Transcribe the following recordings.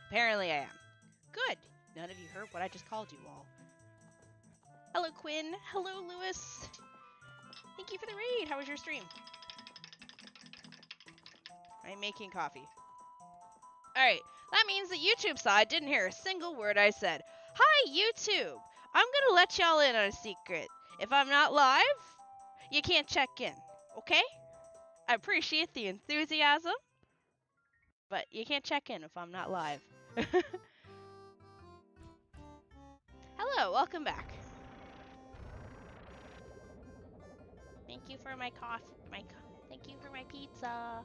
Apparently I am. Good. None of you heard what I just called you all. Hello, Quinn. Hello, Lewis. Thank you for the raid. How was your stream? I'm making coffee. Alright, that means the YouTube side didn't hear a single word I said. Hi, YouTube! I'm gonna let y'all in on a secret. If I'm not live, you can't check in, okay? I appreciate the enthusiasm, but you can't check in if I'm not live. Hello, welcome back. Thank you for my coffee. Thank you for my pizza.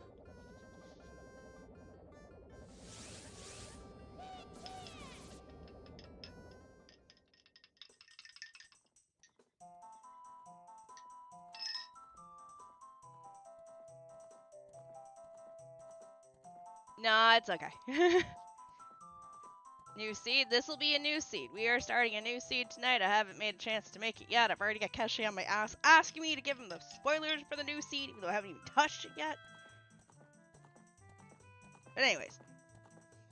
Nah, it's okay. New seed? This will be a new seed. We are starting a new seed tonight. I haven't made a chance to make it yet. I've already got Keshi on my ass asking me to give him the spoilers for the new seed, even though I haven't even touched it yet. But anyways,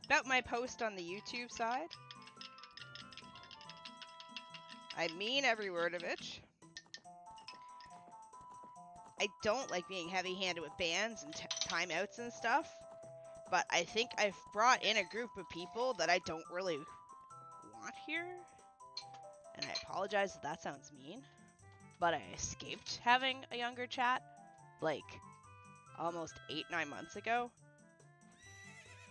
about my post on the YouTube side. I mean every word of it. I don't like being heavy-handed with bans and timeouts and stuff. But I think I've brought in a group of people that I don't really want here. And I apologize if that sounds mean. But I escaped having a younger chat, like, almost 8-9 months ago.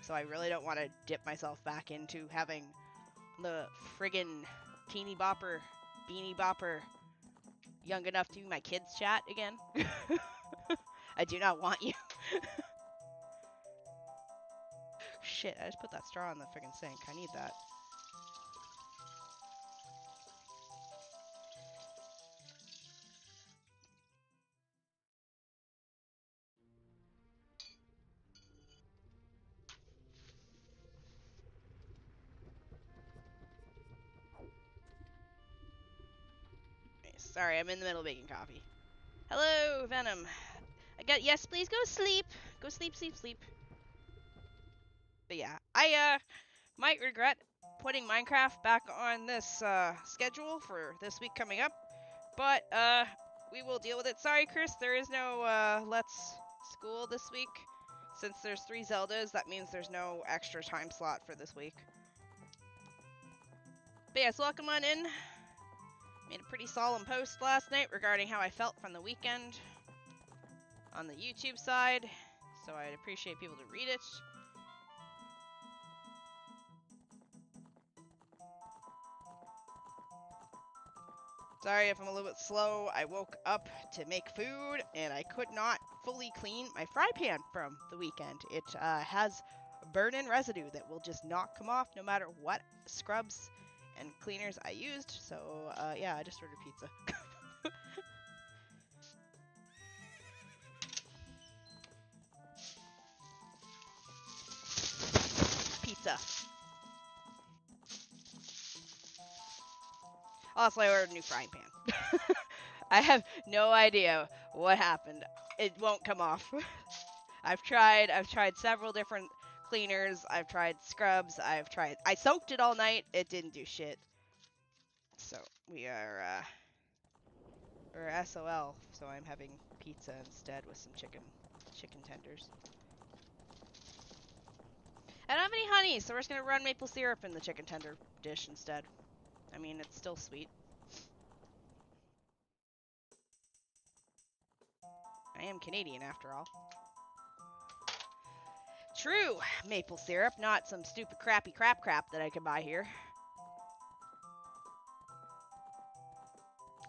So I really don't want to dip myself back into having the friggin' teeny bopper, beanie bopper, young enough to be my kids chat again. I do not want you. Shit, I just put that straw in the friggin' sink. I need that. Sorry, I'm in the middle of making coffee. Hello, Venom. Yes, please go sleep. Go sleep, sleep, sleep. But yeah, I might regret putting Minecraft back on this schedule for this week coming up, but we will deal with it. Sorry, Chris, there is no Let's School this week. Since there's 3 Zeldas, that means there's no extra time slot for this week. But yes, welcome on in. Made a pretty solemn post last night regarding how I felt from the weekend on the YouTube side, so I'd appreciate people to read it. Sorry if I'm a little bit slow. I woke up to make food and I could not fully clean my fry pan from the weekend. It has burn-in residue that will just not come off no matter what scrubs and cleaners I used. So yeah, I just ordered pizza. Pizza. Also, I ordered a new frying pan. I have no idea what happened. It won't come off. I've tried several different cleaners. I've tried scrubs. I soaked it all night. It didn't do shit. So we're SOL. So I'm having pizza instead with some chicken tenders. I don't have any honey, so we're just gonna run maple syrup in the chicken tender dish instead. I mean, it's still sweet. I am Canadian after all. True, maple syrup, not some stupid crappy crap that I could buy here.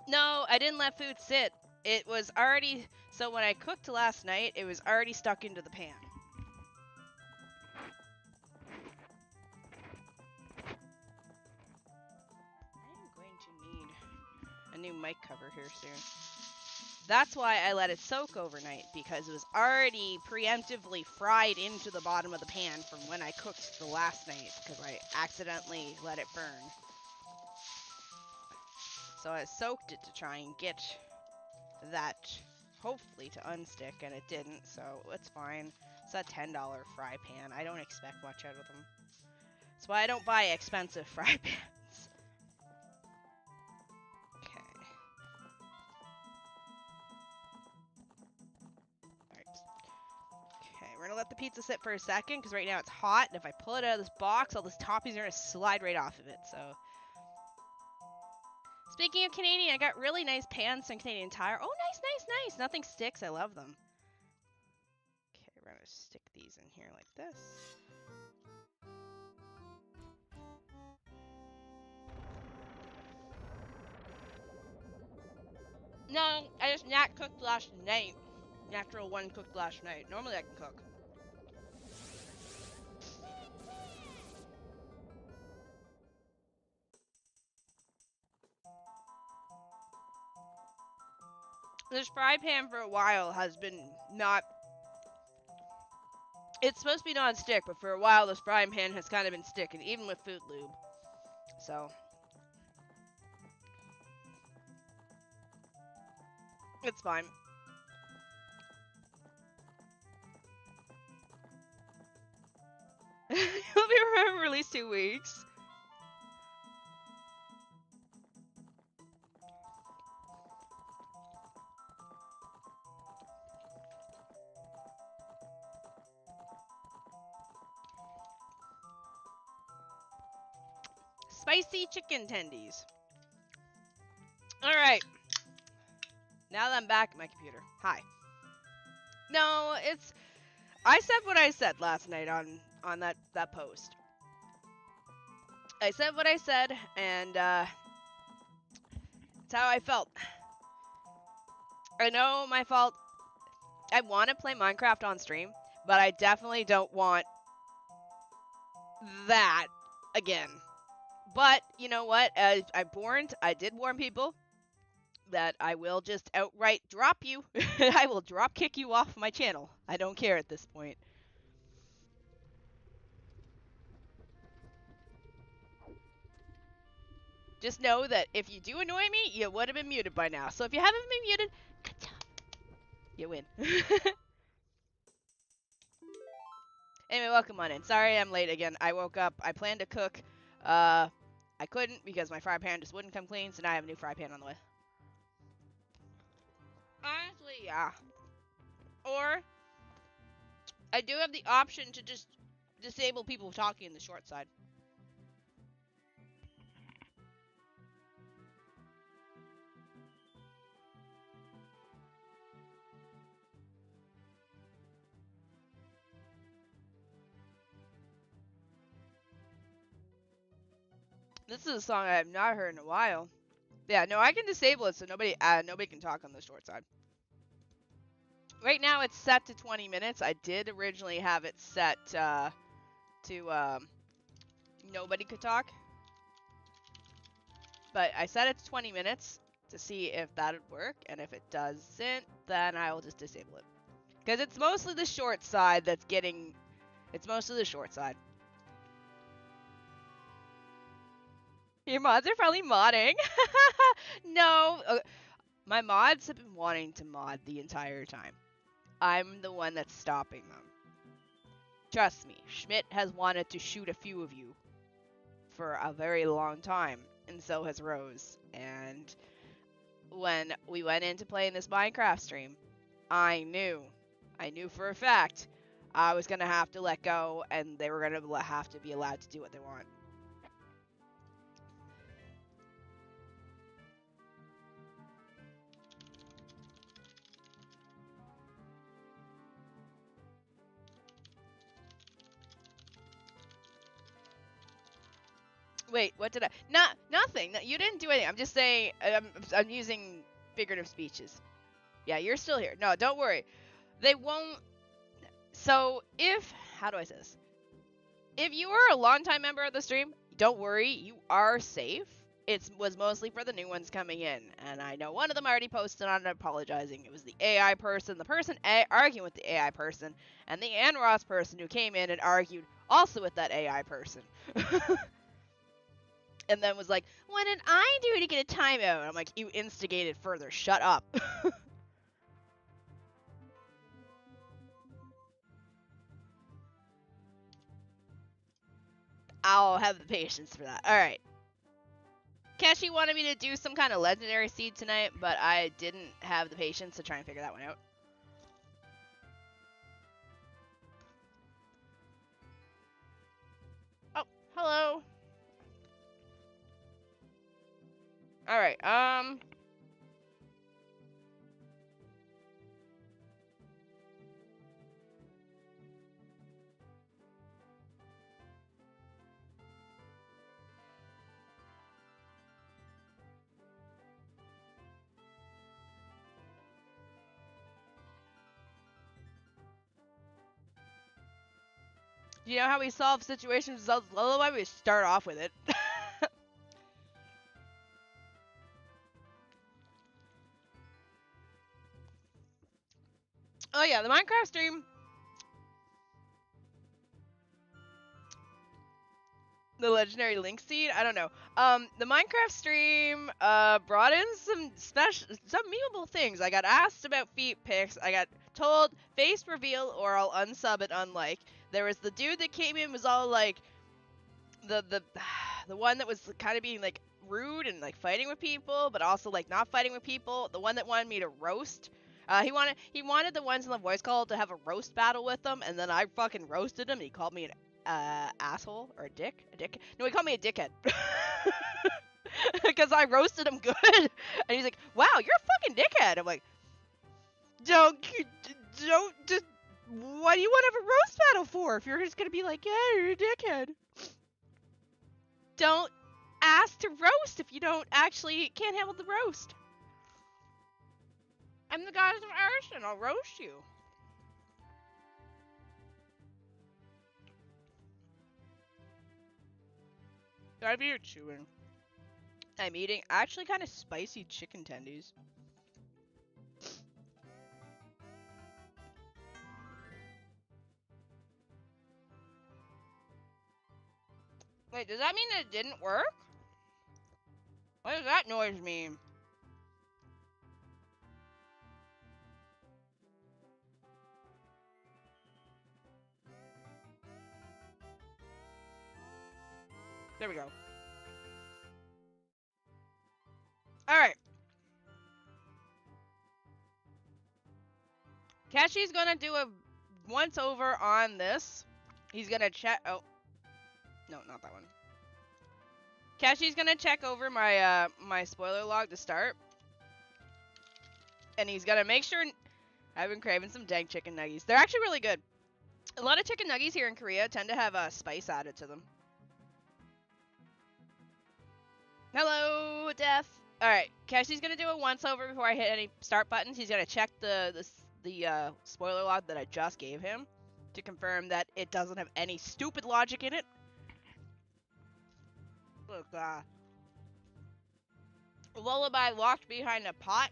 No, I didn't let food sit. It was already, so when I cooked last night, it was already stuck into the pan. A new mic cover here soon. That's why I let it soak overnight, because it was already preemptively fried into the bottom of the pan from when I cooked the last night, because I accidentally let it burn. So I soaked it to try and get that, hopefully, to unstick, and it didn't, so it's fine. It's a $10 fry pan. I don't expect much out of them. That's why I don't buy expensive fry pans. Okay. Alright. Okay, we're gonna let the pizza sit for a second, because right now it's hot, and if I pull it out of this box, all these toppings are gonna slide right off of it, so... Speaking of Canadian, I got really nice pans from Canadian Tire. Oh, nice, nice, nice! Nothing sticks, I love them. Okay, we're gonna stick these in here like this. No, I just nat cooked last night. Natural one cooked last night. Normally I can cook. This fry pan for a while has been not... It's supposed to be non-stick, but for a while this frying pan has kind of been sticking, even with food lube. So... it's fine. You'll be released 2 weeks. Spicy chicken tendies. Alright. Now that I'm back at my computer. Hi. No, it's... I said what I said last night on that post. I said what I said, and that's how I felt. I know my fault. I want to play Minecraft on stream, but I definitely don't want that again. But, you know what? As I did warn people that I will just outright drop you. I will drop kick you off my channel. I don't care at this point. Just know that if you do annoy me, you would have been muted by now. So if you haven't been muted, good job. You win. Anyway, welcome on in. Sorry I'm late again. I woke up. I planned to cook. I couldn't because my fry pan just wouldn't come clean, so now I have a new fry pan on the way. Honestly, yeah. Or, I do have the option to just disable people talking in the short side. This is a song I have not heard in a while. Yeah, no, I can disable it so nobody can talk on the short side. Right now it's set to 20 minutes. I did originally have it set to nobody could talk. But I set it to 20 minutes to see if that would work, and if it doesn't, then I will just disable it. Because it's mostly the short side that's getting... It's mostly the short side. Your mods are probably modding. No. My mods have been wanting to mod the entire time. I'm the one that's stopping them. Trust me, Schmidt has wanted to shoot a few of you for a very long time, and so has Rose. And when we went into playing this Minecraft stream, I knew for a fact I was going to have to let go, and they were going to have to be allowed to do what they want. Wait, what did I... Nothing. You didn't do anything. I'm just saying... I'm using figurative speeches. Yeah, you're still here. No, don't worry. They won't... So, if... How do I say this? If you are a longtime member of the stream, don't worry. You are safe. It was mostly for the new ones coming in. And I know one of them already posted on it apologizing. It was the AI person. The person arguing with the AI person. And the Anros person who came in and argued also with that AI person. And then was like, what did I do to get a timeout? I'm like, you instigated further. Shut up. I'll have the patience for that. Alright. Keshi wanted me to do some kind of legendary seed tonight, but I didn't have the patience to try and figure that one out. Oh, hello. Alright, you know how we solve situations with Zelda's Lullaby? We start off with it. Oh yeah, the Minecraft stream. The legendary link seed? I don't know. The Minecraft stream brought in some memeable things. I got asked about feet pics. I got told face reveal or I'll unsub it unlike. There was the dude that came in was all like the one that was kind of being like rude and like fighting with people, but also like not fighting with people. The one that wanted me to roast. He wanted the ones in the voice call to have a roast battle with them, and then I fucking roasted him. And he called me an asshole or a dick. No, he called me a dickhead because I roasted him good. And he's like, "Wow, you're a fucking dickhead." I'm like, don't just. What do you want to have a roast battle for if you're just gonna be like, "Yeah, you're a dickhead"? Don't ask to roast if you can't handle the roast. I'm the goddess of Earth and I'll roast you. I be chewing. I'm eating actually kind of spicy chicken tendies. Wait, does that mean that it didn't work? What does that noise mean? There we go. Alright. Keshi's gonna do a once over on this. He's gonna check. Oh. No, not that one. Keshi's gonna check over my my spoiler log to start. And he's gonna make sure. I've been craving some dank chicken nuggies. They're actually really good. A lot of chicken nuggies here in Korea tend to have spice added to them. Hello, Death. Alright, Keshi's gonna do a once over before I hit any start buttons. He's gonna check the spoiler log that I just gave him to confirm that it doesn't have any stupid logic in it. Look, lullaby locked behind a pot.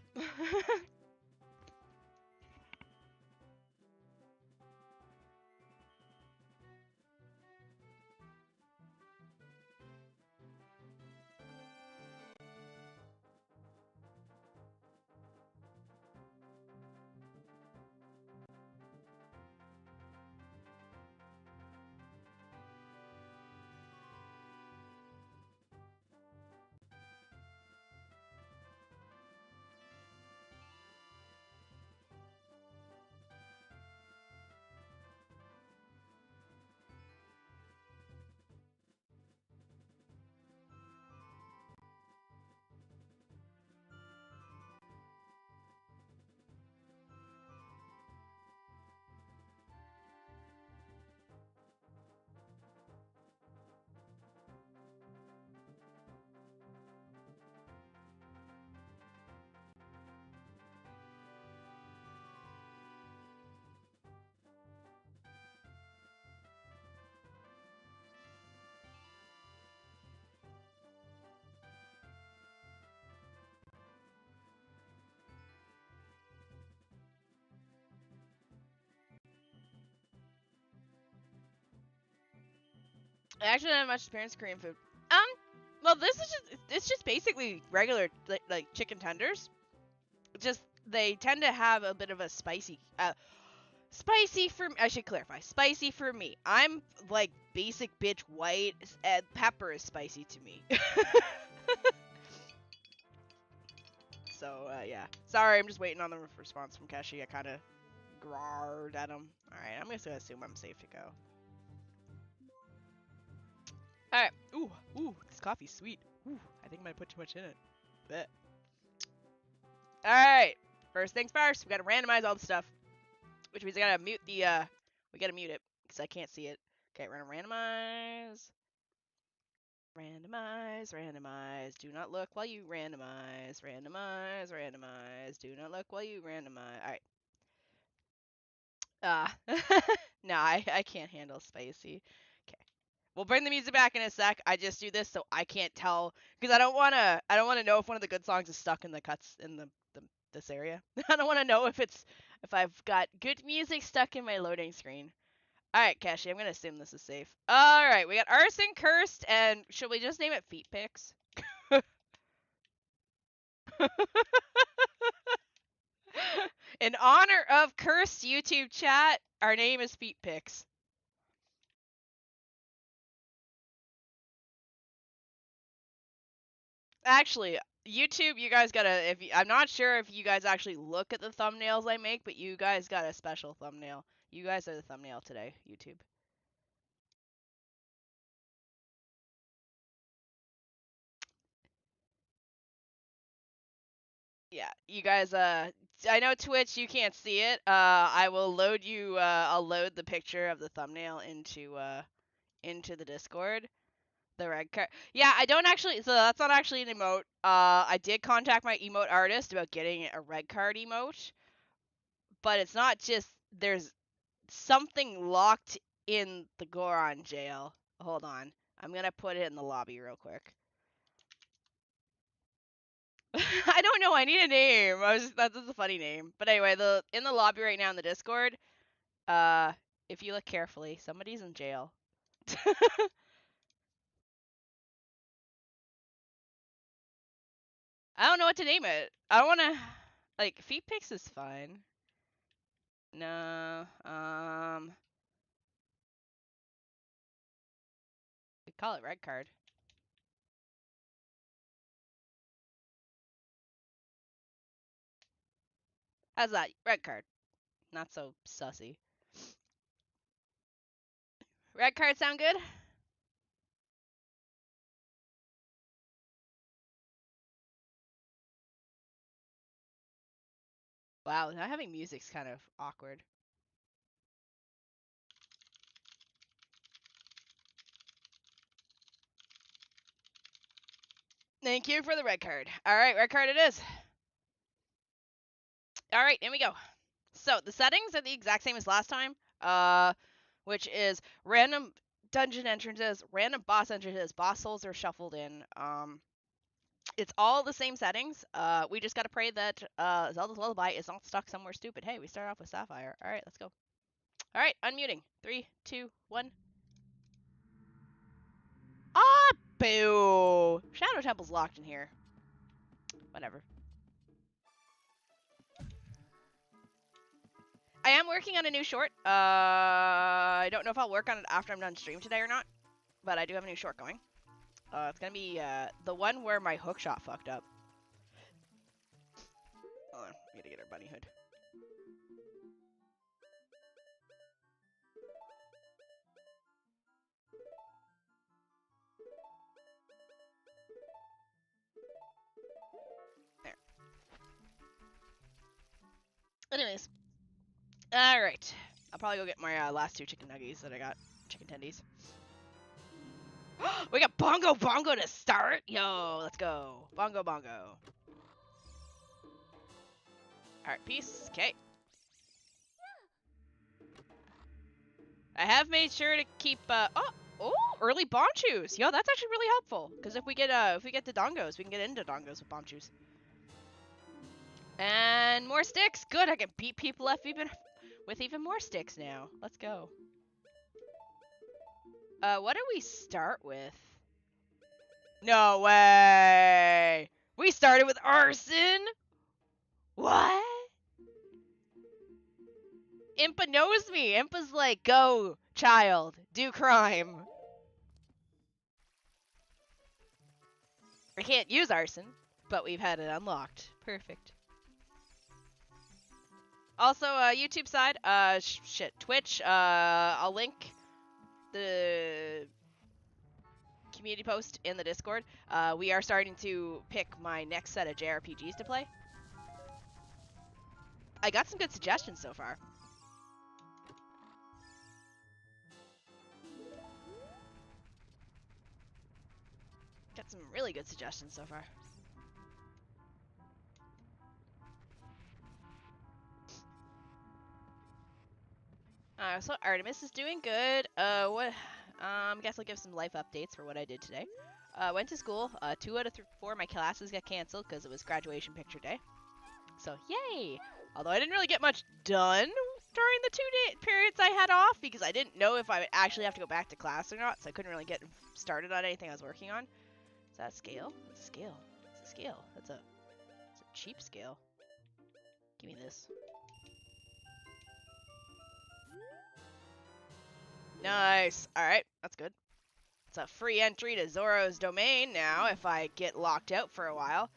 I actually don't have much experience with Korean food. Well, it's just basically regular like chicken tenders. Just they tend to have a bit of a spicy. Spicy for I should clarify. Spicy for me. I'm like basic bitch white, and pepper is spicy to me. So yeah. Sorry, I'm just waiting on the response from Keshi. I kind of growled at him. All right, I'm just gonna assume I'm safe to go. All right. Ooh, this coffee's sweet. Ooh, I think I might put too much in it. Bet. All right. First things first, we gotta randomize all the stuff, which means I gotta mute the. We gotta mute it because I can't see it. Okay, we're gonna randomize. Randomize, randomize. Do not look while you randomize. Randomize, randomize. Do not look while you randomize. All right. No, I can't handle spicy. Okay. We'll bring the music back in a sec. I just do this so I can't tell because I don't wanna know if one of the good songs is stuck in the cuts in the this area. I don't wanna know if I've got good music stuck in my loading screen. Alright, Kashi, I'm gonna assume this is safe. Alright, we got Arson, Cursed, and should we just name it Feet Pics? In honor of Cursed YouTube chat, our name is Feet Pics. Actually, YouTube, you guys gotta. I'm not sure if you guys actually look at the thumbnails I make, but you guys got a special thumbnail. You guys are the thumbnail today, YouTube. Yeah, you guys. I know Twitch, you can't see it. I will load you. I'll load the picture of the thumbnail into the Discord. The red card. Yeah, I don't actually. So that's not actually an emote. I did contact my emote artist about getting a red card emote, but it's not just. There's something locked in the Goron jail. Hold on. I'm gonna put it in the lobby real quick. I don't know. I need a name. That's a funny name. But anyway, in the lobby right now in the Discord, if you look carefully, somebody's in jail. I don't know what to name it. I don't want to like feet pics is fine. No, we call it red card. How's that? Red card. Not so sussy. Red card sound good? Wow, not having music's kind of awkward. Thank you for the red card. All right, red card it is. All right, here we go. So the settings are the exact same as last time, which is random dungeon entrances, random boss entrances, boss souls are shuffled in. It's all the same settings. We just gotta pray that Zelda's Lullaby is not stuck somewhere stupid. Hey, we start off with Sapphire. All right, let's go. All right, unmuting. 3, 2, 1. Ah, boo! Shadow Temple's locked in here. Whatever. I am working on a new short. I don't know if I'll work on it after I'm done stream today or not, but I do have a new short going. It's gonna be the one where my hookshot fucked up. Hold on, we gotta get our bunny hood. There. Anyways, all right. I'll probably go get my last 2 chicken nuggies that I got. Chicken tendies. We got Bongo Bongo to start. Yo, let's go. Bongo Bongo. All right, peace. Okay. I have made sure to keep. Oh, early Bonchus. Yo, that's actually really helpful. Because if we get the dongos, we can get into dongos with Bonchus. And more sticks. Good. I can beat people up with even more sticks now. Let's go. What do we start with? No way. We started with arson. What? Impa knows me. Impa's like, go, child, do crime. I can't use arson, but we've had it unlocked. Perfect. Also, YouTube side, Twitch, I'll link the community post in the Discord. We are starting to pick my next set of JRPGs to play. I got some good suggestions so far. Got some really good suggestions so far. So Artemis is doing good. Guess I'll give some life updates for what I did today. Went to school. 2 out of 4 of my classes got canceled because it was graduation picture day. So yay! Although I didn't really get much done during the 2 periods I had off because I didn't know if I would actually have to go back to class or not, so I couldn't really get started on anything I was working on. Is that a scale? That's a scale. It's a scale. It's a cheap scale. Give me this. Nice. Alright, that's good. It's a free entry to Zoro's domain now if I get locked out for a while.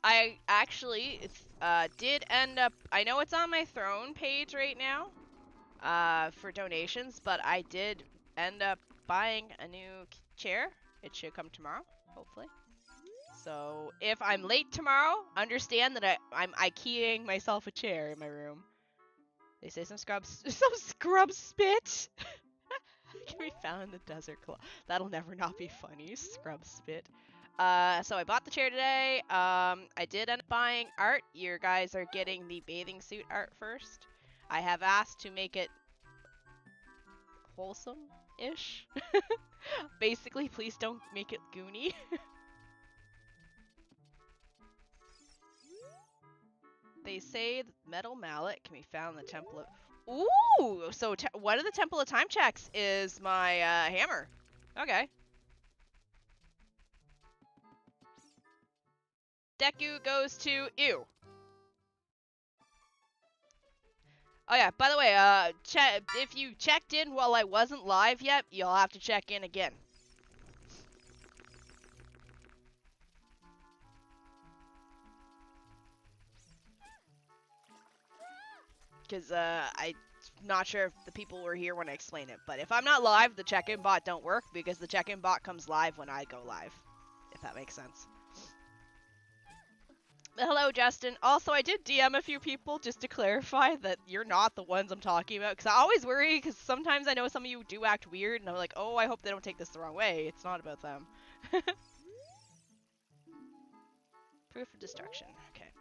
I actually did end up... I know it's on my throne page right now for donations, but I did end up buying a new chair. It should come tomorrow, hopefully. So if I'm late tomorrow, understand that I'm IKEAing myself a chair in my room. They say some scrub spit can be found in the desert claw. That'll never not be funny. Scrub spit. So I bought the chair today. I did end up buying art. You guys are getting the bathing suit art first. I have asked to make it wholesome-ish. Basically, please don't make it goony. They say the metal mallet can be found in the Temple of... Ooh! So one of the Temple of Time checks is my hammer. Okay. Deku goes to ew. Oh yeah, by the way, if you checked in while I wasn't live yet, you'll have to check in again. Because I'm not sure if the people were here when I explained it, but if I'm not live, the check-in bot don't work because the check-in bot comes live when I go live, if that makes sense. Hello, Justin. Also, I did DM a few people just to clarify that you're not the ones I'm talking about, because I always worry, because sometimes I know some of you do act weird, and I'm like, oh, I hope they don't take this the wrong way. It's not about them. Proof of destruction. Okay.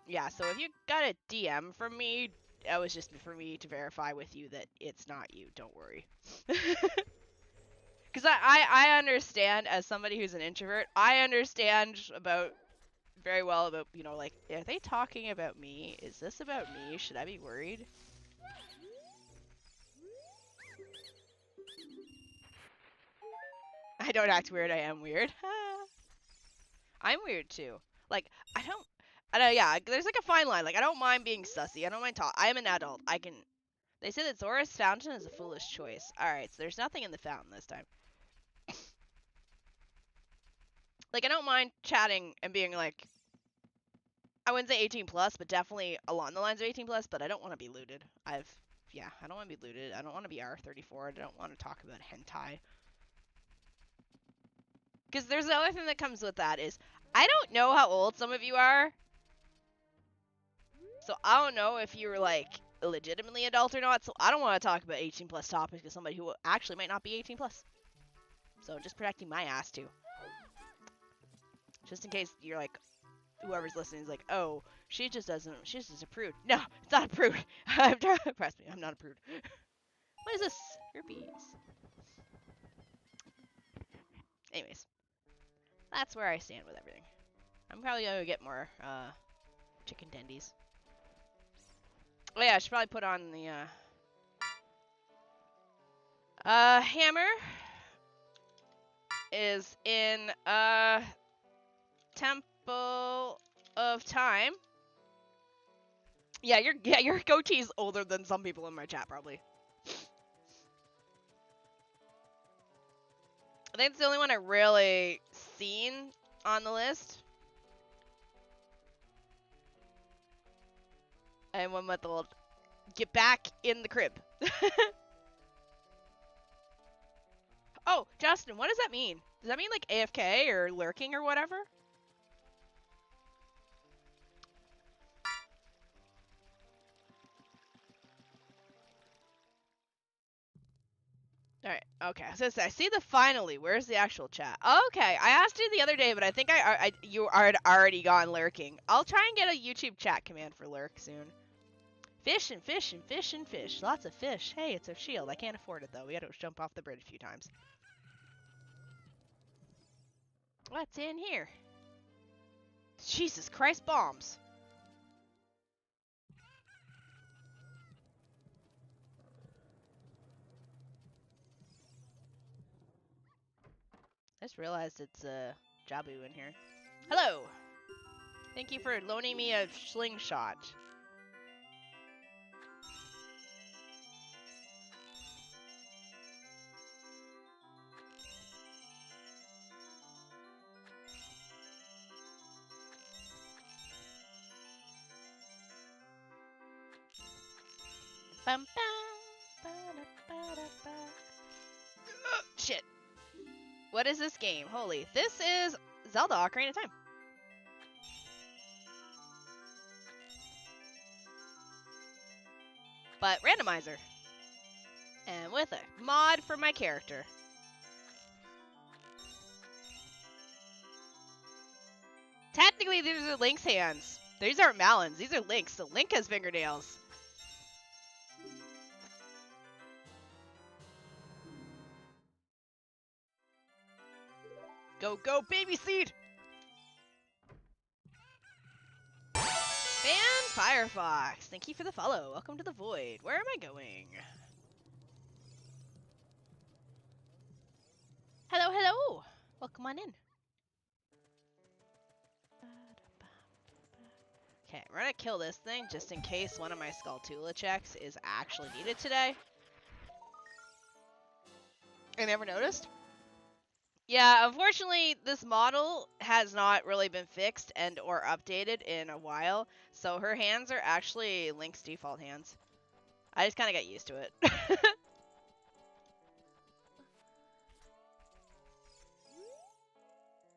Yeah, so if you got a DM from me, that was just for me to verify with you that it's not you. Don't worry. Because I understand, as somebody who's an introvert, I understand very well about, you know, like, are they talking about me? Is this about me? Should I be worried? I don't act weird, I am weird. I'm weird too. Like, I don't, yeah, there's like a fine line. Like, I don't mind being sussy. I don't mind I am an adult. They say that Zora's fountain is a foolish choice. Alright, so there's nothing in the fountain this time. Like, I don't mind chatting and being like, I wouldn't say 18 plus, but definitely along the lines of 18 plus, but I don't want to be looted. I don't want to be looted. I don't want to be R34. I don't want to talk about hentai. Because there's the other thing that comes with that is, I don't know how old some of you are. So I don't know if you're, like, legitimately adult or not. So I don't want to talk about 18 plus topics with somebody who actually might not be 18 plus. So just protecting my ass, too. Just in case you're like, whoever's listening is like, oh, she's just a prude. No, it's not a prude. Trust me, I'm not a prude. What is this? Herpes. Anyways, that's where I stand with everything. I'm probably gonna get more chicken tendies. Oh yeah, I should probably put on the hammer is in Temple of time. Yeah, your goatee's older than some people in my chat, probably. I think it's the only one I really seen on the list. And one with the little get back in the crib. Oh, Justin, what does that mean? Does that mean like AFK or lurking or whatever? Alright, okay. So I see the finally. Where's the actual chat? Okay, I asked you the other day, but I think you had already gone lurking. I'll try and get a YouTube chat command for lurk soon. Fish and fish and fish and fish. Lots of fish. Hey, it's a shield. I can't afford it, though. We had to jump off the bridge a few times. What's in here? Jesus Christ, bombs. I just realized it's Jabu in here. Hello! Thank you for loaning me a slingshot. Bum, bum, shit. What is this game? Holy. This is Zelda Ocarina of Time. But randomizer. And with a mod for my character. Technically, these are Link's hands. These aren't Malon's. These are Link's. So Link has fingernails. Go, go, baby seed! Fan Firefox, thank you for the follow. Welcome to the void. Where am I going? Hello, hello! Welcome on in. Okay, we're gonna kill this thing just in case one of my Skulltula checks is actually needed today. I never noticed. Yeah, unfortunately, this model has not really been fixed and or updated in a while, so her hands are actually Link's default hands. I just kind of got used to it.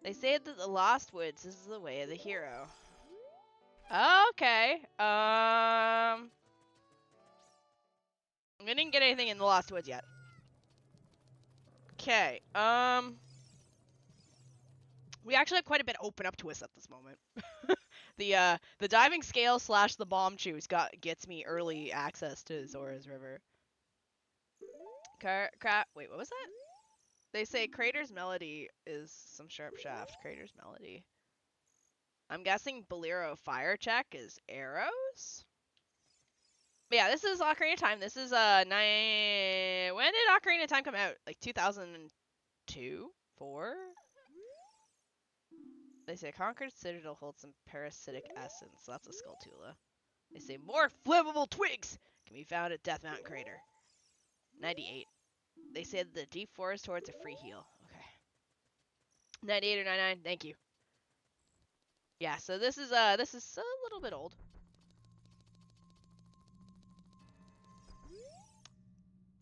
They say that the Lost Woods is the way of the hero. Okay. We didn't get anything in the Lost Woods yet. Okay. We actually have quite a bit open up to us at this moment. The diving scale / the bomb choose gets me early access to Zora's River. Wait, what was that? They say Crater's Melody is some sharp shaft. Crater's Melody. I'm guessing Bolero Fire Check is arrows? But yeah, this is Ocarina of Time. This is when did Ocarina of Time come out? Like 2002? 4? They say Conquered Citadel holds some parasitic essence. That's a Skulltula. They say more flammable twigs can be found at Death Mountain Crater. 98. They say that the deep forest towards a free heal. Okay. 98 or 99. Thank you. Yeah, so this is a little bit old.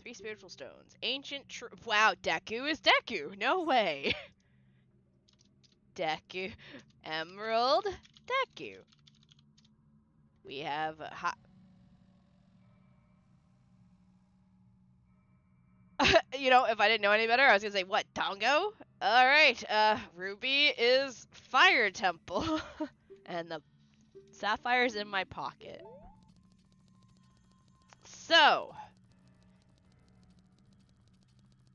3 spiritual stones. Ancient wow, Deku is Deku. No way. Deku. Emerald. Deku. We have you know, if I didn't know any better, I was gonna say, what, Dongo? Alright, Ruby is Fire Temple. And the Sapphire's in my pocket. So,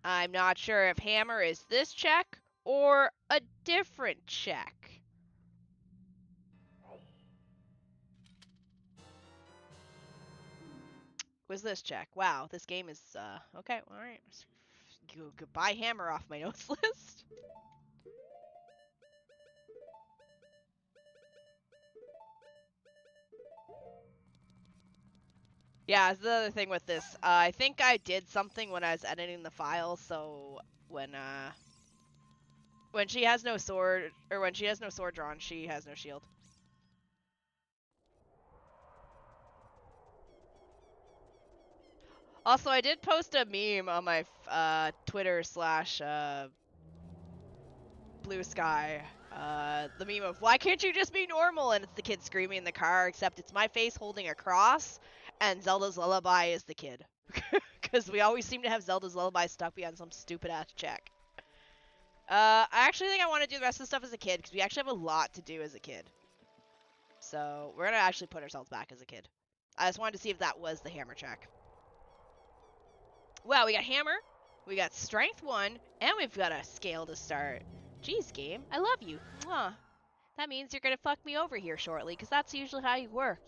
I'm not sure if Hammer is this check or a different check. Was this check? Wow, this game is, okay, alright. Goodbye Hammer off my notes list. Yeah, that's the other thing with this. I think I did something when I was editing the file, so when she has no sword, or when she has no sword drawn, she has no shield. Also, I did post a meme on my Twitter slash Blue Sky. The meme of, why can't you just be normal? And it's the kid screaming in the car, except it's my face holding a cross, and Zelda's Lullaby is the kid. Because we always seem to have Zelda's Lullaby stuck behind some stupid-ass check. I actually think I want to do the rest of the stuff as a kid, because we actually have a lot to do as a kid. So, we're going to actually put ourselves back as a kid. I just wanted to see if that was the hammer check. Wow, we got hammer, we got strength 1, and we've got a scale to start. Jeez, game, I love you. Mwah. That means you're gonna fuck me over here shortly, because that's usually how you work.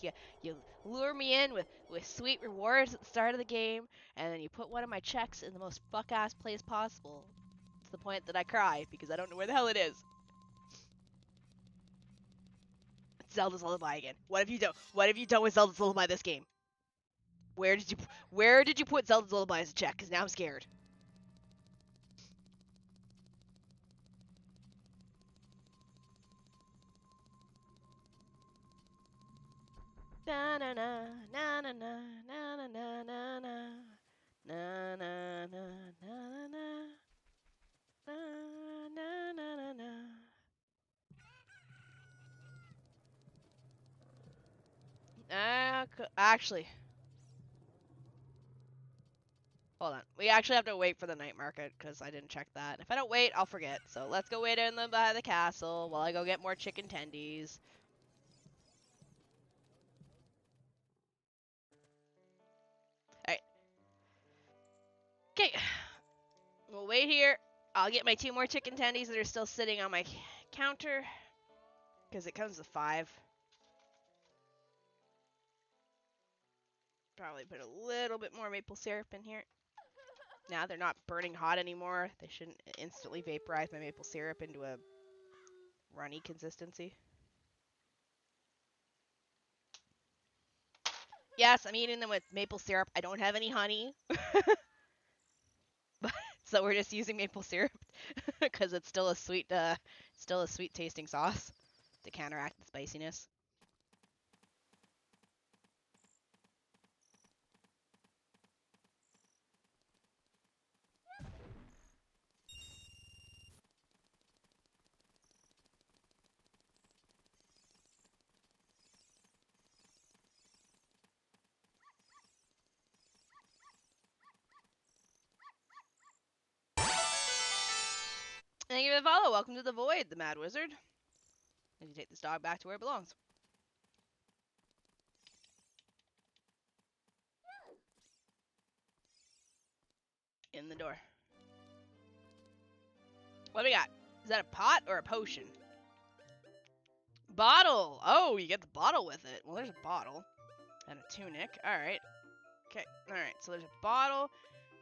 You lure me in with sweet rewards at the start of the game, and then you put one of my checks in the most fuck-ass place possible. To the point that I cry, because I don't know where the hell it is. It's Zelda's Lullaby again. What have you done? What have you done with Zelda's Lullaby this game? Where did you put Zelda's Lullaby as a check? Because now I'm scared. Na na na na na na na na na na na na na na na na na na. Actually, hold on. We actually have to wait for the night market because I didn't check that. If I don't wait, I'll forget. So let's go wait in by the castle while I go get more chicken tendies. Alright. Okay. We'll wait here. I'll get my 2 more chicken tendies that are still sitting on my counter because it comes with 5. Probably put a little bit more maple syrup in here. Now they're not burning hot anymore. They shouldn't instantly vaporize my maple syrup into a runny consistency. Yes, I'm eating them with maple syrup. I don't have any honey. So we're just using maple syrup because it's still a sweet tasting sauce to counteract the spiciness. Thank you for the follow. Welcome to the Void, the Mad Wizard. As you take this dog back to where it belongs. In the door. What do we got? Is that a pot or a potion? Bottle! Oh, you get the bottle with it. Well, there's a bottle. And a tunic. Alright. Okay, alright. So there's a bottle.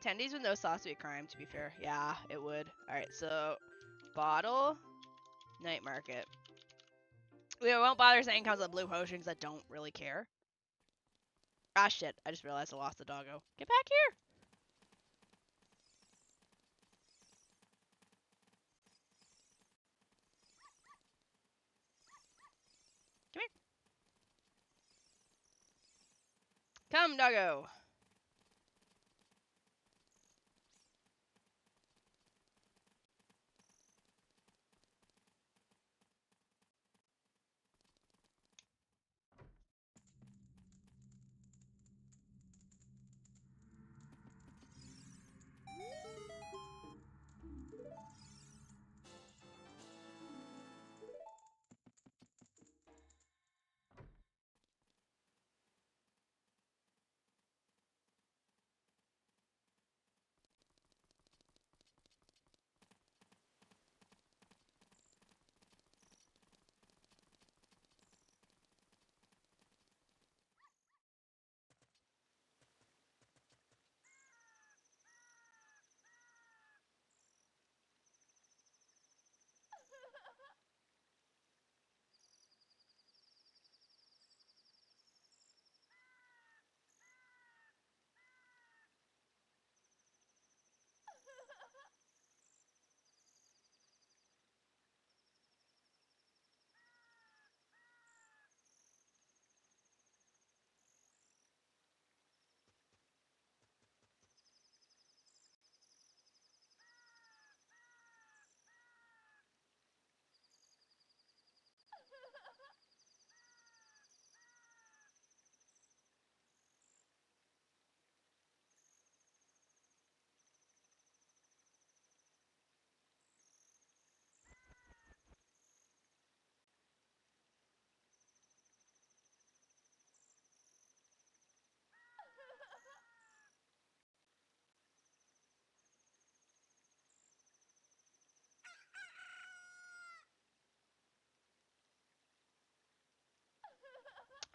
Tendies with no sauce would be a crime, to be fair. Yeah, it would. Alright, so bottle. Night market. We won't bother saying it comes with blue potion because I don't really care. Ah, shit. I just realized I lost the doggo. Get back here! Come here. Come, doggo.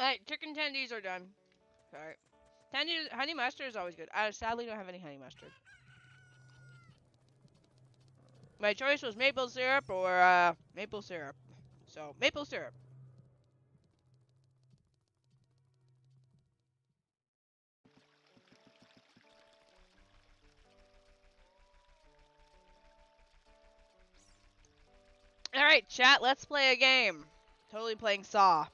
Alright, chicken tendies are done. Sorry. Honey mustard is always good. I sadly don't have any honey mustard. My choice was maple syrup or maple syrup. So, maple syrup. Alright, chat, let's play a game. Totally playing Saw.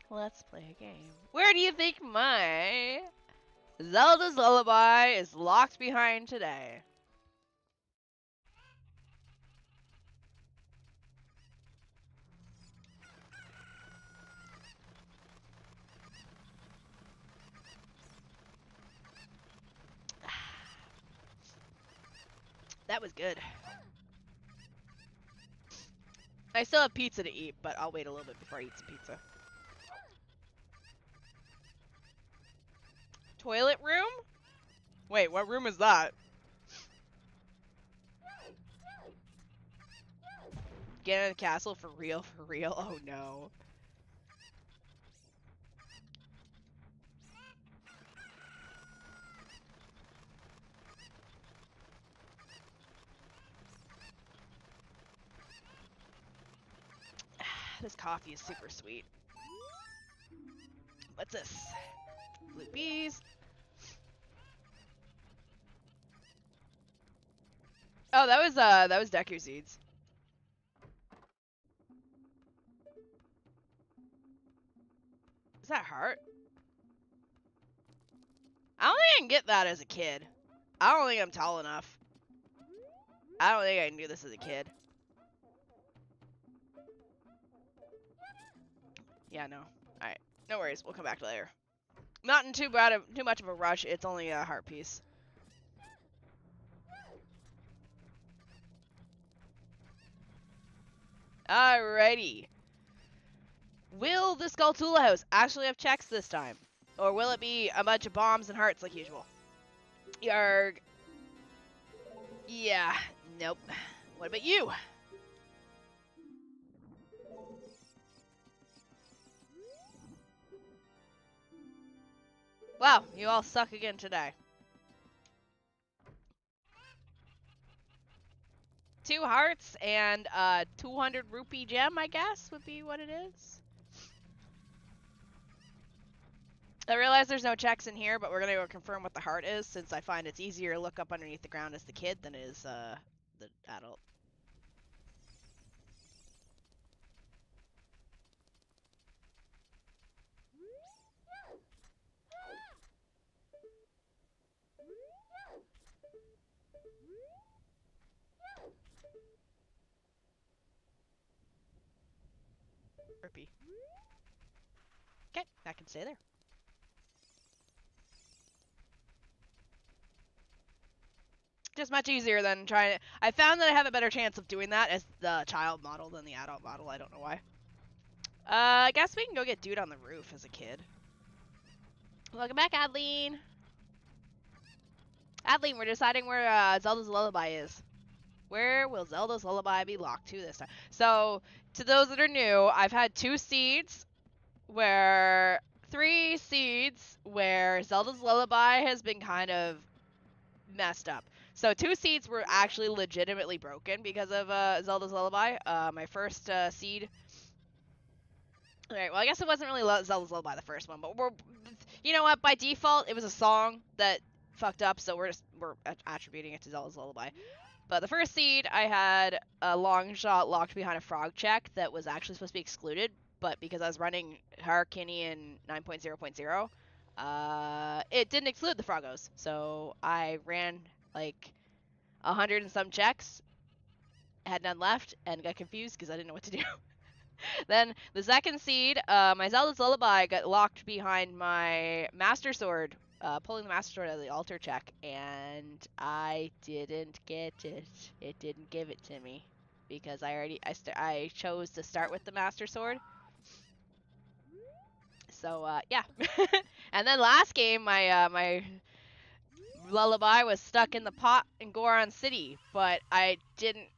Let's play a game. Where do you think my Zelda's Lullaby is locked behind today? That was good. I still have pizza to eat, but I'll wait a little bit before I eat some pizza. Toilet room? Wait, what room is that? Get in the castle for real, for real? Oh no. This coffee is super sweet. What's this? Blue bees. Oh, that was Deku seeds. Is that heart? I don't think I can get that as a kid. I don't think I'm tall enough. I don't think I can do this as a kid. Yeah, no. Alright. No worries. We'll come back later. Not in too much of a rush. It's only a heart piece. Alrighty. Will the Skulltula house actually have checks this time? Or will it be a bunch of bombs and hearts like usual? Yarg. Yeah. Nope. What about you? Wow, you all suck again today. 2 hearts and 200 rupee gem, I guess, would be what it is. I realize there's no checks in here, but we're gonna go confirm what the heart is, since I find it's easier to look up underneath the ground as the kid than it is the adult. Rupee. Okay, that can stay there. Just much easier than trying to... I found that I have a better chance of doing that as the child model than the adult model. I don't know why. I guess we can go get Dude on the Roof as a kid. Welcome back, Adeline. Adeline, we're deciding where Zelda's Lullaby is. Where will Zelda's Lullaby be locked to this time? So, to those that are new, I've had 2 seeds where... 3 seeds where Zelda's Lullaby has been kind of messed up. So 2 seeds were actually legitimately broken because of Zelda's Lullaby. My first seed... Alright, well I guess it wasn't really Zelda's Lullaby the first one, but you know what, by default it was a song that fucked up, so we're attributing it to Zelda's Lullaby. But the first seed, I had a long shot locked behind a frog check that was actually supposed to be excluded, but because I was running Harkinian 9.0.0, it didn't exclude the Froggos. So I ran like 100 and some checks, had none left, and got confused because I didn't know what to do. Then the second seed, my Zelda's Lullaby got locked behind my Master Sword, pulling the Master Sword out of the altar check, and I didn't get it. It didn't give it to me because I chose to start with the Master Sword. So yeah. And then last game, my my Lullaby was stuck in the pot in Goron City, but I didn't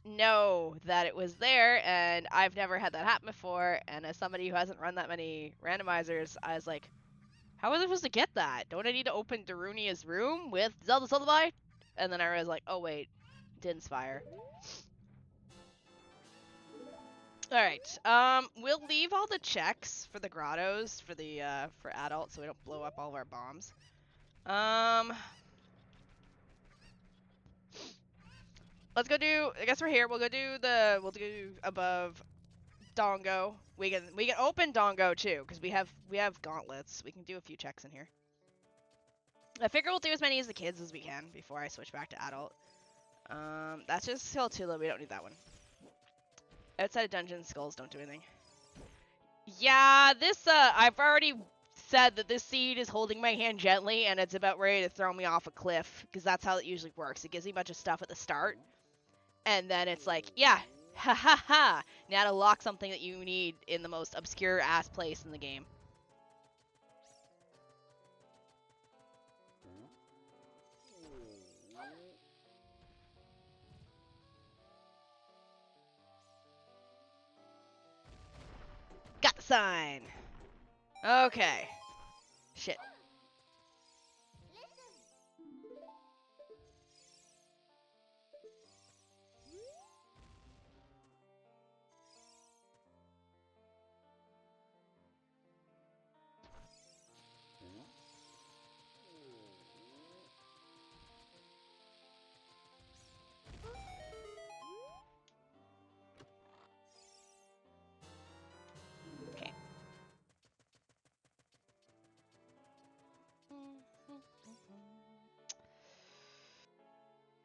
know that it was there, and I've never had that happen before, and as somebody who hasn't run that many randomizers, I was like, how was I supposed to get that? Don't I need to open Darunia's room with Zelda Lullaby? And then I was like, oh wait, didn't Spire. Alright, we'll leave all the checks for the grottos for the, for adults so we don't blow up all of our bombs. Let's go do, I guess we're here, we'll do above Dongo. We can open Dongo too, because we have gauntlets. We can do a few checks in here. I figure we'll do as many as the kids as we can before I switch back to adult. That's just still too low, we don't need that one. Outside of dungeons, skulls don't do anything. Yeah, this, I've already said that this seed is holding my hand gently, and it's about ready to throw me off a cliff, because that's how it usually works. It gives me a bunch of stuff at the start, and then it's like, yeah, ha ha ha, now to lock something that you need in the most obscure-ass place in the game. Got the sign! Okay. Shit.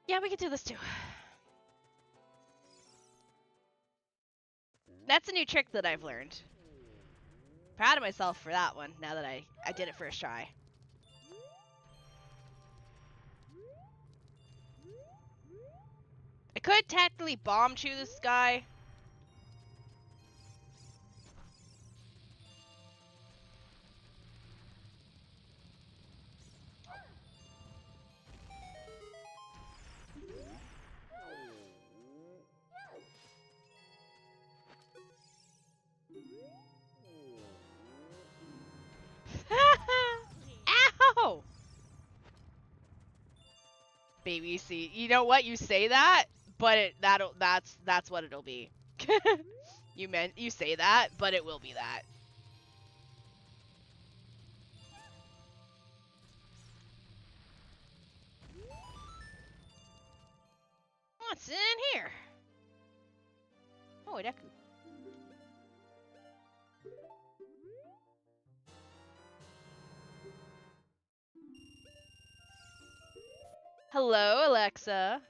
Yeah, we can do this too. That's a new trick that I've learned. Proud of myself for that one, now that I did it first try. I could technically bomb chew this guy. Ow! Baby seed. You know what? You say that, but that's what it'll be. You say that, but it will be that. What's in here? Oh, Deku. Hello, Alexa.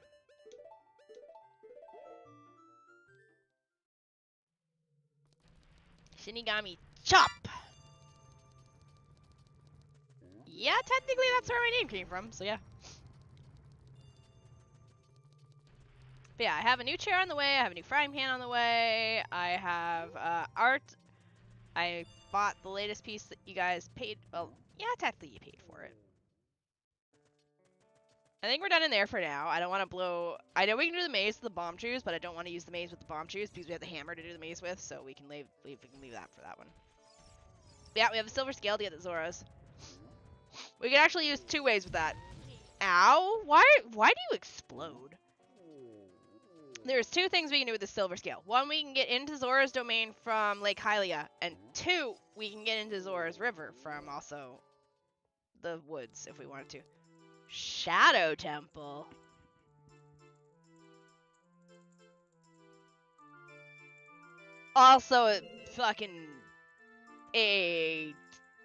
Shinigami Chop! Yeah, technically that's where my name came from, so yeah. But yeah, I have a new chair on the way, I have a new frying pan on the way, I have art. I bought the latest piece that you guys paid, well, yeah, technically you paid for it. I think we're done in there for now. I don't want to blow... I know we can do the maze with the bomb chews, but I don't want to use the maze with the bomb chews because we have the hammer to do the maze with, so we can leave that for that one. Yeah, we have the silver scale to get the Zoras. We can actually use two ways with that. Ow! Why do you explode? There's two things we can do with the silver scale. One, we can get into Zora's domain from Lake Hylia, and two, we can get into Zora's river from also the woods if we wanted to. Shadow Temple. Also, fucking a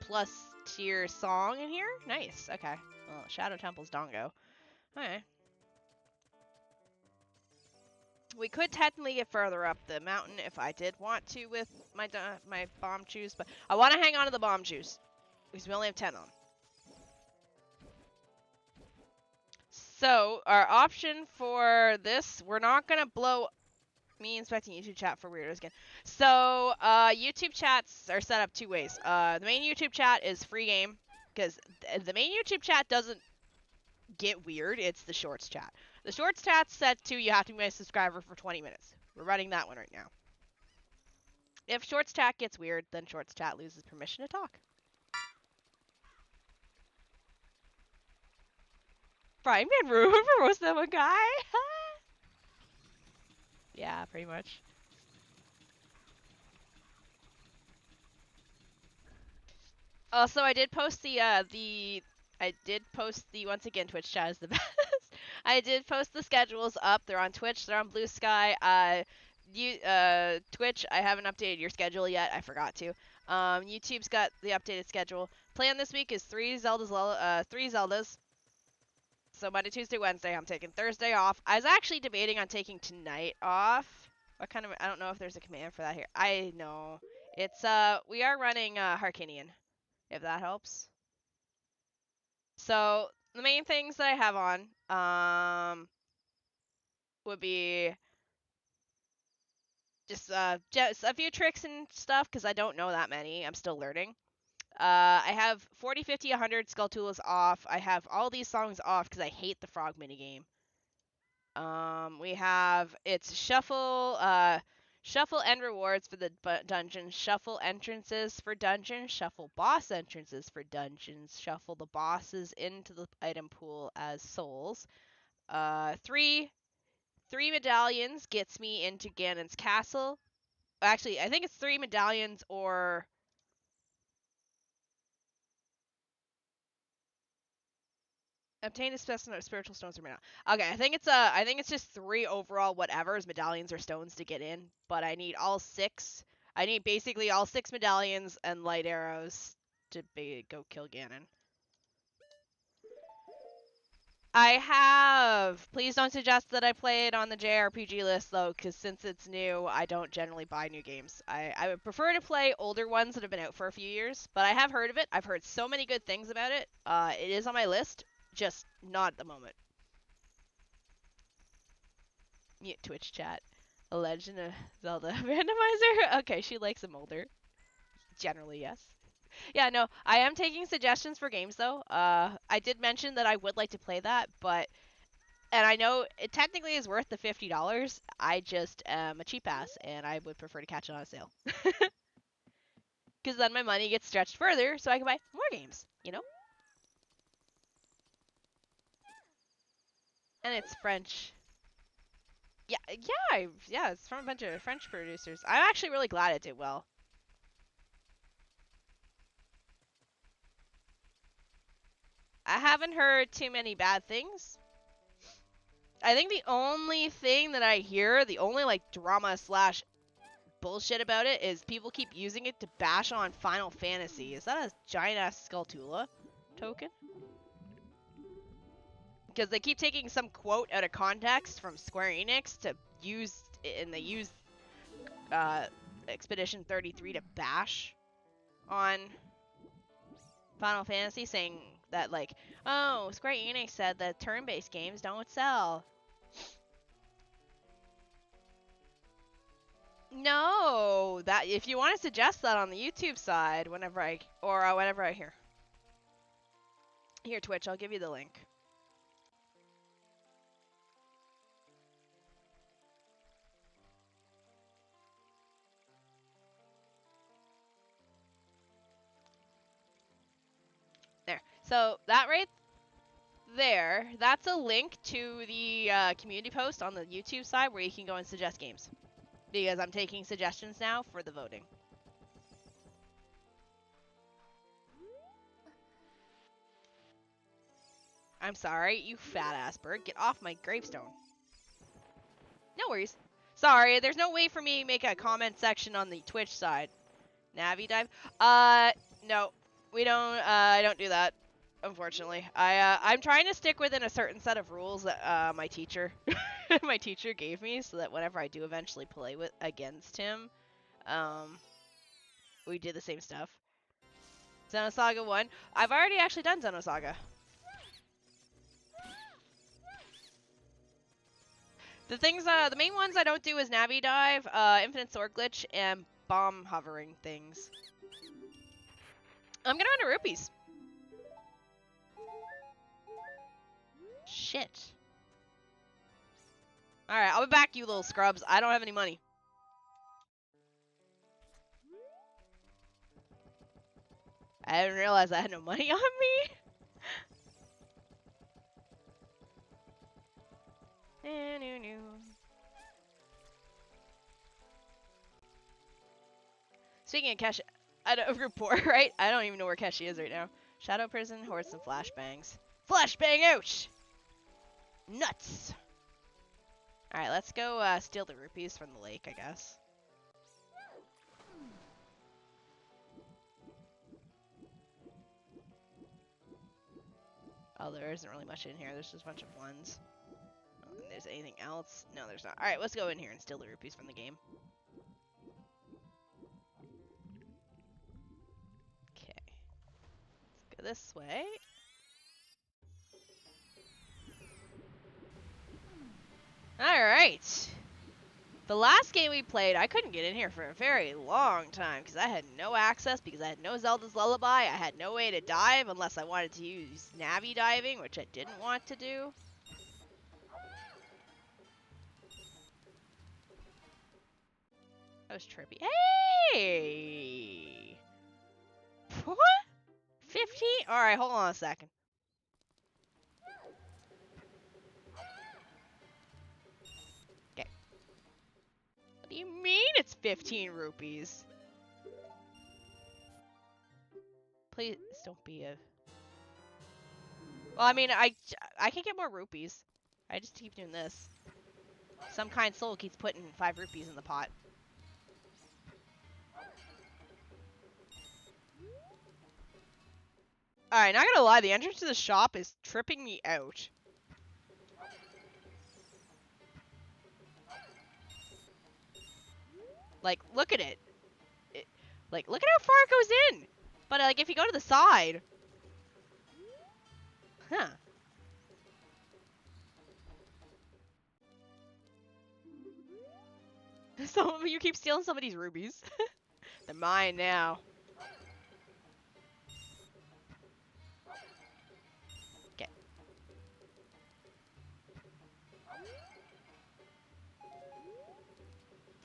plus tier song in here. Nice. Okay. Well, Shadow Temple's Dongo. Alright. We could technically get further up the mountain if I did want to with my bomb chews, but I want to hang on to the bomb chews because we only have 10 on them. So, our option for this, we're not going to blow... Me inspecting YouTube chat for weirdos again. So, YouTube chats are set up two ways. The main YouTube chat is free game, because the main YouTube chat doesn't get weird, it's the shorts chat. The short stat's set to you have to be a subscriber for 20 minutes. We're running that one right now. If shorts chat gets weird, then shorts chat loses permission to talk. Brian Van Ruin for most of a guy? Yeah, pretty much. Also, I did post once again, Twitch chat is the best. I did post the schedules up. They're on Twitch, they're on Blue Sky. Twitch, I haven't updated your schedule yet. I forgot to. YouTube's got the updated schedule. Plan this week is 3 Zeldas. So Monday, Tuesday, Wednesday, I'm taking Thursday off. I was actually debating on taking tonight off. I don't know if there's a command for that here. I know. It's, we are running, Harkinian, if that helps. So, the main things that I have on, would be just a few tricks and stuff, because I don't know that many. I'm still learning. I have 40, 50, 100 Skulltulas off. I have all these songs off because I hate the frog minigame. We have it's shuffle end rewards for the dungeon, shuffle entrances for dungeons, shuffle boss entrances for dungeons, shuffle the bosses into the item pool as souls. Three medallions gets me into Ganon's castle. Actually, I think it's 3 medallions or obtain a specimen of spiritual stones or mana. Okay, I think it's just 3 overall whatever's medallions or stones to get in, but I need all 6. I need basically all 6 medallions and light arrows to go kill Ganon. I have. Please don't suggest that I play it on the JRPG list, though, because since it's new, I don't generally buy new games. I would prefer to play older ones that have been out for a few years, but I have heard of it. I've heard so many good things about it. It is on my list, just not at the moment. Mute Twitch chat. A Legend of Zelda randomizer? Okay, she likes them older. Generally, yes. Yeah, no, I am taking suggestions for games, though. I did mention that I would like to play that, but... And I know it technically is worth the $50. I just am a cheap ass, and I would prefer to catch it on a sale. Because then my money gets stretched further, so I can buy more games, you know? And it's French. Yeah, it's from a bunch of French producers. I'm actually really glad it did well. I haven't heard too many bad things. I think the only thing that I hear, the only like drama slash bullshit about it is people keep using it to bash on Final Fantasy. Is that a giant ass Skulltula token? Because they keep taking some quote out of context from Square Enix to use, and they use Expedition 33 to bash on Final Fantasy, saying that like, oh, Square Enix said that turn-based games don't sell. No, that if you want to suggest that on the YouTube side, whenever I hear Twitch, I'll give you the link. There. So that right there, that's a link to the community post on the YouTube side where you can go and suggest games. Because I'm taking suggestions now for the voting. I'm sorry, you fat ass bird. Get off my gravestone. No worries. Sorry, there's no way for me to make a comment section on the Twitch side. Navi dive? No. We don't, I don't do that. Unfortunately. I'm trying to stick within a certain set of rules that, my teacher gave me, so that whenever I do eventually play against him, we do the same stuff. Xenosaga 1. I've already actually done Xenosaga. The main ones I don't do is Navi Dive, Infinite Sword Glitch, and bomb hovering things. I'm gonna run to rupees. Shit. Alright, I'll be back, you little scrubs. I don't have any money. I didn't realize I had no money on me. Speaking of Keshi, I don't report, right? I don't even know where Keshi is right now. Shadow Prison, Horse, and Flashbangs. Flashbang out! Nuts! Alright, let's go steal the rupees from the lake, I guess. Oh, there isn't really much in here. There's just a bunch of ones. I don't think there's anything else. No, there's not. Alright, let's go in here and steal the rupees from the game. Okay. Let's go this way. Alright. The last game we played, I couldn't get in here for a very long time because I had no access, because I had no Zelda's Lullaby. I had no way to dive unless I wanted to use Navi diving, which I didn't want to do. That was trippy. Hey! What? 15? Alright, hold on a second. Okay. What do you mean it's 15 rupees? Please don't be a... Well, I mean, I can get more rupees. I just keep doing this. Some kind soul keeps putting 5 rupees in the pot. Alright, not gonna lie, the entrance to the shop is tripping me out. Like, look at it. Like, look at how far it goes in. But, like, if you go to the side... Huh. So, you keep stealing somebody's rubies. They're mine now. Okay.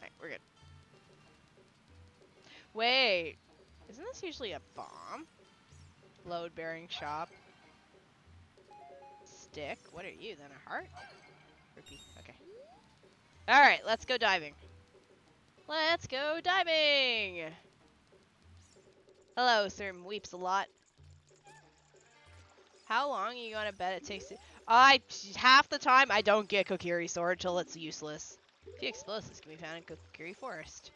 Alright, we're good. Wait. Isn't this usually a bomb? Load bearing shop. Stick. What are you then? A heart? Rupee. Okay. Alright, let's go diving. Let's go diving! Hello, Sir Weeps a lot. How long are you gonna bet it takes to... half the time I don't get Kokiri Sword till it's useless. A few explosives can be found in Kokiri Forest.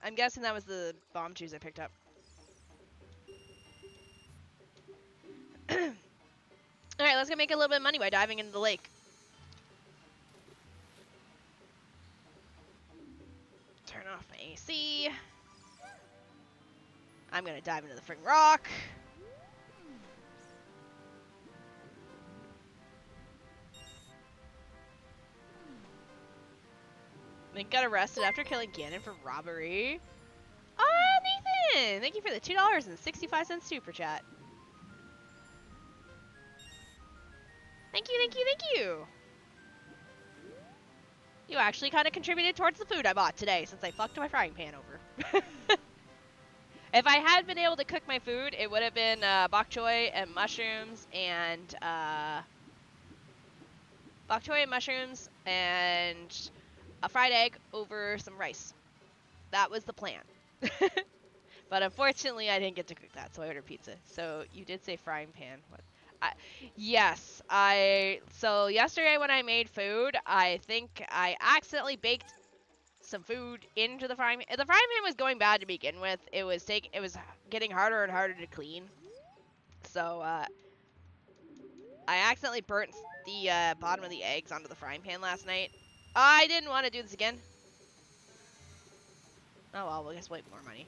I'm guessing that was the bomb juice I picked up. Alright, let's go make a little bit of money by diving into the lake. Turn off my AC. I'm gonna dive into the friggin' rock. Link got arrested after killing Ganon for robbery. Nathan! Thank you for the $2.65 super chat. Thank you, thank you, thank you! You actually kind of contributed towards the food I bought today, since I fucked my frying pan over. If I had been able to cook my food, it would have been bok choy and mushrooms and a fried egg over some rice. That was the plan. But unfortunately, I didn't get to cook that, so I ordered pizza. So you did say frying pan. What? Yes, so yesterday when I made food, I think I accidentally baked some food into the frying pan. The frying pan was going bad to begin with. It was getting harder and harder to clean. So I accidentally burnt the bottom of the eggs onto the frying pan last night. I didn't want to do this again. Oh well, we'll just wait more money.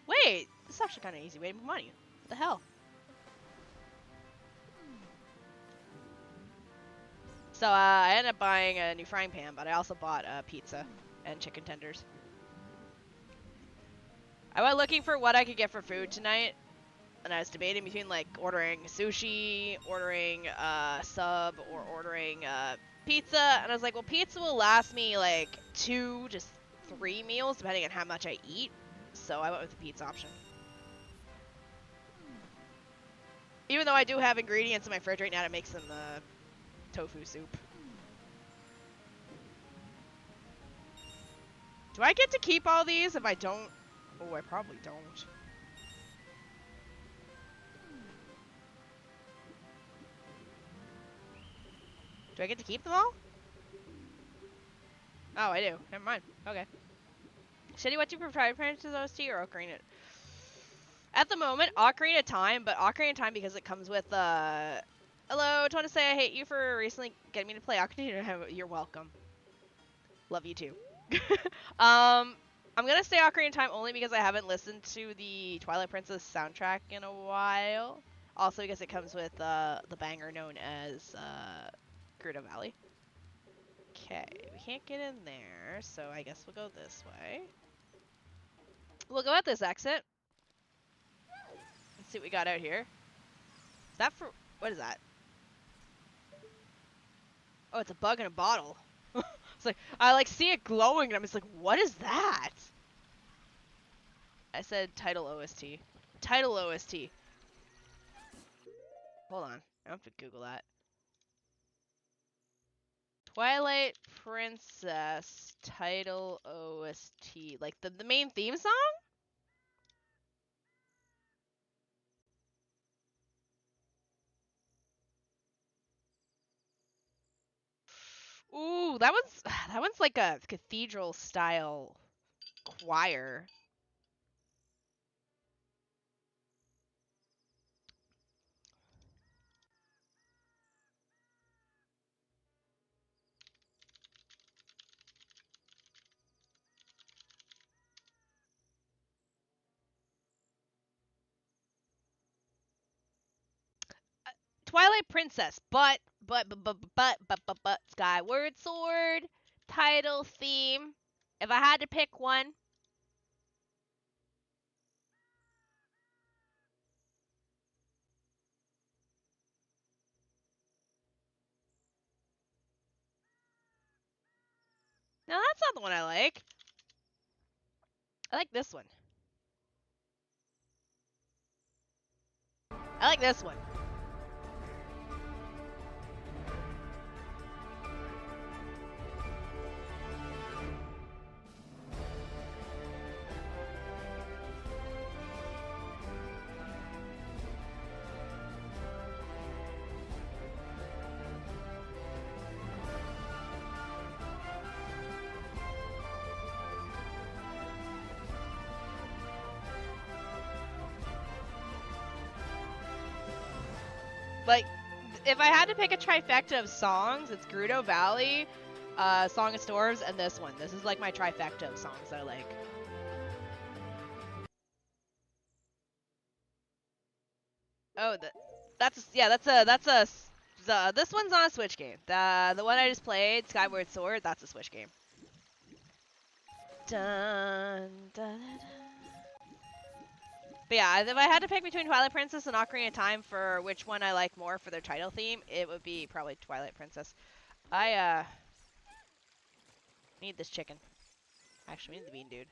Wait, this is actually kind of easy way to make money. What the hell? So I ended up buying a new frying pan, but I also bought pizza and chicken tenders. I went looking for what I could get for food tonight, And I was debating between like ordering sushi, ordering sub, or ordering pizza. And I was like, well, pizza will last me like 2 to 3 meals depending on how much I eat. So I went with the pizza option. Even though I do have ingredients in my fridge right now to make some tofu soup. Do I get to keep all these if I don't? Oh, I probably don't. Do I get to keep them all? Oh, I do. Never mind. Okay. Shitty, what do you prefer, Princess OST or Ocarina? At the moment, Ocarina Time, but Ocarina Time because it comes with, hello, I want to say I hate you for recently getting me to play Ocarina. You're welcome. Love you too. I'm gonna say Ocarina Time only because I haven't listened to the Twilight Princess soundtrack in a while. Also because it comes with, the banger known as, Gerudo Valley. Okay, we can't get in there, so I guess we'll go this way. We'll go at this exit. Let's see what we got out here. Is that for... what is that? Oh, it's a bug in a bottle. It's like, I like see it glowing and I'm just like, what is that? I said title OST. Title OST. Hold on. I have to Google that. Twilight Princess title OST. Like the main theme song? Ooh, that one's like a cathedral style choir. Twilight Princess, but Skyward Sword title theme. If I had to pick one, no, that's not the one I like. I like this one. I like this one. Like, if I had to pick a trifecta of songs, it's Gerudo Valley, Song of Storms, and this one. This is like my trifecta of songs that I like. Oh, this one's on a Switch game. The one I just played, Skyward Sword, that's a Switch game. Dun, dun, dun. But yeah, if I had to pick between Twilight Princess and Ocarina of Time for which one I like more for their title theme, it would be probably Twilight Princess. I need this chicken. Actually, we need the bean dude.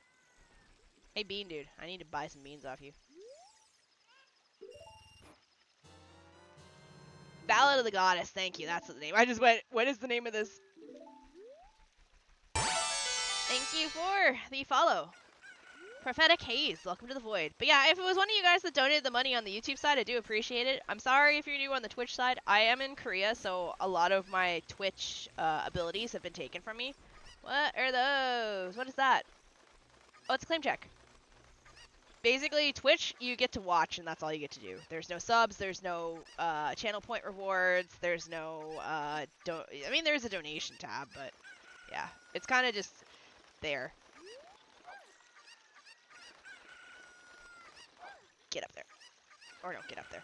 Hey bean dude, I need to buy some beans off you. Ballad of the Goddess, thank you, that's the name. I just went, what is the name of this? Thank you for the follow. Prophetic Haze, welcome to the void. But yeah, if it was one of you guys that donated the money on the YouTube side, I do appreciate it. I'm sorry if you're new on the Twitch side. I am in Korea, so a lot of my Twitch abilities have been taken from me. What are those? What is that? Oh, it's a claim check. Basically, Twitch, you get to watch, and that's all you get to do. There's no subs, there's no channel point rewards, there's no, I mean, there's a donation tab, but yeah, it's kind of just there. Get up there. Or no, get up there.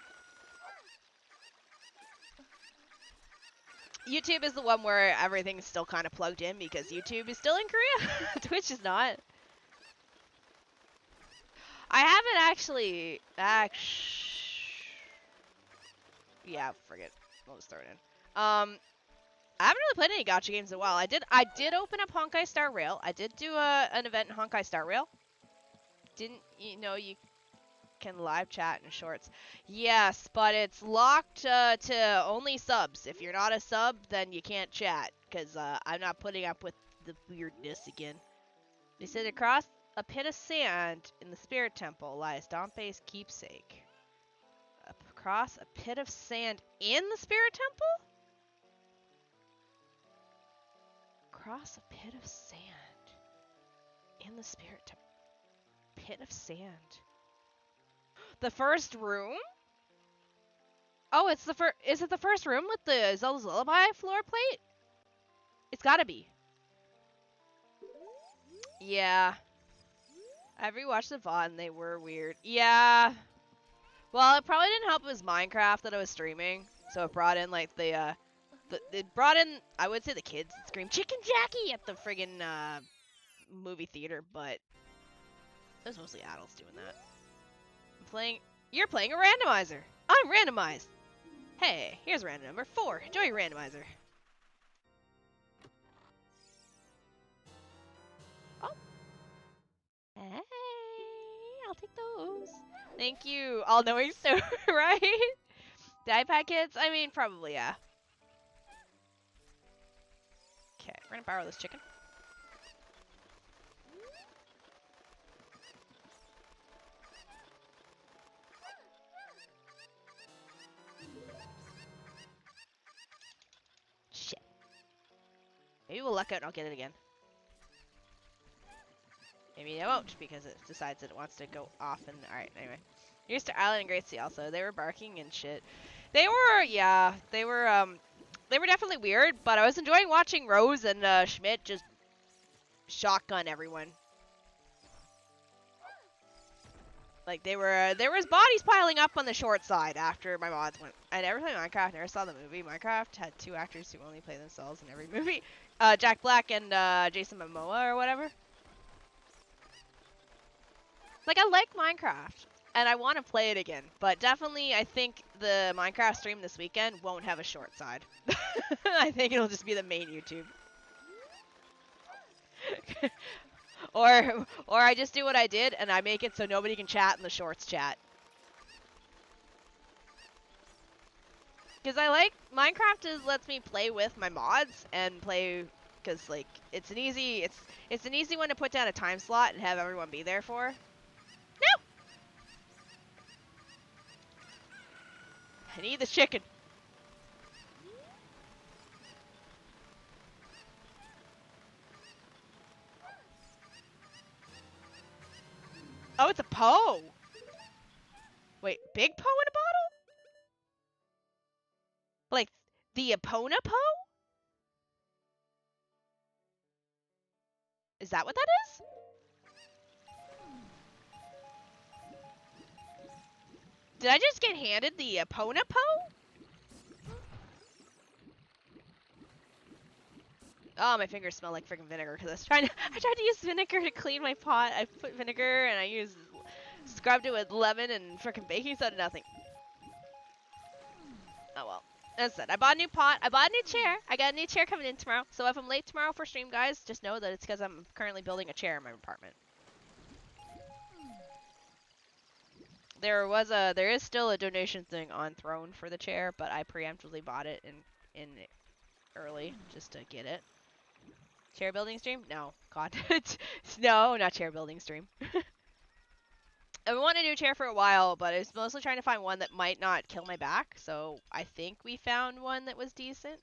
YouTube is the one where everything's still kind of plugged in because YouTube is still in Korea. Twitch is not. I haven't actually Yeah, forget. We'll just throw it in. I haven't really played any gacha games in a while. I did open up Honkai Star Rail. I did do an event in Honkai Star Rail. Didn't you know you can live chat in shorts? Yes, but it's locked to only subs. If you're not a sub, then you can't chat, because I'm not putting up with the weirdness again. They said across a pit of sand in the spirit temple lies Dompe's keepsake. Across a pit of sand in the spirit temple? Across a pit of sand in the spirit temple. Pit of sand. The first room? Oh, it's the first. Is it the first room with the Zelda's Lullaby floor plate? It's gotta be. Yeah. I rewatched the VOD and they were weird. Yeah. Well, it probably didn't help it was Minecraft that I was streaming, so it brought in like it brought in, I would say, the kids that scream Chicken Jackie at the friggin' movie theater, but it was mostly adults doing that. You're playing a randomizer. I'm randomized. Hey, here's random number 4. Enjoy your randomizer. Oh. Hey, I'll take those. Thank you. All knowing so, right? The iPad kids? I mean, probably, yeah. Okay, we're gonna borrow this chicken. Shit. Maybe we'll luck out and I'll get it again. Maybe I won't, because it decides that it wants to go off and... Alright, anyway. Here's to Island and Great Sea also. They were barking and shit. They were, yeah, they were definitely weird, but I was enjoying watching Rose and Schmidt just shotgun everyone. Like, there was bodies piling up on the short side after my mods went. I never played Minecraft, never saw the movie. Minecraft had 2 actors who only play themselves in every movie. Jack Black and Jason Momoa or whatever. Like, I like Minecraft, and I want to play it again, but definitely I think the Minecraft stream this weekend won't have a short side. I think it'll just be the main YouTube. Or I just do what I did, and I make it so nobody can chat in the shorts chat. Because I like, Minecraft lets me play with my mods, and play, because, like, it's an easy one to put down a time slot and have everyone be there for. No! I need the chicken. Oh, it's a Poe! Wait, big Poe in a bottle? Like, the Epona Poe? Is that what that is? Did I just get handed the Epona Poe? Oh, my fingers smell like freaking vinegar because I tried to use vinegar to clean my pot. I put vinegar and I scrubbed it with lemon and freaking baking soda, nothing. Oh well. As I said, I bought a new pot. I bought a new chair. I got a new chair coming in tomorrow. So if I'm late tomorrow for stream, guys, just know that it's because I'm currently building a chair in my apartment. There is still a donation thing on Throne for the chair, but I preemptively bought it in early just to get it. Chair building stream? No. God. No, not chair building stream. I wanted a new chair for a while, but I was mostly trying to find one that might not kill my back, so I think we found one that was decent.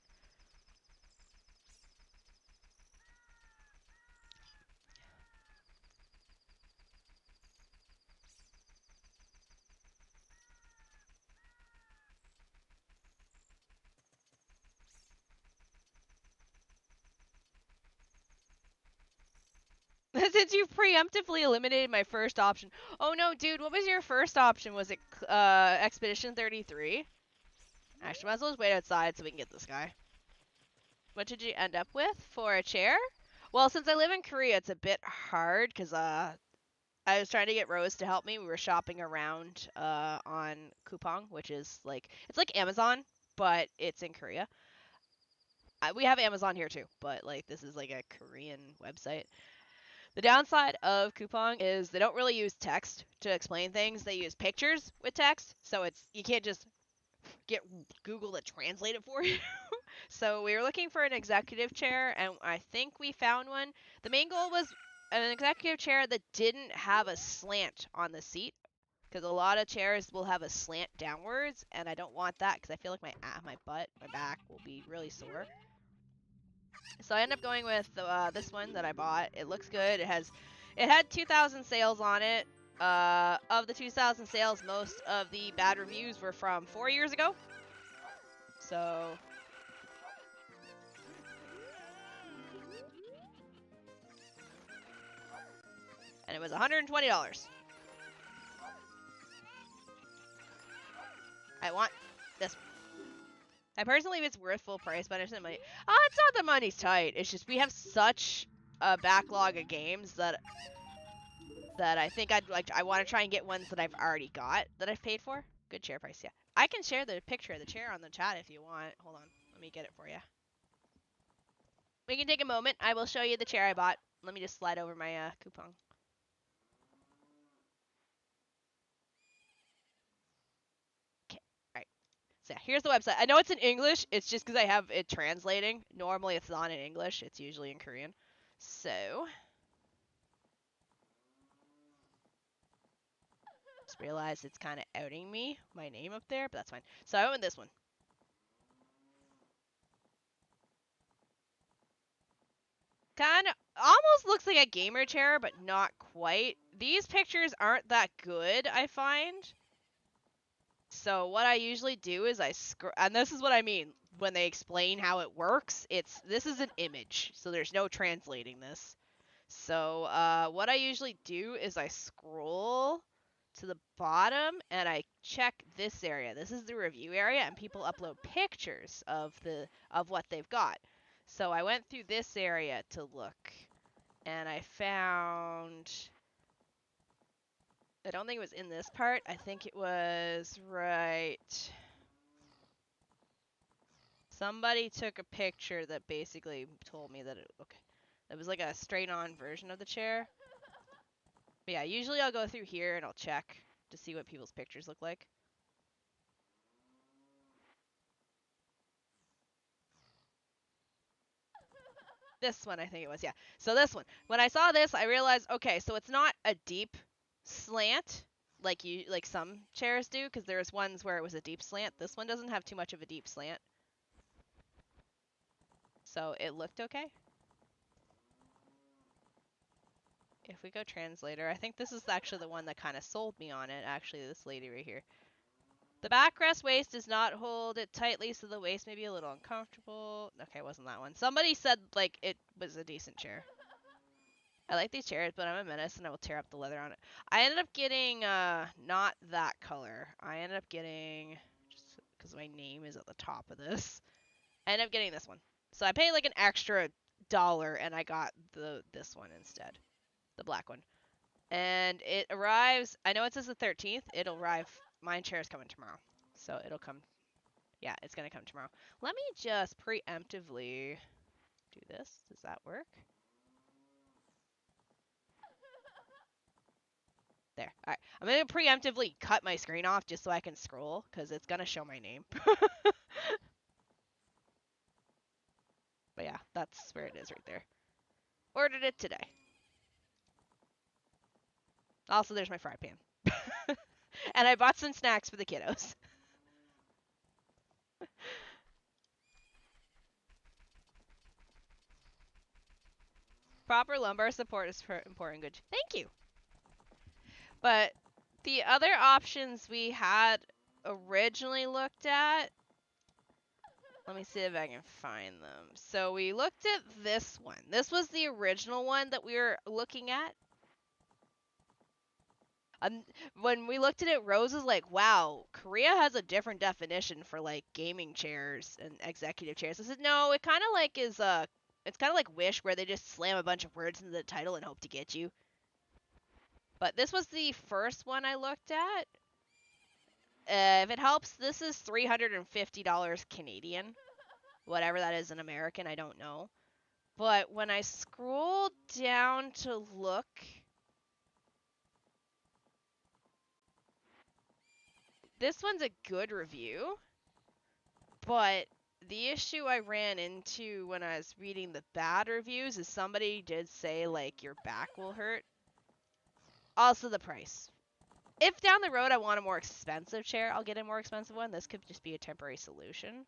Since you preemptively eliminated my first option. Oh no, dude, what was your first option? Was it Expedition 33? Actually, might as well just wait outside so we can get this guy. What did you end up with for a chair? Well, since I live in Korea, it's a bit hard because I was trying to get Rose to help me. We were shopping around on Coupang, which is like it's like Amazon, but it's in Korea. We have Amazon here too, but like this is like a Korean website. The downside of Coupang is they don't really use text to explain things. They use pictures with text, so it's you can't just get Google to translate it for you. So we were looking for an executive chair, and I think we found one. The main goal was an executive chair that didn't have a slant on the seat, because a lot of chairs will have a slant downwards, and I don't want that because I feel like my butt, my back will be really sore. So I ended up going with this one that I bought. It looks good. It had 2,000 sales on it. Of the 2,000 sales, most of the bad reviews were from 4 years ago. So and it was $120. I want this. I personally think it's worth full price, but I understand money. It's not that money's tight. It's just we have such a backlog of games that I think I want to try and get ones that I've already got that I've paid for. Good chair price, yeah. I can share the picture of the chair on the chat if you want. Hold on, let me get it for you. We can take a moment. I will show you the chair I bought. Let me just slide over my coupon. Okay, all right. So yeah, here's the website. I know it's in English. It's just because I have it translating. Normally it's not in English. It's usually in Korean. So just realized it's kind of outing me, my name up there, but that's fine. So I went with this one. Kind of almost looks like a gamer chair, but not quite. These pictures aren't that good, I find. So what I usually do is and this is what I mean when they explain how it works. This is an image, so there's no translating this. So what I usually do is I scroll to the bottom and I check this area. This is the review area, and people upload pictures of what they've got. So I went through this area to look, and I found. I don't think it was in this part. I think it was right. Somebody took a picture that basically told me that it was like a straight-on version of the chair. But yeah, usually I'll go through here and I'll check to see what people's pictures look like. This one, I think it was, yeah. So this one. When I saw this, I realized, okay, so it's not a deep slant like some chairs do, because there's ones where it was a deep slant. This one doesn't have too much of a deep slant. So it looked okay. If we go translator, I think this is actually the one that kind of sold me on it, actually, this lady right here. The backrest waist does not hold it tightly, so the waist may be a little uncomfortable. Okay, it wasn't that one. Somebody said, like, it was a decent chair. I like these chairs, but I'm a menace and I will tear up the leather on it. I ended up getting, not that color. I ended up getting, just because my name is at the top of this, I ended up getting this one. So I paid, like, an extra $1 and I got this one instead. The black one. And it arrives, I know it says the 13th. It'll arrive, my chair is coming tomorrow. So it'll come, yeah, it's going to come tomorrow. Let me just preemptively do this. Does that work? There. All right. I'm going to preemptively cut my screen off just so I can scroll, because it's going to show my name. But yeah, that's where it is right there. Ordered it today. Also, there's my fry pan. And I bought some snacks for the kiddos. Proper lumbar support is important. Good. Thank you. But the other options we had originally looked at, let me see if I can find them. So we looked at this one. This was the original one that we were looking at. When we looked at it, Rose was like, wow, Korea has a different definition for, like, gaming chairs and executive chairs. I said, no, it kind of like is, it's kind of like Wish, where they just slam a bunch of words into the title and hope to get you. But this was the first one I looked at. If it helps, this is $350 Canadian. Whatever that is in American, I don't know. But when I scroll down to look, this one's a good review. But the issue I ran into when I was reading the bad reviews is somebody did say, like, your back will hurt. Also the price. If down the road I want a more expensive chair, I'll get a more expensive one. This could just be a temporary solution.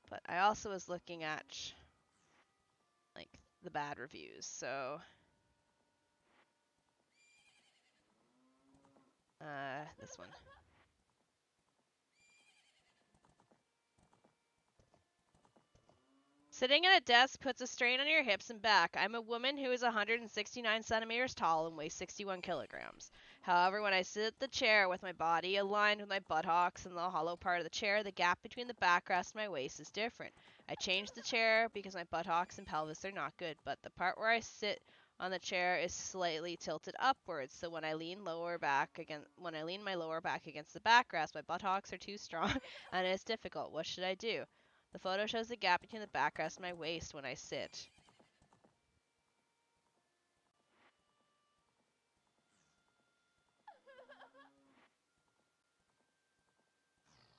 But I also was looking at, like, the bad reviews, so... this one. Sitting at a desk puts a strain on your hips and back. I'm a woman who is 169 centimeters tall and weighs 61 kilograms. However, when I sit at the chair with my body aligned with my buttocks and the hollow part of the chair, the gap between the backrest and my waist is different. I changed the chair because my buttocks and pelvis are not good, but the part where I sit on the chair is slightly tilted upwards, so when I lean my lower back against the backrest, my buttocks are too strong and it's difficult. What should I do? The photo shows the gap between the backrest and my waist when I sit.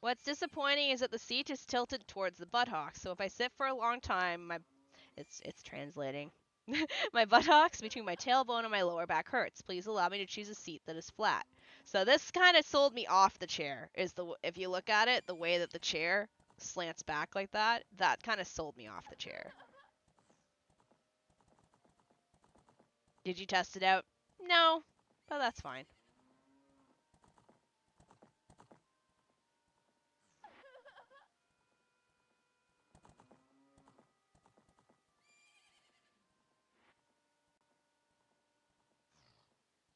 What's disappointing is that the seat is tilted towards the buttocks, so if I sit for a long time, it's translating. My buttocks between my tailbone and my lower back hurts. Please allow me to choose a seat that is flat. So this kind of sold me off the chair. If you look at it, the way that the chair slants back like that kind of sold me off the chair. Did you test it out? No, but that's fine.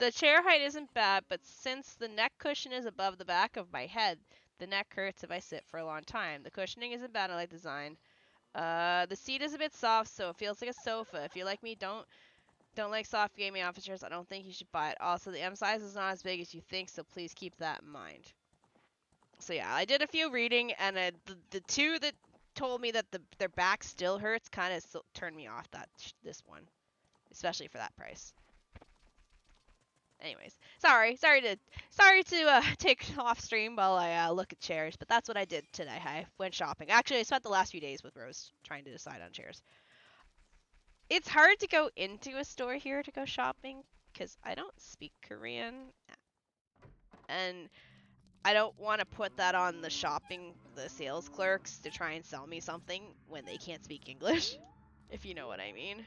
The chair height isn't bad, but since the neck cushion is above the back of my head, the neck hurts if I sit for a long time. The cushioning isn't bad, I like design. The seat is a bit soft, so it feels like a sofa. If you're like me, don't like soft gaming office chairs, I don't think you should buy it. Also, the M size is not as big as you think, so please keep that in mind. So yeah, I did a few reading, and the two that told me that their back still hurts kind of turned me off this one, especially for that price. Anyways, sorry to take off stream while I look at chairs, but that's what I did today. I went shopping. Actually, I spent the last few days with Rose trying to decide on chairs. It's hard to go into a store here to go shopping because I don't speak Korean, and I don't want to put that on the sales clerks to try and sell me something when they can't speak English, if you know what I mean.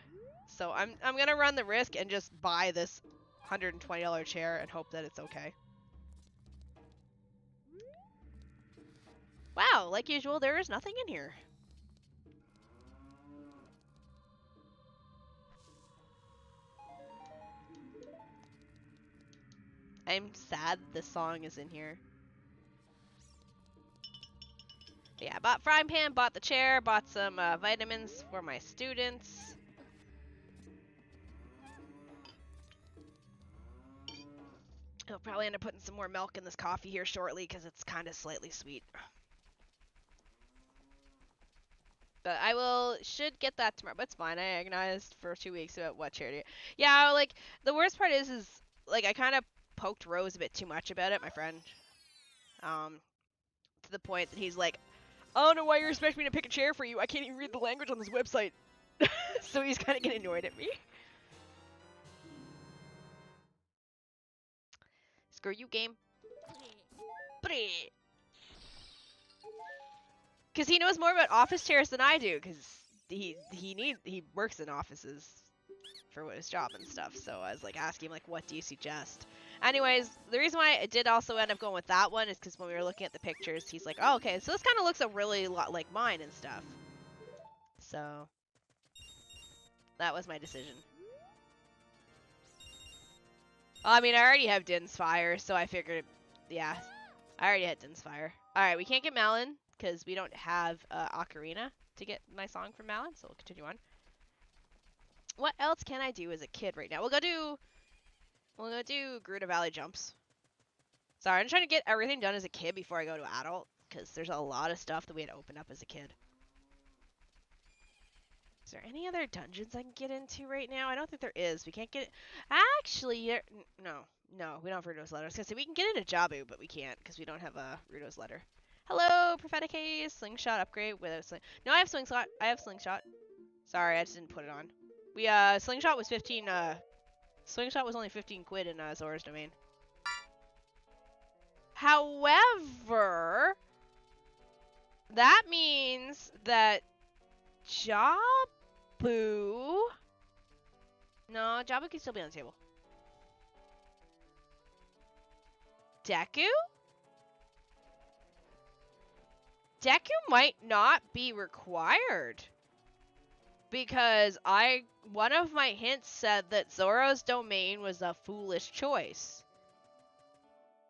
So I'm gonna run the risk and just buy this $120 chair and hope that it's okay. Wow, like usual, there is nothing in here. I'm sad this song is in here. But yeah, bought frying pan, bought the chair, bought some vitamins for my students. I'll probably end up putting some more milk in this coffee here shortly because it's kind of slightly sweet. But should get that tomorrow. But it's fine. I agonized for 2 weeks about what chair to get. Yeah, like, the worst part is like, I kind of poked Rose a bit too much about it, my friend. To the point that he's like, I don't know why you're expecting me to pick a chair for you. I can't even read the language on this website. So he's kind of getting annoyed at me. Screw you, game. Because he knows more about office chairs than I do, because he works in offices for his job and stuff. So I was like asking him, like, what do you suggest? Anyways, the reason why I did also end up going with that one is because when we were looking at the pictures, he's like, oh, okay, so this kind of looks a really lot like mine and stuff. So that was my decision. I mean, I already have Din's Fire, so I figured, yeah, I already had Din's Fire. Alright, we can't get Malin, because we don't have Ocarina to get my song from Malin, so we'll continue on. What else can I do as a kid right now? We'll go do Gerudo Valley jumps. Sorry, I'm trying to get everything done as a kid before I go to adult, because there's a lot of stuff that we had opened up as a kid. Is there any other dungeons I can get into right now? I don't think there is. We can't get... Actually, no, we don't have Rudo's letter. I was going to say, we can get into Jabu, but we can't, because we don't have a Rudo's letter. Hello, Prophetic Haze. Slingshot upgrade without sling... No, I have Slingshot. Sorry, I just didn't put it on. Slingshot was 15, Slingshot was only 15 quid in, Zora's Domain. However, that means that Jabu... No, Jabu can still be on the table. Deku? Deku might not be required. Because one of my hints said that Zora's Domain was a foolish choice.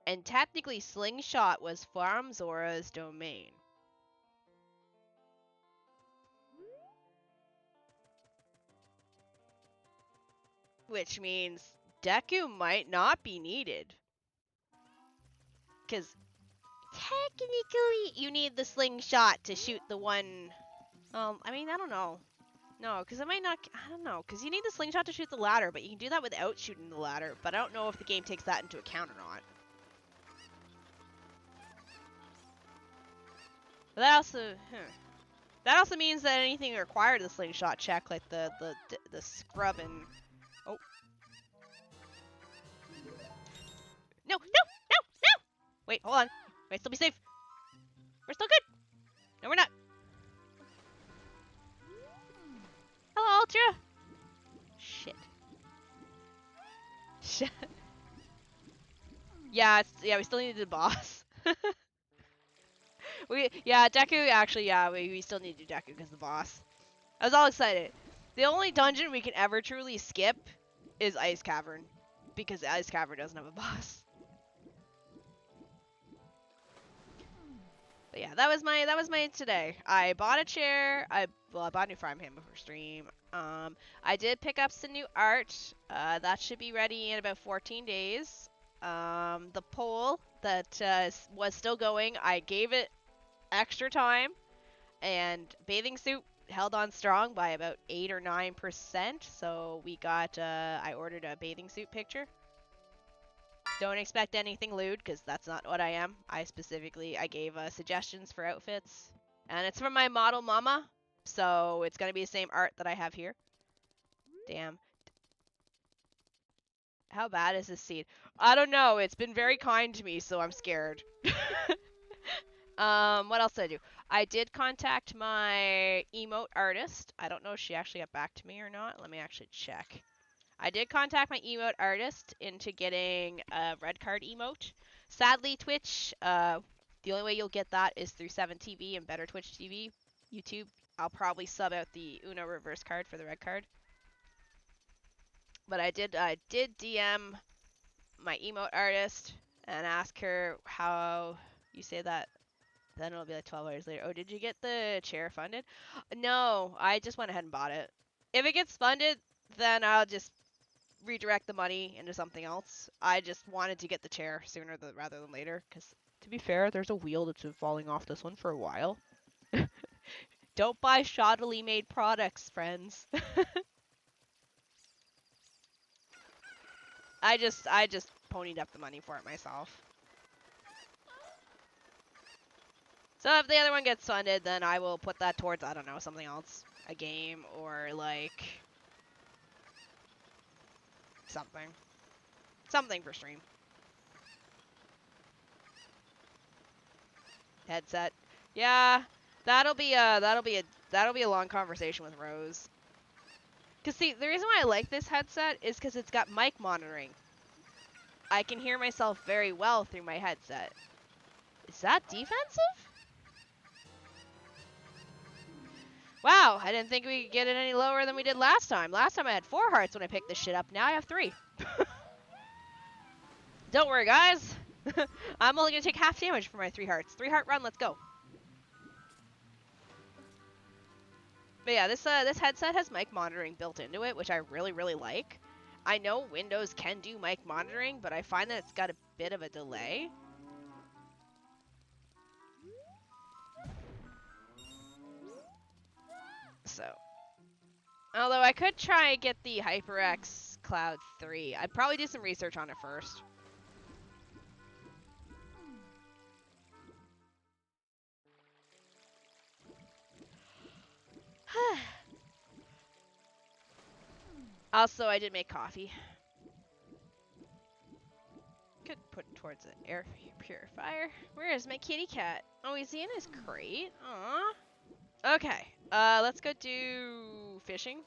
And technically Slingshot was from Zora's Domain. Which means Deku might not be needed. Because technically you need the Slingshot to shoot the one... I mean, I don't know. No, because it might not... I don't know. Because you need the Slingshot to shoot the ladder, but you can do that without shooting the ladder. But I don't know if the game takes that into account or not. But that also means that anything required the Slingshot check, like the scrub and... Oh. No! Wait, hold on. Might still be safe. We're still good. No, we're not. Hello, Ultra. Shit. Yeah, we still need the boss. Deku, actually, we still need to do Deku because the boss. I was all excited. The only dungeon we can ever truly skip is Ice Cavern, because Ice Cavern doesn't have a boss. But yeah, that was my today. I bought a chair. I bought a new frying pan before stream. I did pick up some new art. That should be ready in about 14 days. The poll that was still going, I gave it extra time, and bathing suit held on strong by about 8 or 9%. So we got, I ordered a bathing suit picture. Don't expect anything lewd, because that's not what I am. I gave suggestions for outfits. And it's from my model mama, so it's going to be the same art that I have here. Damn. How bad is this seed? I don't know. It's been very kind to me, so I'm scared. What else did I do? I did contact my emote artist. I don't know if she actually got back to me or not. Let me actually check. I did contact my emote artist into getting a red card emote. Sadly, Twitch, the only way you'll get that is through 7TV and Better Twitch TV. YouTube, I'll probably sub out the Uno reverse card for the red card. But I did DM my emote artist and ask her how you say that. Then it'll be like 12 hours later. Oh, did you get the chair funded? No, I just went ahead and bought it. If it gets funded, then I'll just redirect the money into something else. I just wanted to get the chair sooner rather than later, because to be fair, there's a wheel that's been falling off this one for a while. Don't buy shoddily made products, friends. I just ponied up the money for it myself. So if the other one gets funded, then I will put that towards, I don't know, something else. A game or like something for stream. Headset. Yeah, that'll be a long conversation with Rose. Cause see, the reason why I like this headset is because it's got mic monitoring. I can hear myself very well through my headset. Is that defensive? Wow, I didn't think we could get it any lower than we did last time. Last time I had 4 hearts when I picked this shit up. Now I have 3. Don't worry, guys. I'm only going to take half damage for my 3 hearts. 3 heart run, let's go. But yeah, this headset has mic monitoring built into it, which I really, really like. I know Windows can do mic monitoring, but I find that it's got a bit of a delay. So, although I could try and get the HyperX Cloud 3. I'd probably do some research on it first. Also, I did make coffee. Could put it towards an air purifier. Where is my kitty cat? Oh, he's in his crate. Aww. Okay. Let's go do fishing.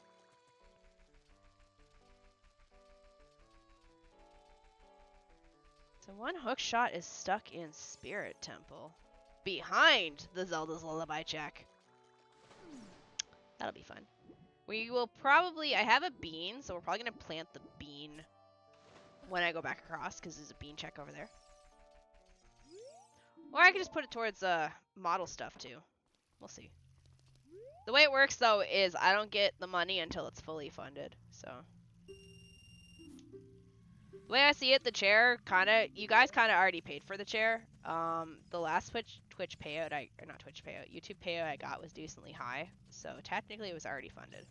So one hook shot is stuck in Spirit Temple. Behind the Zelda's Lullaby check. That'll be fun. We will probably... I have a bean, so we're probably going to plant the bean when I go back across, because there's a bean check over there. Or I could just put it towards model stuff, too. We'll see. The way it works, though, is I don't get the money until it's fully funded, so... The way I see it, the chair you guys already paid for the chair. The last Twitch payout or not Twitch payout, YouTube payout I got was decently high, so technically it was already funded.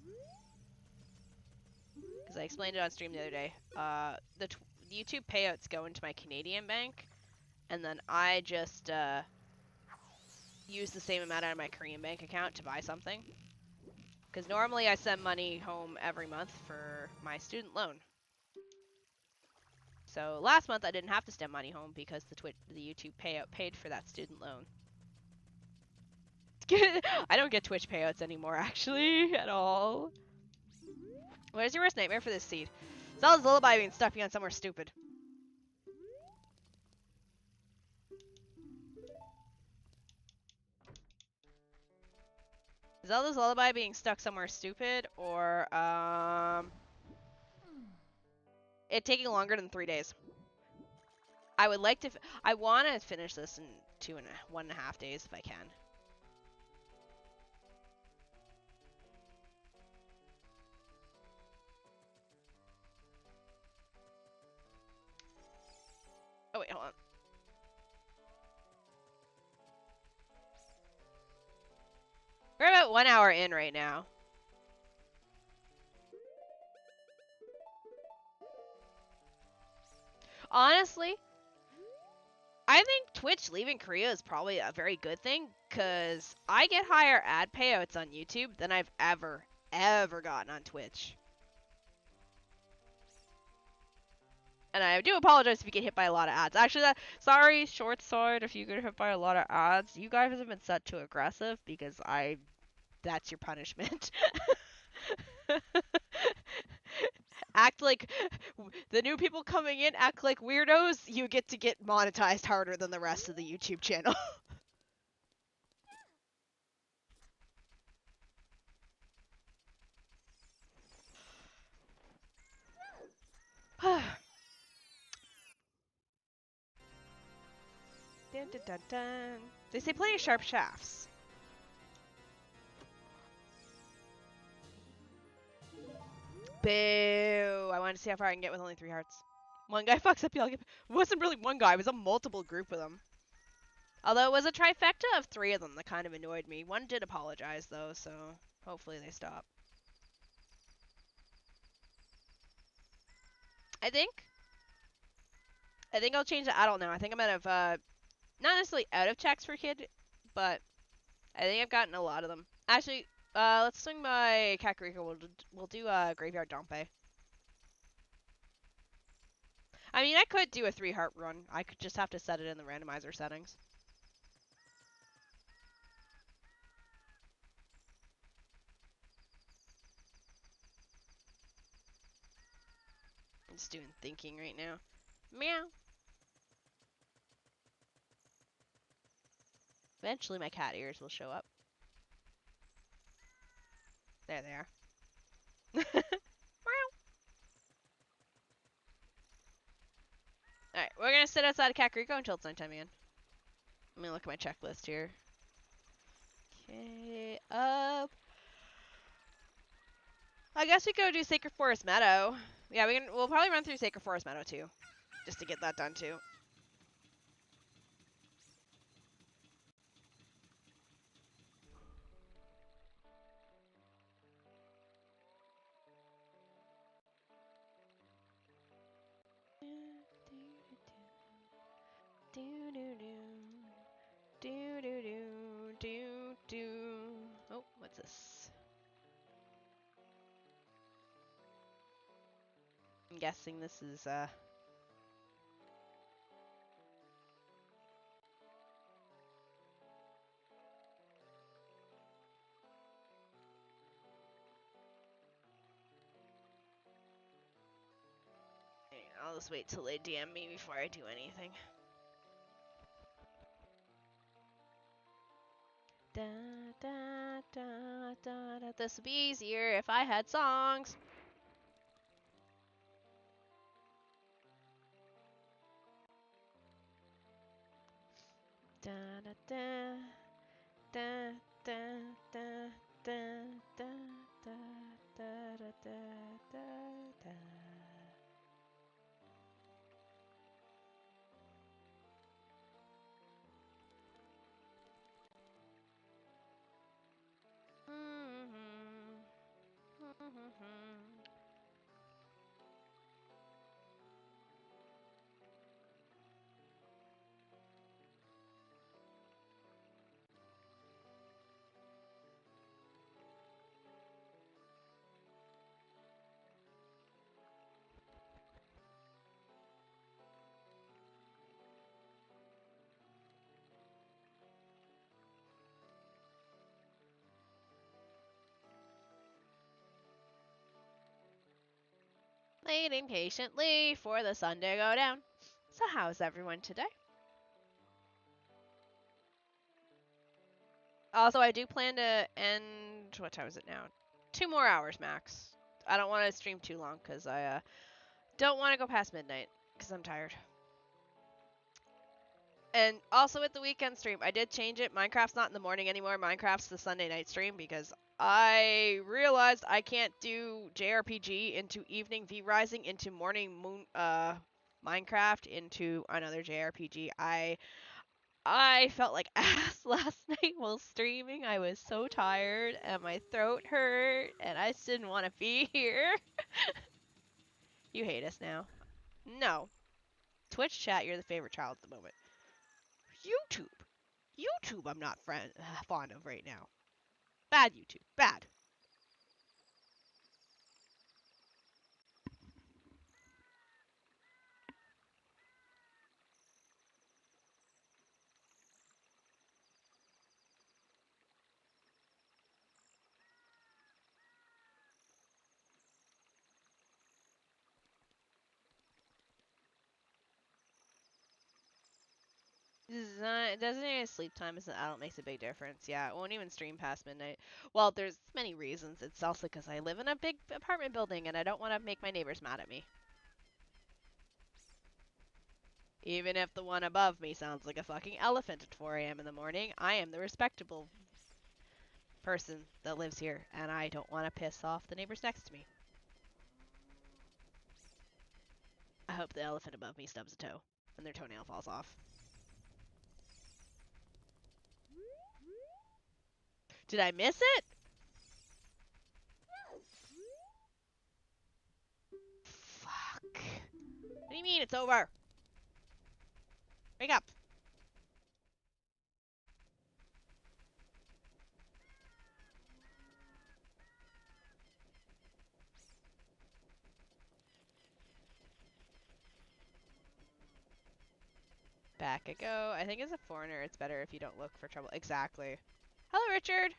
Because I explained it on stream the other day. The YouTube payouts go into my Canadian bank, and then I just use the same amount out of my Korean bank account to buy something. Because normally I send money home every month for my student loan. So last month I didn't have to send money home because the YouTube payout paid for that student loan. I don't get Twitch payouts anymore, actually, at all. What is your worst nightmare for this seed? Zelda's Lullaby being stuck behind somewhere stupid. Zelda's Lullaby being stuck somewhere stupid, or it taking longer than 3 days. I would like to. I want to finish this in 1.5 days if I can. Oh wait, hold on. We're about 1 hour in right now. Honestly, I think Twitch leaving Korea is probably a very good thing, because I get higher ad payouts on YouTube than I've ever gotten on Twitch. And I do apologize if you get hit by a lot of ads. Actually, sorry, short sword, if you get hit by a lot of ads. You guys have been set to aggressive, because that's your punishment. Act like the new people coming in act like weirdos, you get to get monetized harder than the rest of the YouTube channel. Dun, dun, dun, dun. They say plenty of sharp shafts. Boo! I wanted to see how far I can get with only 3 hearts. One guy fucks up, y'all get... It wasn't really one guy, it was a multiple group of them. Although it was a trifecta of 3 of them that kind of annoyed me. One did apologize, though, so hopefully they stop. I think I'll change the adult now. I think I'm out of, not necessarily out of checks for kid, but I think I've gotten a lot of them. Actually, let's swing by Kakariko. We'll do Graveyard Dompe. I mean, I could do a 3-heart run. I could just have to set it in the randomizer settings. I'm just doing thinking right now. Meow. Eventually my cat ears will show up. There they are. Alright, we're gonna sit outside of Kakariko until it's nighttime again. Let me look at my checklist here. Okay, up. I guess we go do Sacred Forest Meadow. Yeah, we'll probably run through Sacred Forest Meadow too, just to get that done too. Oh, what's this? I'm guessing this is I'll just wait till they DM me before I do anything. Da, da, da, da, da. This would be easier if I had songs. Da, da, da, da, da, da, da, da, da, da, da, da, da. Waiting patiently for the sun to go down. So how's everyone today? Also, I do plan to end... What time is it now? 2 more hours max. I don't want to stream too long because I don't want to go past midnight because I'm tired. And also with the weekend stream, I did change it. Minecraft's not in the morning anymore. Minecraft's the Sunday night stream because I realized I can't do JRPG into evening V-Rising into morning moon Minecraft into another JRPG. I felt like ass last night while streaming. I was so tired and my throat hurt and I just didn't want to be here. You hate us now. No. Twitch chat, you're the favorite child at the moment. YouTube. YouTube I'm not fond of right now. Bad YouTube. Bad. Designated sleep time as an adult makes a big difference. Yeah, it won't even stream past midnight. Well, there's many reasons. It's also because I live in a big apartment building and I don't want to make my neighbors mad at me. Even if the one above me sounds like a fucking elephant at 4 a.m. in the morning, I am the respectable person that lives here, and I don't want to piss off the neighbors next to me. I hope the elephant above me stubs a toe and their toenail falls off. Did I miss it? Fuck. What do you mean it's over? Wake up. Back I go. I think as a foreigner, it's better if you don't look for trouble. Exactly. Hello, Richard.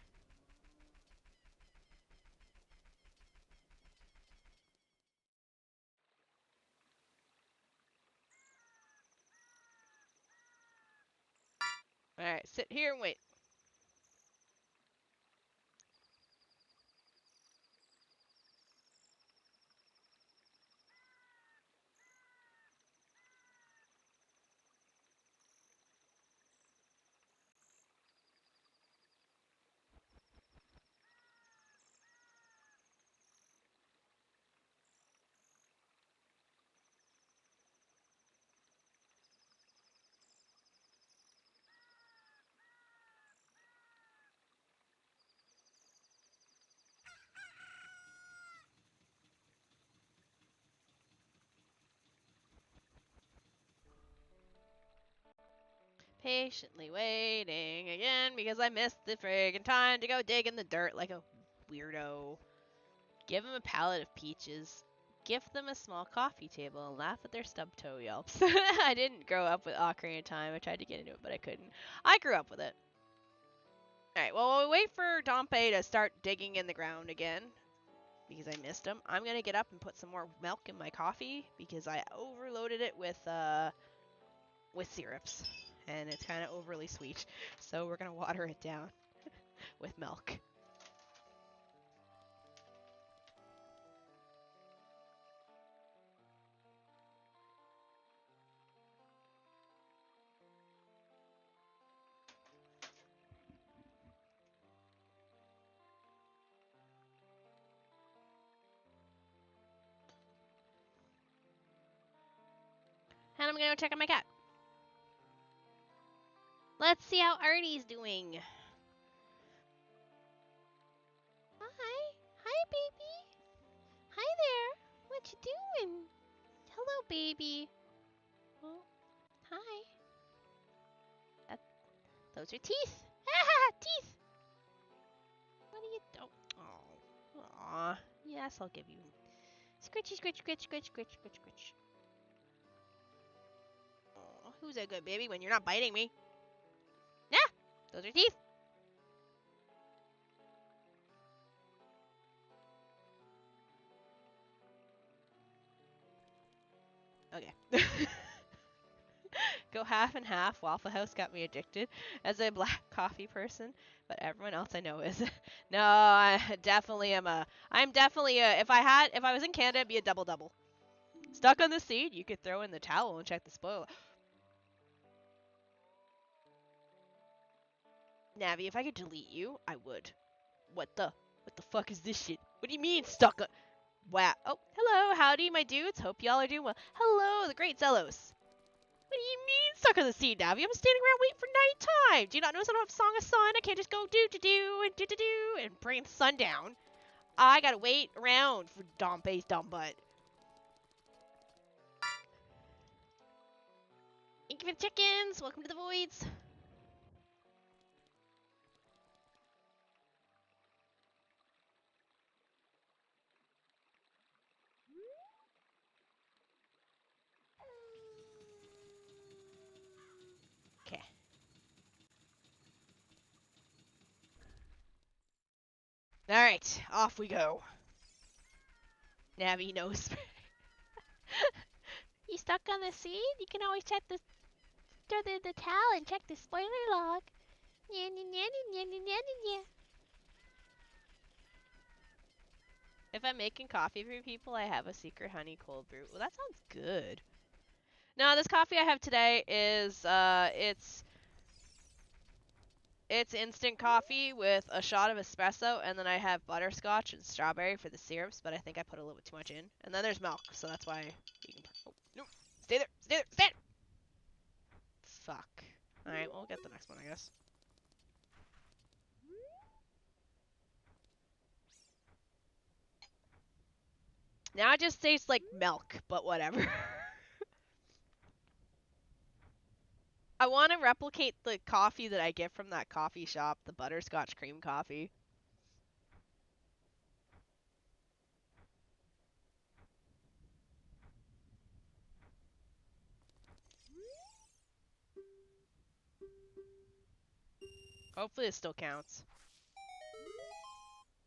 Alright, sit here and wait. Patiently waiting again because I missed the friggin' time to go dig in the dirt like a weirdo. Give them a pallet of peaches. Gift them a small coffee table and laugh at their stub toe yelps. I didn't grow up with Ocarina of Time. I tried to get into it, but I couldn't. I grew up with it. Alright, well, while we wait for Dompe to start digging in the ground again, because I missed him, I'm gonna get up and put some more milk in my coffee because I overloaded it with syrups. And it's kind of overly sweet. So we're gonna water it down with milk. And I'm gonna go check on my cat. Let's see how Artie's doing. Hi. Hi, baby. Hi there. What you doing? Hello, baby. Oh, hi. Those are teeth. Ah, teeth. What are you doing? Oh. Aw. Yes, I'll give you. Scritchy, scritch, scritch, scritch, scritch, scritch, scritch. Oh, who's a good baby when you're not biting me? Yeah, those are teeth. Okay. Go half and half. Waffle House got me addicted as a black coffee person, but everyone else I know is. No, I definitely am a. I'm definitely a. If I was in Canada, it'd be a double double. Stuck on the seed, you could throw in the towel and check the spoiler. Navi, if I could delete you, I would. What the fuck is this shit? What do you mean stuck on? Wow. Oh, hello, howdy, my dudes. Hope y'all are doing well. Hello, the great Zelos. What do you mean stuck on the seat, Navi? I'm standing around waiting for nighttime. Do you not know I don't have Song of Sun? I can't just go do-do-do and do-do-do and bring the sun down. I gotta wait around for Dompe's dumb butt. Thank you for the chickens. Welcome to the voids. Okay. Alright, off we go. Navi knows. You stuck on the seat? You can always check the towel and check the spoiler log. If I'm making coffee for people, I have a secret honey cold brew. Well, that sounds good. No, this coffee I have today is it's instant coffee with a shot of espresso, and then I have butterscotch and strawberry for the syrups, but I think I put a little bit too much in. And then there's milk, so that's why you can. Oh, no, stay there, stay there, stay there. Fuck. All right, we'll get the next one, I guess. Now it just tastes like milk, but whatever. I want to replicate the coffee that I get from that coffee shop, the butterscotch cream coffee. Hopefully it still counts.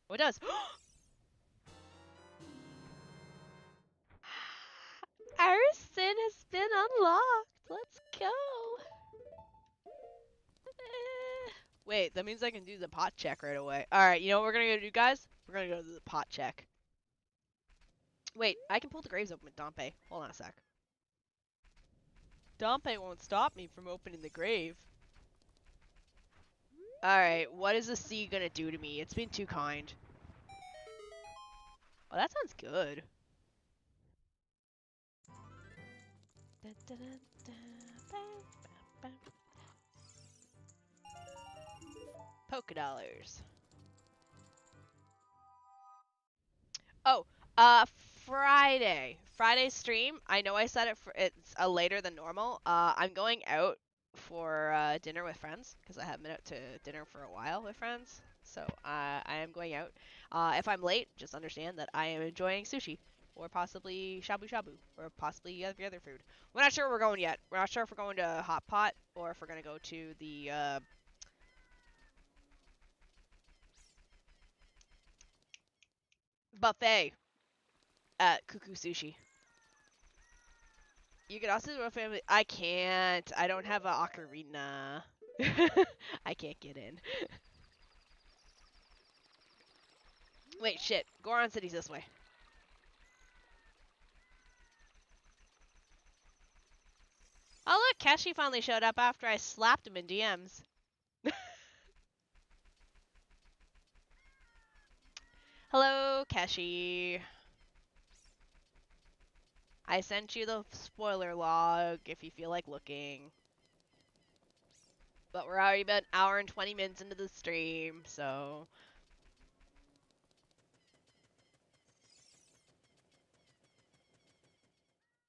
Oh, it does. Arison has been unlocked. Let's go. Wait, that means I can do the pot check right away. Alright, you know what we're gonna go do, guys? We're gonna go to the pot check. Wait, I can pull the graves open with Dompe. Hold on a sec. Dompe won't stop me from opening the grave. Alright, what is the sea gonna do to me? It's been too kind. Oh, that sounds good. Polka dollars. Oh, Friday stream. I know I said it's later than normal. I'm going out for dinner with friends, because I haven't been out to dinner for a while with friends. So I am going out. If I'm late, just understand that I am enjoying sushi, or possibly shabu shabu, or possibly every other food. We're not sure where we're going yet. We're not sure if we're going to Hot Pot or if we're gonna go to the buffet at Cuckoo Sushi. You could also do a family. I can't. I don't have a Ocarina. I can't get in. Wait, shit. Goron City's this way. Oh look, Keshi finally showed up after I slapped him in DMs. Hello, Keshi. I sent you the spoiler log if you feel like looking. But we're already about an hour and 20 minutes into the stream, so...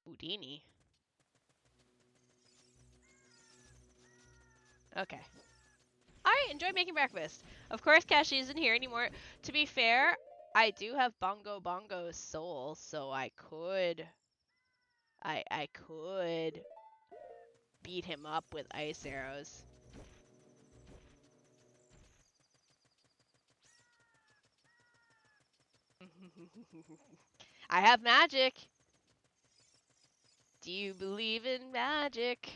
Houdini. Okay. Alright, enjoy making breakfast. Of course, Kashi isn't here anymore. To be fair, I do have Bongo Bongo's soul, so I could... I could beat him up with ice arrows. I have magic. Do you believe in magic?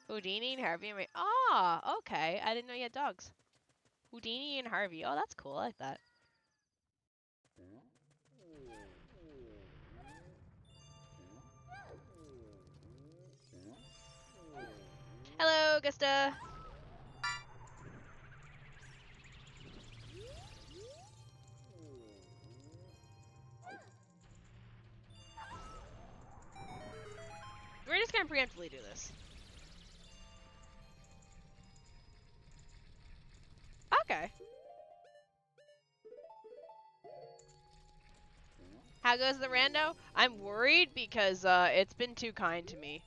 Houdini and Harvey. Ah, okay. I didn't know you had dogs. Houdini and Harvey. Oh, that's cool. I like that. Hello, Gusta. We're just gonna preemptively do this. Okay. How goes the rando? I'm worried because it's been too kind to me.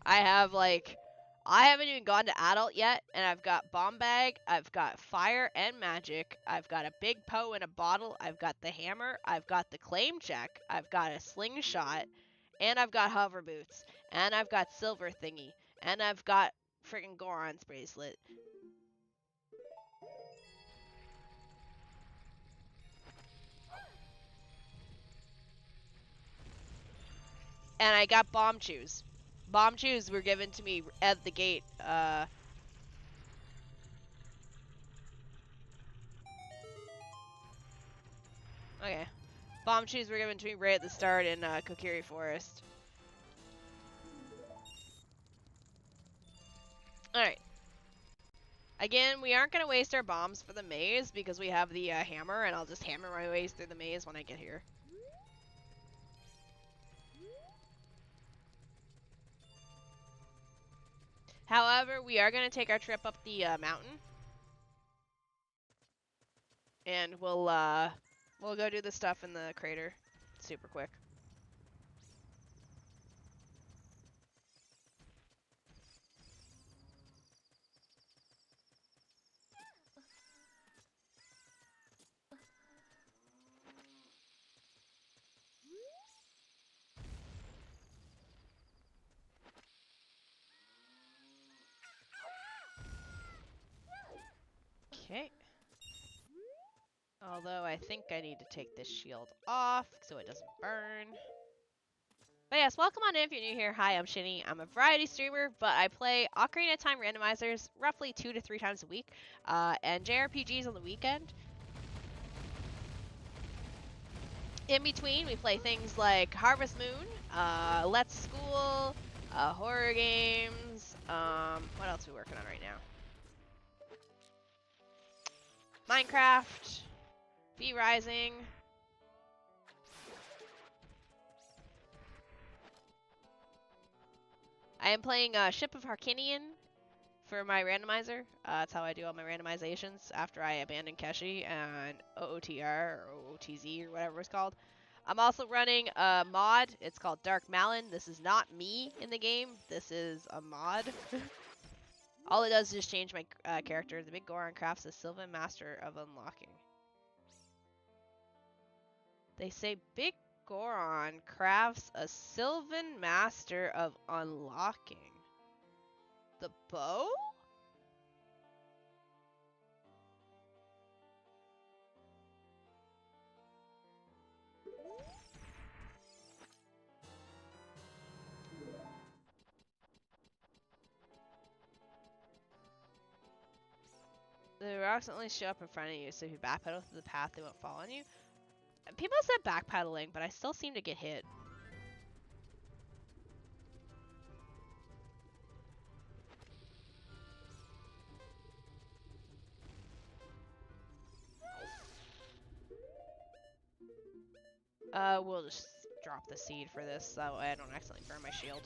I haven't even gone to adult yet, and I've got bomb bag, I've got fire and magic, I've got a big Poe in a bottle, I've got the hammer, I've got the claim check, I've got a slingshot, and I've got hover boots, and I've got silver thingy, and I've got friggin' Goron's bracelet. And I got bomb chews. Bomb chews were given to me at the gate. Okay. Bomb chews were given to me right at the start in Kokiri Forest. Alright. Again, we aren't going to waste our bombs for the maze because we have the hammer, and I'll just hammer my ways through the maze when I get here. However, we are going to take our trip up the mountain. And we'll go do the stuff in the crater super quick. Okay. Although I think I need to take this shield off so it doesn't burn. But yes, welcome on in if you're new here. Hi, I'm Shini. I'm a variety streamer, but I play Ocarina of Time randomizers roughly 2 to 3 times a week, and JRPGs on the weekend. In between, we play things like Harvest Moon, Let's School, horror games. What else are we working on right now? Minecraft, V Rising. I am playing Ship of Harkinian for my randomizer. That's how I do all my randomizations after I abandon Keshi and OOTR or OOTZ or whatever it's called. I'm also running a mod. It's called Dark Malin. This is not me in the game. This is a mod. All it does is just change my character. The Big Goron crafts a Sylvan Master of Unlocking. They say Big Goron crafts a Sylvan Master of Unlocking. The bow? The rocks only show up in front of you, so if you backpedal through the path, they won't fall on you. People said backpedaling, but I still seem to get hit. We'll just drop the seed for this, that way I don't accidentally burn my shield.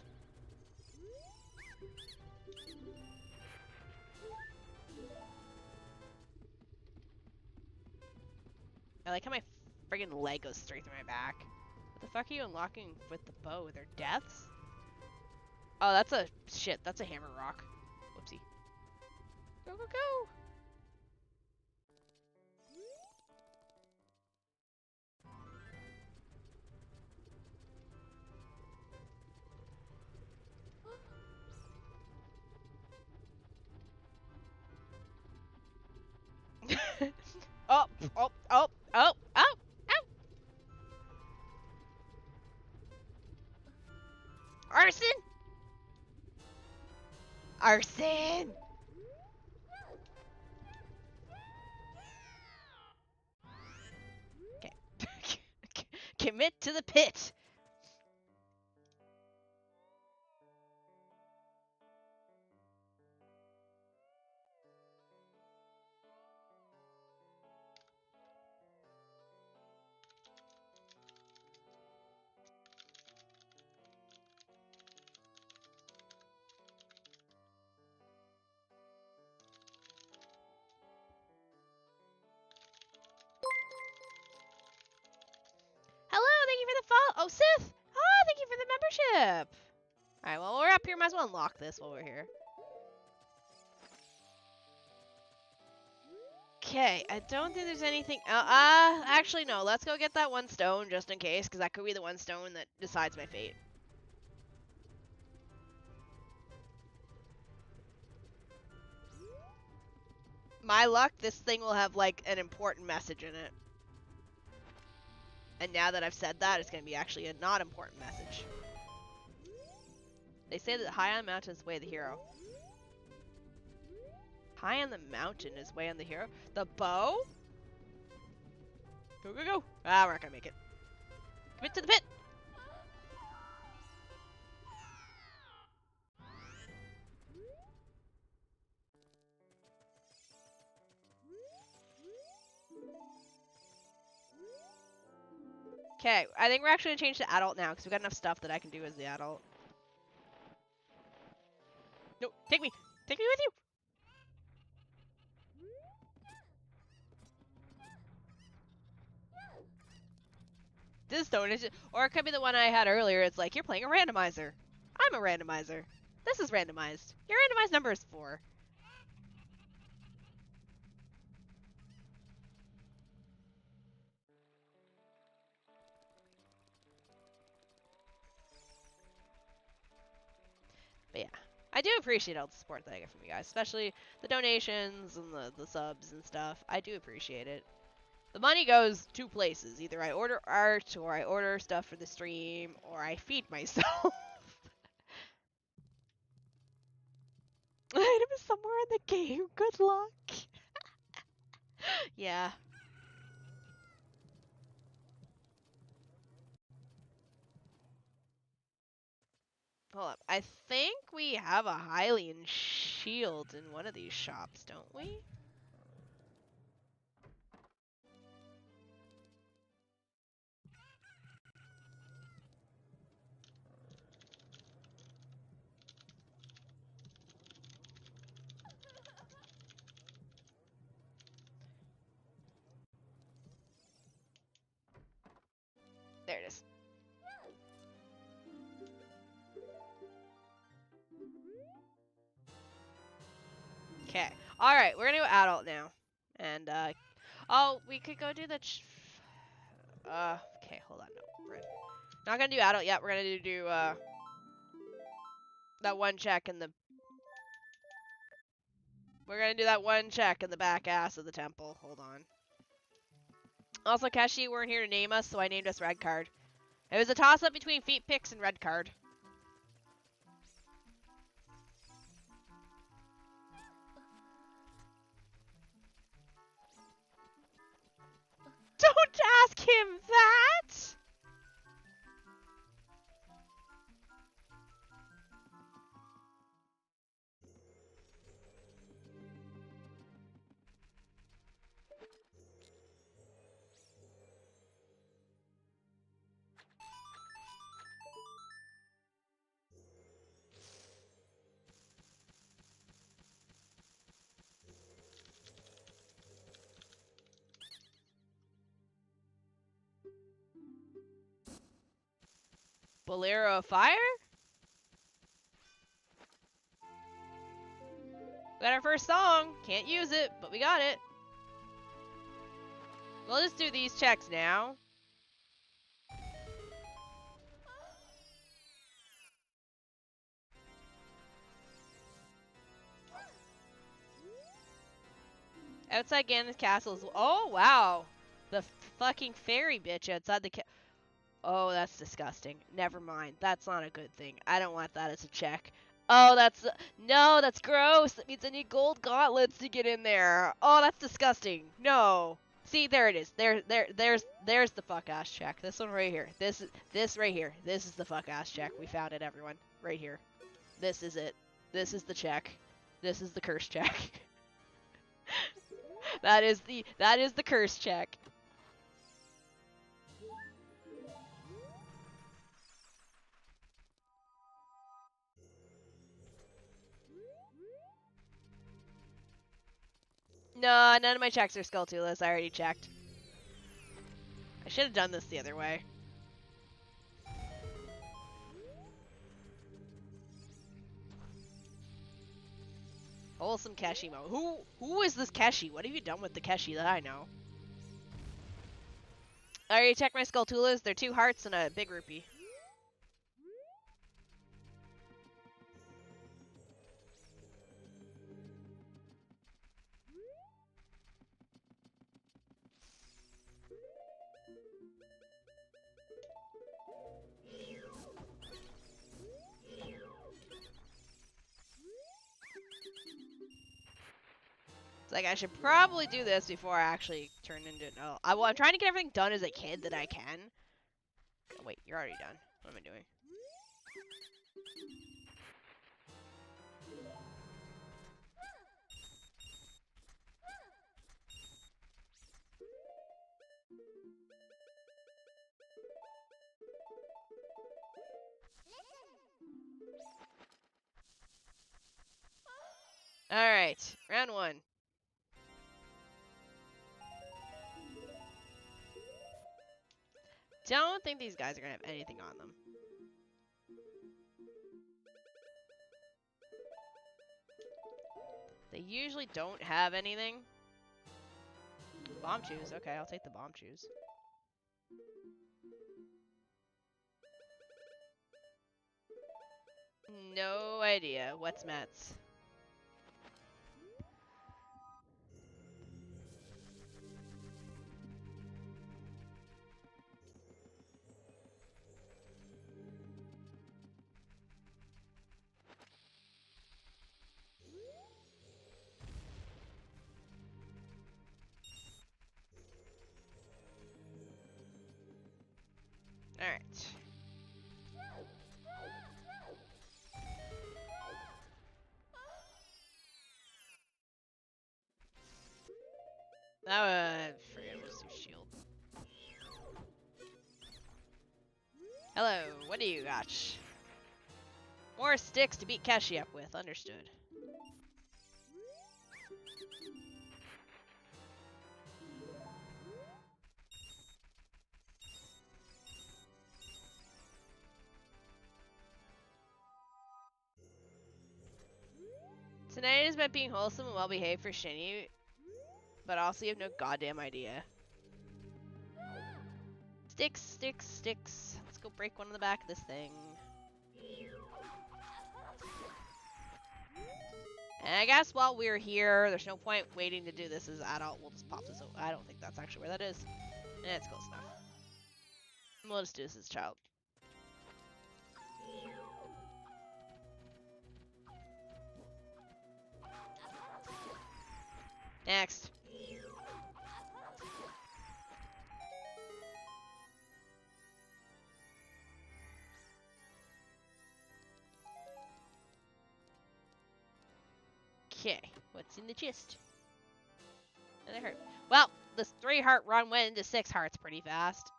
I like how my friggin' leg goes straight through my back. What the fuck are you unlocking with the bow? They're deaths? Oh, that's a... shit, that's a hammer rock. Whoopsie. Go, go, go! Oh, oh, oh, oh, oh, oh! Arson! Arson! Okay. Commit to the pit! Hello, thank you for the follow. Oh, Sith! Oh, thank you for the membership! Alright, well, we're up here. Might as well unlock this while we're here. Okay, I don't think there's anything... actually, no. Let's go get that one stone just in case, because that could be the one stone that decides my fate. My luck, this thing will have, like, an important message in it. And now that I've said that, it's going to be actually a not important message. They say that high on the mountain is way the hero. High on the mountain is way on the hero? The bow? Go, go, go! Ah, we're not going to make it. Commit to the pit! Okay, I think we're actually going to change to adult now, because we've got enough stuff that I can do as the adult. No, take me! Take me with you! This stone is... or it could be the one I had earlier. It's like, you're playing a randomizer. I'm a randomizer. This is randomized. Your randomized number is 4. But yeah, I do appreciate all the support that I get from you guys, especially the donations and the subs and stuff. I do appreciate it. The money goes 2 places. Either I order art, or I order stuff for the stream, or I feed myself. Item is somewhere in the game. Good luck. Yeah. Hold up. I think we have a Hylian shield in one of these shops, don't we? There it is. Okay. Alright, we're gonna go adult now. And, oh, we could go do the... okay, hold on. No, we're not gonna do adult yet. We're gonna do, that one check in the... We're gonna do that one check in the back ass of the temple. Hold on. Also, Keshi weren't here to name us, so I named us Red Card. It was a toss-up between Feet Picks and Red Card. Don't ask him that! Bolero of Fire? Got our first song. Can't use it, but we got it. We'll just do these checks now. Outside Ganon's castle is... Oh, wow. The fucking fairy bitch outside the Oh, that's disgusting. Never mind. That's not a good thing. I don't want that as a check. Oh, that's... No, that's gross. That means I need gold gauntlets to get in there. Oh, that's disgusting. No. See, there it is. There's the fuck-ass check. This one right here. This right here. This is the fuck-ass check. We found it, everyone. Right here. This is it. This is the check. This is the curse check. That is the curse check. No, none of my checks are Skulltulous. I already checked. I should have done this the other way. Wholesome Keshimo. Who is this Keshi? What have you done with the Keshi that I know? I already checked my Skulltulas. They're 2 hearts and a big rupee. It's like I should probably do this before I actually turn into... No, I'm trying to get everything done as a kid that I can. Oh, wait, you're already done. What am I doing? Alright, round 1. Don't think these guys are gonna have anything on them. They usually don't have anything. Bomb choose. Okay, I'll take the bomb choose. No idea. What's Mets? Alright. Forget it was too shield. Hello, what do you got? More sticks to beat Keshi up with, understood. Tonight is about being wholesome and well-behaved for Shini, but also you have no goddamn idea. Sticks, sticks, sticks. Let's go break one on the back of this thing. And I guess while we're here, there's no point waiting to do this as adult. We'll just pop this over. I don't think that's actually where that is. It's close enough. We'll just do this as a child. Next. Okay, what's in the chest? Another heart. Well, this 3-heart run went into 6 hearts pretty fast.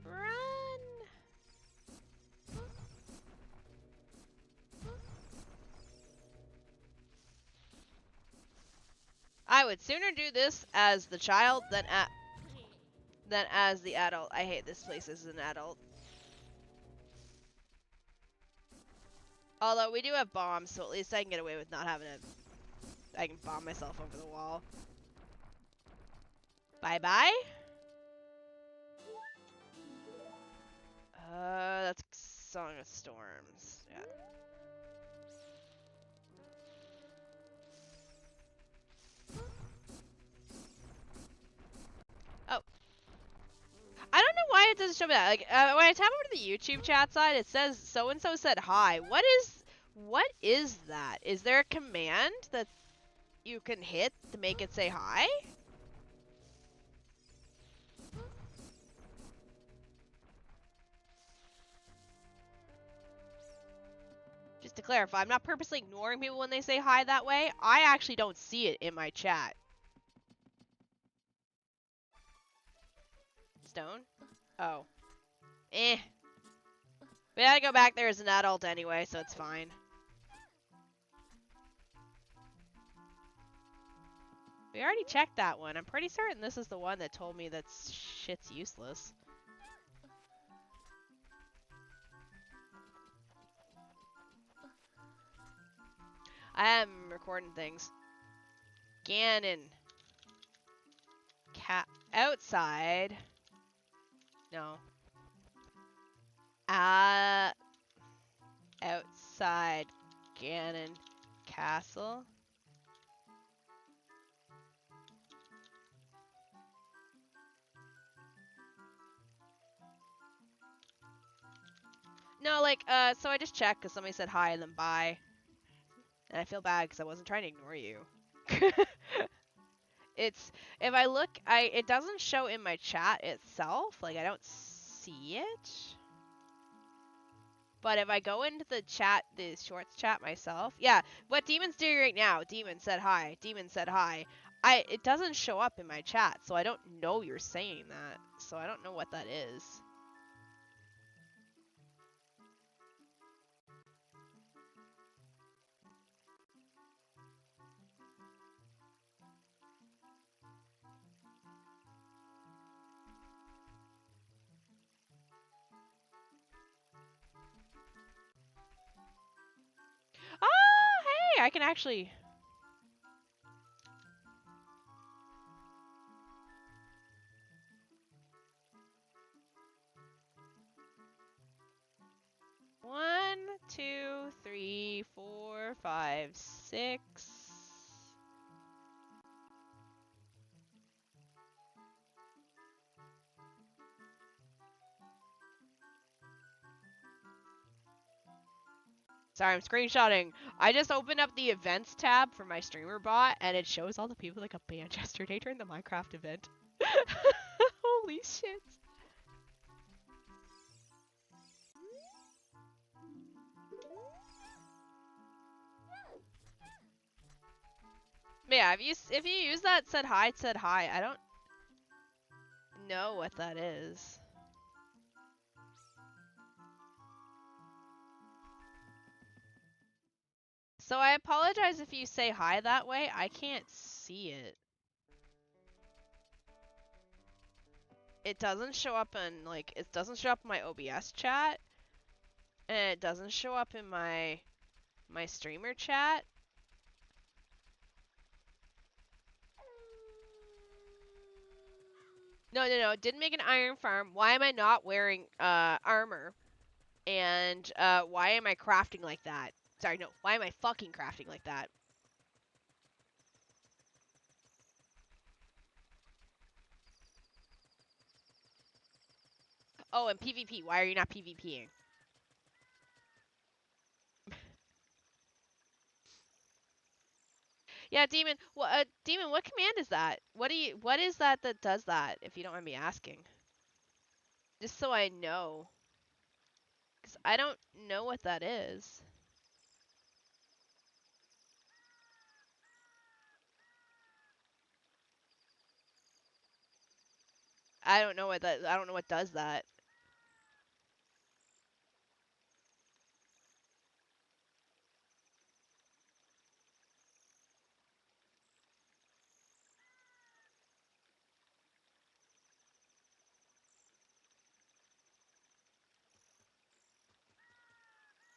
Run! I would sooner do this as the child than as the adult. I hate this place as an adult. Although we do have bombs, so at least I can get away with not having I can bomb myself over the wall. Bye-bye? That's Song of Storms. Yeah. Oh. I don't know why it doesn't show me that. Like, when I tap over to the YouTube chat side, it says so-and-so said hi. What is that? Is there a command that you can hit to make it say hi? Just to clarify, I'm not purposely ignoring people when they say hi that way. I actually don't see it in my chat. Stone? Oh. Eh. We gotta go back there as an adult anyway, so it's fine. We already checked that one. I'm pretty certain this is the one that told me that shit's useless. I am recording things. Ganon. Outside. No. Outside Ganon Castle. No, like, so I just checked because somebody said hi and then bye. And I feel bad because I wasn't trying to ignore you. If I look, it doesn't show in my chat itself. Like, I don't see it. But if I go into the chat, the shorts chat myself, yeah, what Demon's doing right now, Demon said hi, Demon said hi. It doesn't show up in my chat, so I don't know you're saying that. So I don't know what that is. Oh, hey, I can actually... One, 2, 3, 4, 5, 6. Sorry, I'm screenshotting. I just opened up the events tab for my streamer bot, and it shows all the people that got banned yesterday during the Minecraft event. Holy shit. But yeah, if you use that said hi, I don't know what that is. So I apologize if you say hi that way. I can't see it. It doesn't show up in, like, it doesn't show up in my OBS chat. And it doesn't show up in my My streamer chat? No. Didn't make an iron farm. Why am I not wearing armor? And why am I crafting like that? Sorry, no. Why am I fucking crafting like that? Oh, and PvP. Why are you not PvPing? Yeah, Demon. Demon, what command is that? What is that does that, if you don't mind me asking? Just so I know. Because I don't know what that is. I don't know what does that.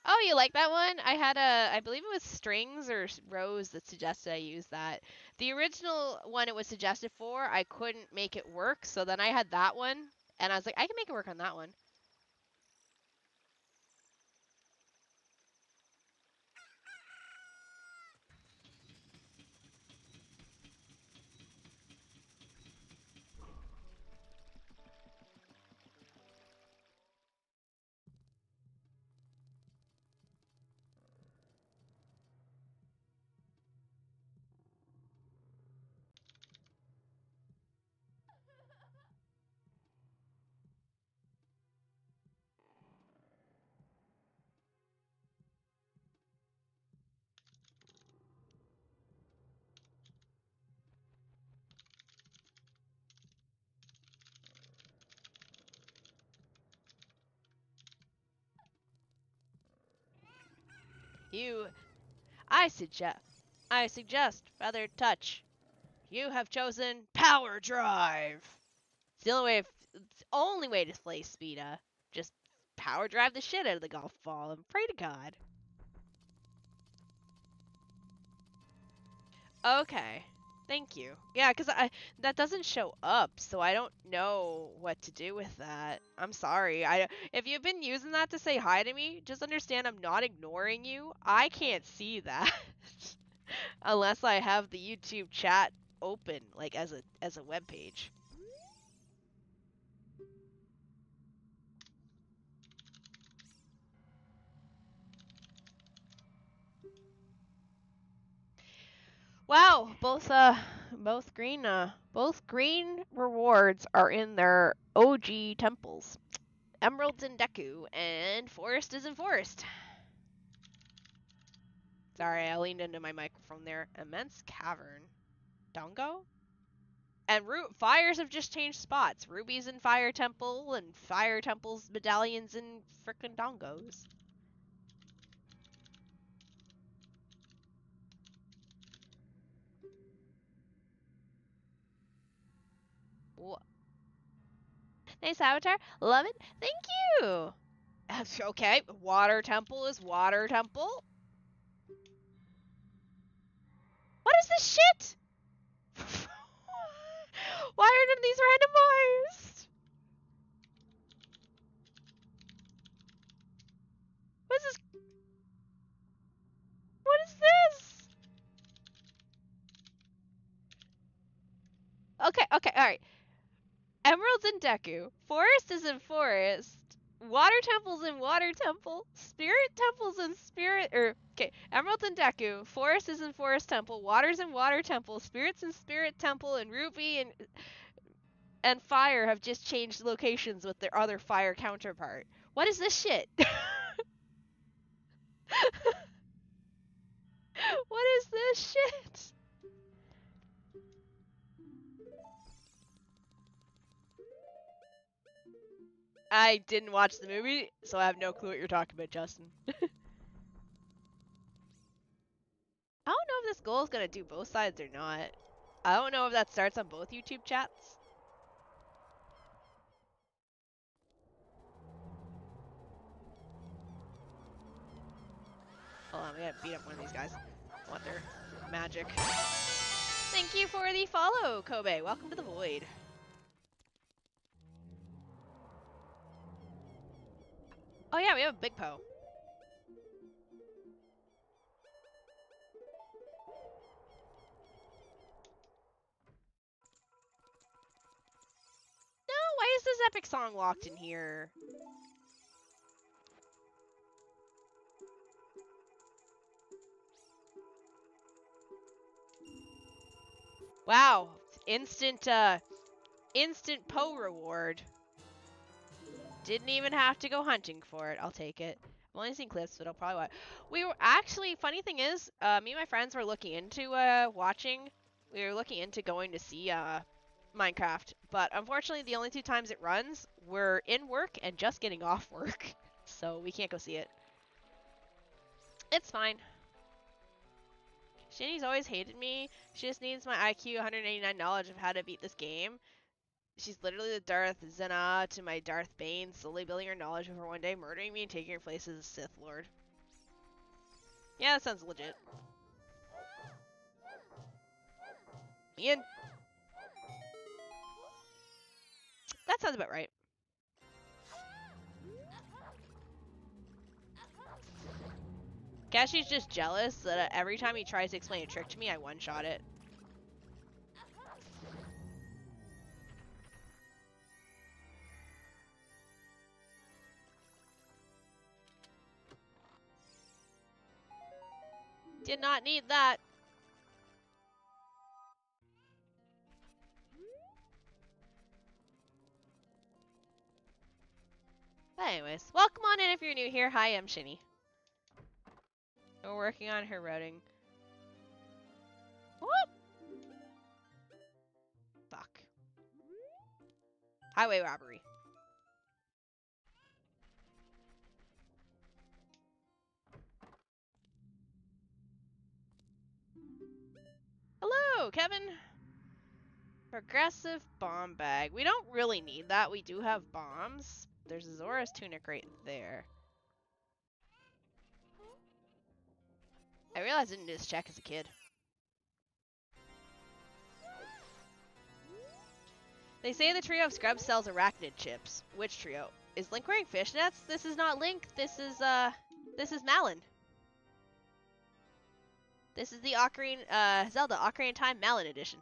Oh, you like that one? I believe it was Strings or Rose that suggested I use that. The original one it was suggested for, I couldn't make it work, so then I had that one, and I was like, I can make it work on that one. I suggest Feathered Touch. You have chosen Power Drive. It's the only way to play Speeda. Just power drive the shit out of the golf ball and pray to God. Okay. Thank you. Yeah, because that doesn't show up, so I don't know what to do with that. I'm sorry. If you've been using that to say hi to me, just understand I'm not ignoring you. I can't see that unless I have the YouTube chat open, like as a web page. Wow, both green rewards are in their OG temples. Emeralds in Deku, and Forest is in Forest. Sorry, I leaned into my microphone there. Immense Cavern. Dongo? And fires have just changed spots. Ruby's in Fire Temple, and Fire Temple's medallions in frickin' Dongos. Nice avatar. Love it. Thank you. Okay, Water Temple is Water Temple. What is this shit? Why are none of these randomized? What is this? What is this? Okay, alright. Emerald's in Deku. Forest is in Forest. Water Temple's in Water Temple. Spirit Temple's in Spirit. Okay, Emerald's in Deku. Forest is in Forest Temple. Water's in Water Temple. Spirit's in Spirit Temple. And Ruby and Fire have just changed locations with their other Fire counterpart. What is this shit? What is this shit? I didn't watch the movie, so I have no clue what you're talking about, Justin. I don't know if this goal is gonna do both sides or not. I don't know if that starts on both YouTube chats. Hold on, we gotta beat up one of these guys. I want their magic. Thank you for the follow, Kobe. Welcome to the void. Oh yeah, we have a big Poe. No, why is this epic song locked in here? Wow, instant Poe reward. Didn't even have to go hunting for it. I'll take it. I've only seen clips, but I'll probably watch. We were actually, funny thing is, me and my friends were looking into we were looking into going to see Minecraft, but unfortunately the only 2 times it runs were in work and just getting off work, so we can't go see it. It's fine. Shini's always hated me. She just needs my IQ 189 knowledge of how to beat this game. She's literally the Darth Zena to my Darth Bane, slowly building her knowledge of her one day, murdering me and taking her place as a Sith Lord. Yeah, that sounds legit. Ian? That sounds about right. Cashy's just jealous that every time he tries to explain a trick to me, I one-shot it. Did not need that. But anyways, welcome on in if you're new here. Hi, I'm Shini. We're working on her routing. Whoop! Fuck. Highway robbery. Hello, Kevin. Progressive bomb bag. We don't really need that. We do have bombs. There's a Zora's tunic right there. I realized I didn't do this check as a kid. They say the trio of scrubs sells arachnid chips. Which trio? Is Link wearing fishnets? This is not Link. This is Malon. This is the Ocarina, Zelda Ocarina Time Malon edition.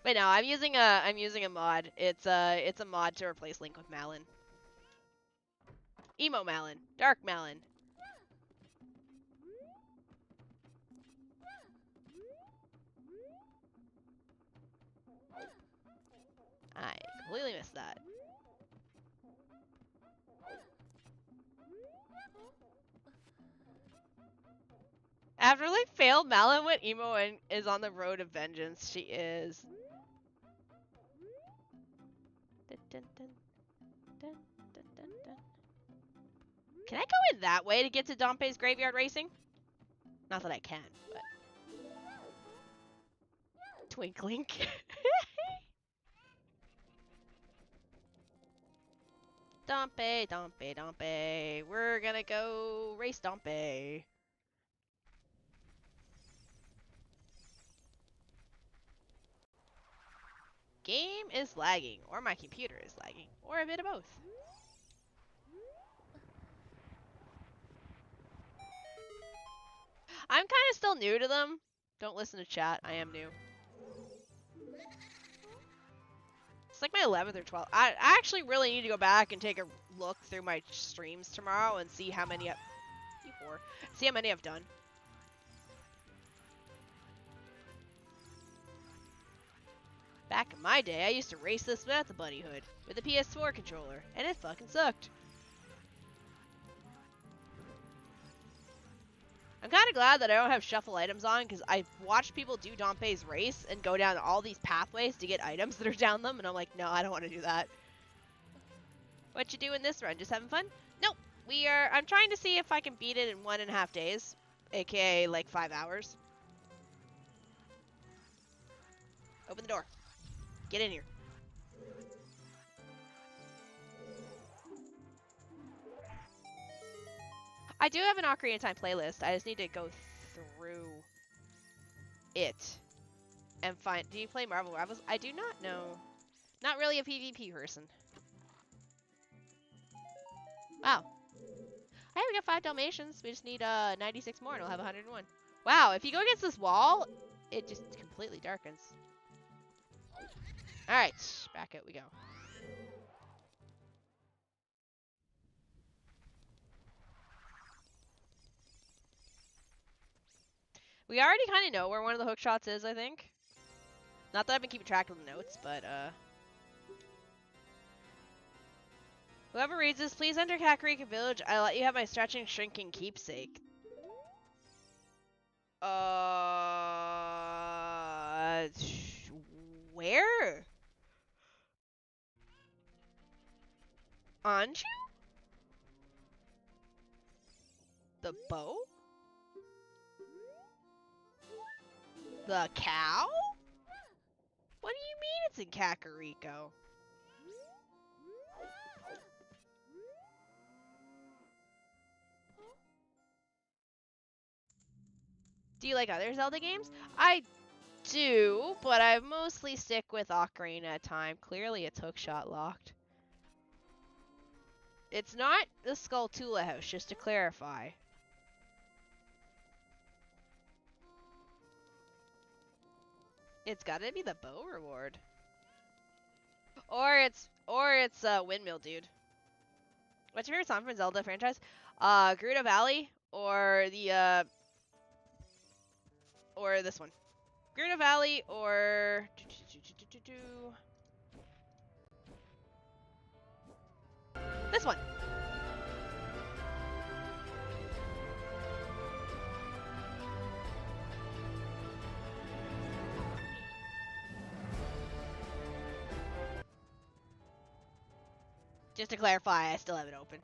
Wait, no, I'm using a mod. It's a mod to replace Link with Malon. Emo Malon, Dark Malon. I completely missed that. After Link failed, Malon went emo and is on the road of vengeance. She is. Dun, dun, dun, dun, dun, dun. Can I go in that way to get to Dompe's Graveyard Racing? Not that I can, but... Twinkling. Dompe, Dompe, Dompe. We're gonna go race Dompe. Game is lagging, or my computer is lagging, or a bit of both. I'm kind of still new to them. Don't listen to chat. I am new. It's like my 11th or 12th. I actually really need to go back and take a look through my streams tomorrow and see how many I've done. Back in my day, I used to race this without the bunny hood, with a PS4 controller, and it fucking sucked. I'm kind of glad that I don't have shuffle items on, because I've watched people do Dompe's race and go down all these pathways to get items that are down them, and I'm like, no, I don't want to do that. What you doing this run? Just having fun? Nope. I'm trying to see if I can beat it in 1.5 days, aka like 5 hours. Open the door. Get in here. I do have an Ocarina of Time playlist. I just need to go through it and find. Do you play Marvel Rivals? I do not know. Not really a PvP person. Wow. Hey, we got 5 Dalmatians. We just need 96 more and we'll have 101. Wow, if you go against this wall, it just completely darkens. Alright, back out we go. We already kind of know where one of the hook shots is, I think. Not that I've been keeping track of the notes, but whoever reads this, please enter Kakariko Village. I let you have my stretching, shrinking keepsake. Where? Anju? The bow? The cow? What do you mean it's in Kakariko? Do you like other Zelda games? I do, but I mostly stick with Ocarina of Time. Clearly it's hookshot locked. It's not the Skulltula house, just to clarify. It's gotta be the bow reward. Or it's Windmill Dude. What's your favorite song from Zelda franchise? Gerudo Valley or the or this one. Gerudo Valley or this one. Just to clarify, I still have it open.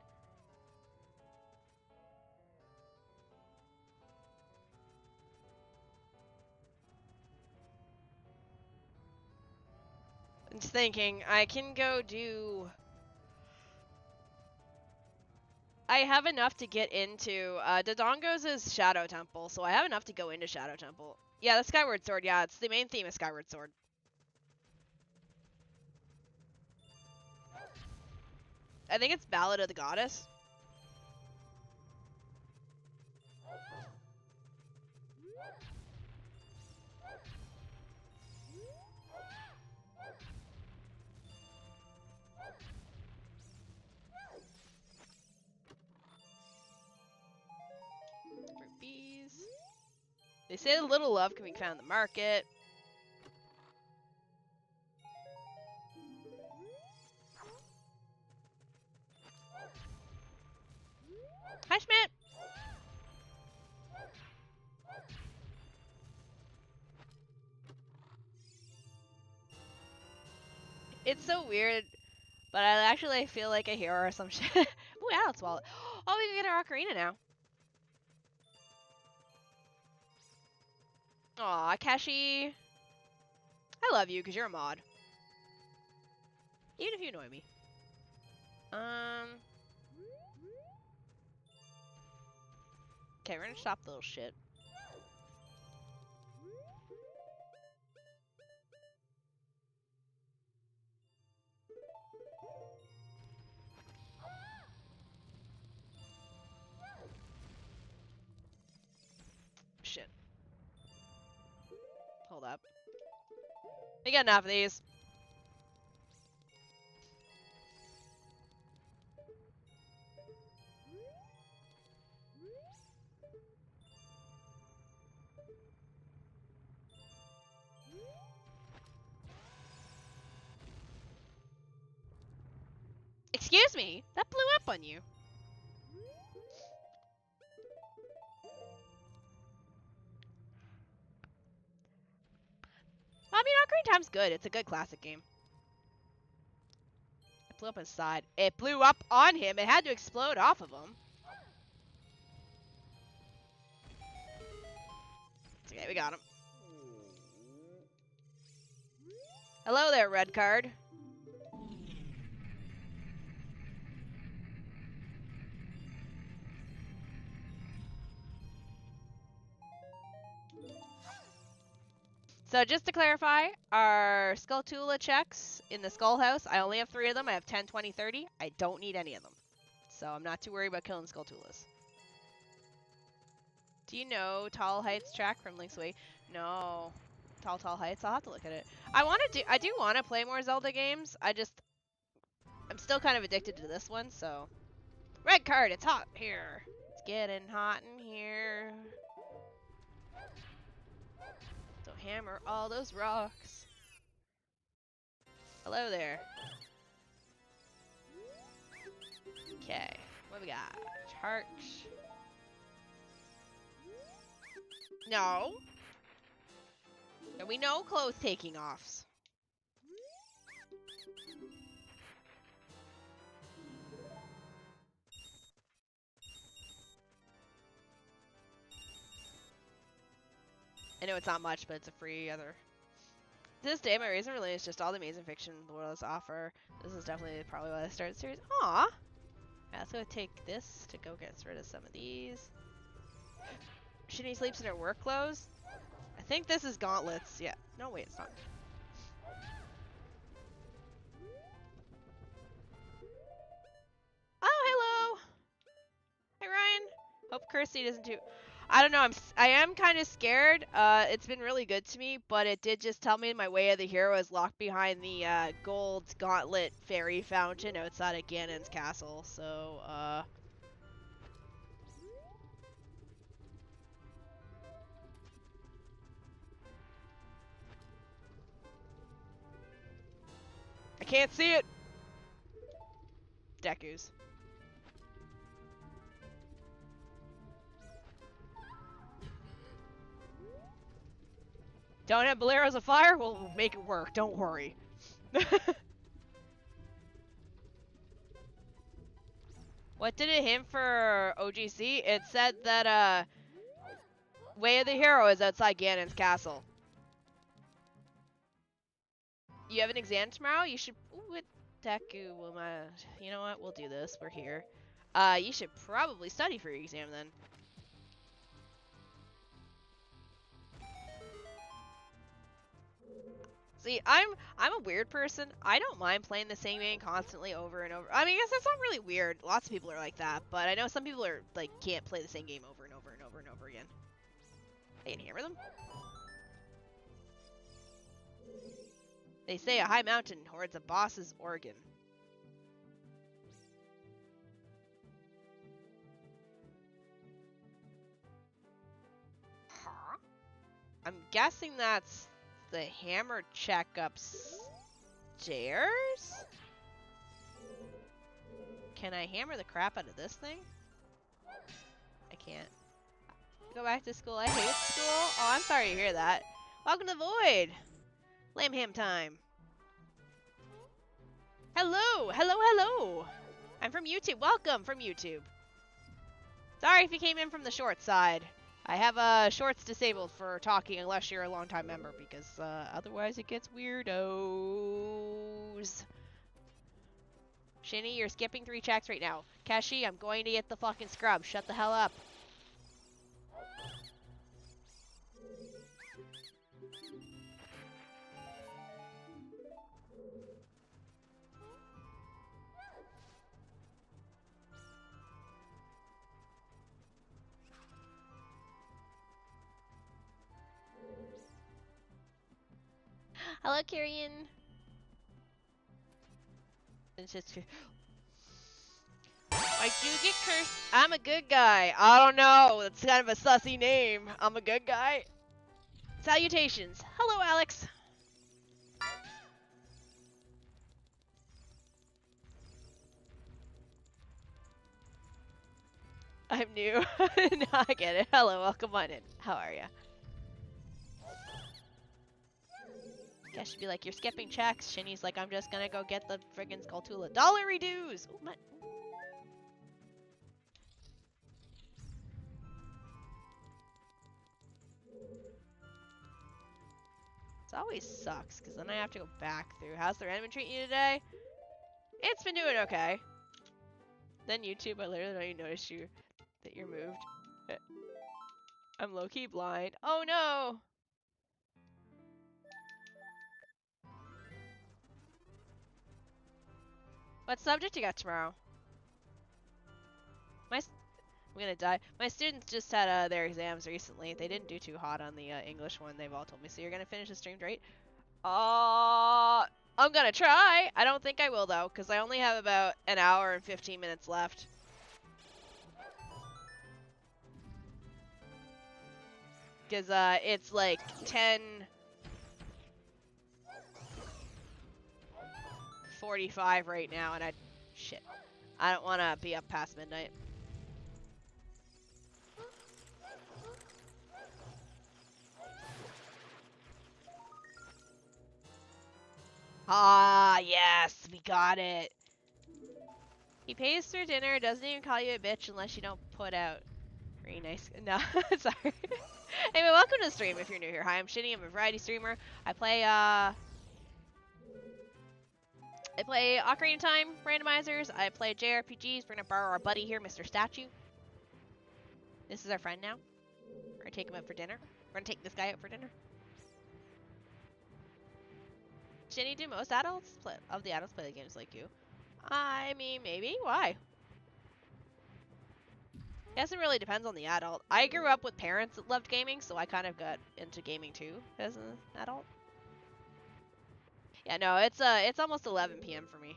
I'm just thinking, I can go do... I have enough to get into... Dodongo's is Shadow Temple, so I have enough to go into Shadow Temple. Yeah, the Skyward Sword, yeah, it's the main theme of Skyward Sword. I think it's Ballad of the Goddess. Fruit bees. They say the little love can be found in the market. Hi, Schmidt! It's so weird, but I actually feel like a hero or some shit. Ooh, Adult Wallet. Oh, we can get our Ocarina now. Aw, Keshi. I love you because you're a mod. Even if you annoy me. Okay, we're gonna stop the little shit. Shit. Hold up. We got enough of these. Excuse me? That blew up on you. I mean, Ocarina of Time's good. It's a good classic game. It blew up his side. It blew up on him. It had to explode off of him. It's okay, we got him. Hello there, red card. So just to clarify, our Skulltula checks in the Skull House, I only have 3 of them. I have 10, 20, 30. I don't need any of them. So I'm not too worried about killing Skulltulas. Do you know Tall Heights track from Link's Way? No. Tall Heights? I'll have to look at it. I do want to play more Zelda games. I'm still kind of addicted to this one, so. Red card, it's hot here. It's getting hot in here. So hammer all those rocks. Hello there. Okay, what we got? Chart. No. There we no clothes taking offs. I know it's not much, but it's a free other. To this day, my reason really is just all the amazing fiction the world has to offer. This is definitely probably why I started the series. Aw! Yeah, let's go take this to go get rid of some of these. Shini sleeps in her work clothes. I think this is gauntlets. Yeah. No, wait, it's not. Oh, hello! Hey, Ryan. Hope Kirsty doesn't too. I don't know. I am kind of scared. It's been really good to me, but it did just tell me my way of the hero is locked behind the gold gauntlet fairy fountain outside of Ganon's castle. So, I can't see it. Deku's. Don't have Boleros of Fire? We'll make it work. Don't worry. What did it hint for OGC? It said that, Way of the Hero is outside Ganon's castle. You have an exam tomorrow? You should... Ooh, Deku, you know what? We'll do this. We're here. You should probably study for your exam then. See, I'm a weird person. I don't mind playing the same game constantly over and over. I mean, I guess that's not really weird. Lots of people are like that, but I know some people are like can't play the same game over and over and over and over again. I can hammer them. They say a high mountain hoards a boss's organ. Huh? I'm guessing that's the hammer check upstairs? Can I hammer the crap out of this thing? I can't. Go back to school. I hate school. Oh, I'm sorry to hear that. Welcome to Void. Lamb ham time. Hello, hello, hello. I'm from YouTube. Welcome from YouTube. Sorry if you came in from the short side. I have shorts disabled for talking unless you're a longtime member because otherwise it gets weirdos. Shini, you're skipping 3 checks right now. Keshi, I'm going to get the fucking scrub. Shut the hell up. Hello, Kyrian. It's just... I do get cursed. I'm a good guy. I don't know. That's kind of a sussy name. I'm a good guy. Salutations. Hello, Alex. I'm new. No, I get it. Hello, welcome on in. How are ya? Guess she'd be like, you're skipping checks. Shini's like, I'm just gonna go get the friggin' Skulltula. Dollar reduce! Ooh, my... always sucks, because then I have to go back through. How's the random been treating you today? It's been doing okay. Then YouTube, I literally don't even notice that you're moved. I'm low-key blind. Oh no! What subject you got tomorrow? I'm gonna die. My students just had their exams recently. They didn't do too hot on the English one, they've all told me. So you're gonna finish the stream, right? I'm gonna try. I don't think I will though, because I only have about an hour and 15 minutes left. Because it's like 10:45 right now, and I don't want to be up past midnight. Ah, yes, we got it. He pays for dinner, doesn't even call you a bitch unless you don't put out. Very nice. No, sorry. Anyway, welcome to the stream if you're new here. Hi, I'm Shini. I'm a variety streamer. I play Ocarina Time randomizers. I play JRPGs. We're gonna borrow our buddy here, Mr. Statue. This is our friend now. We're gonna take him out for dinner. We're gonna take this guy out for dinner. Shini, do most adults play the games like you? I mean, maybe. Why? I guess it really depends on the adult. I grew up with parents that loved gaming, so I kind of got into gaming too as an adult. Yeah, no, it's almost 11 p.m. for me.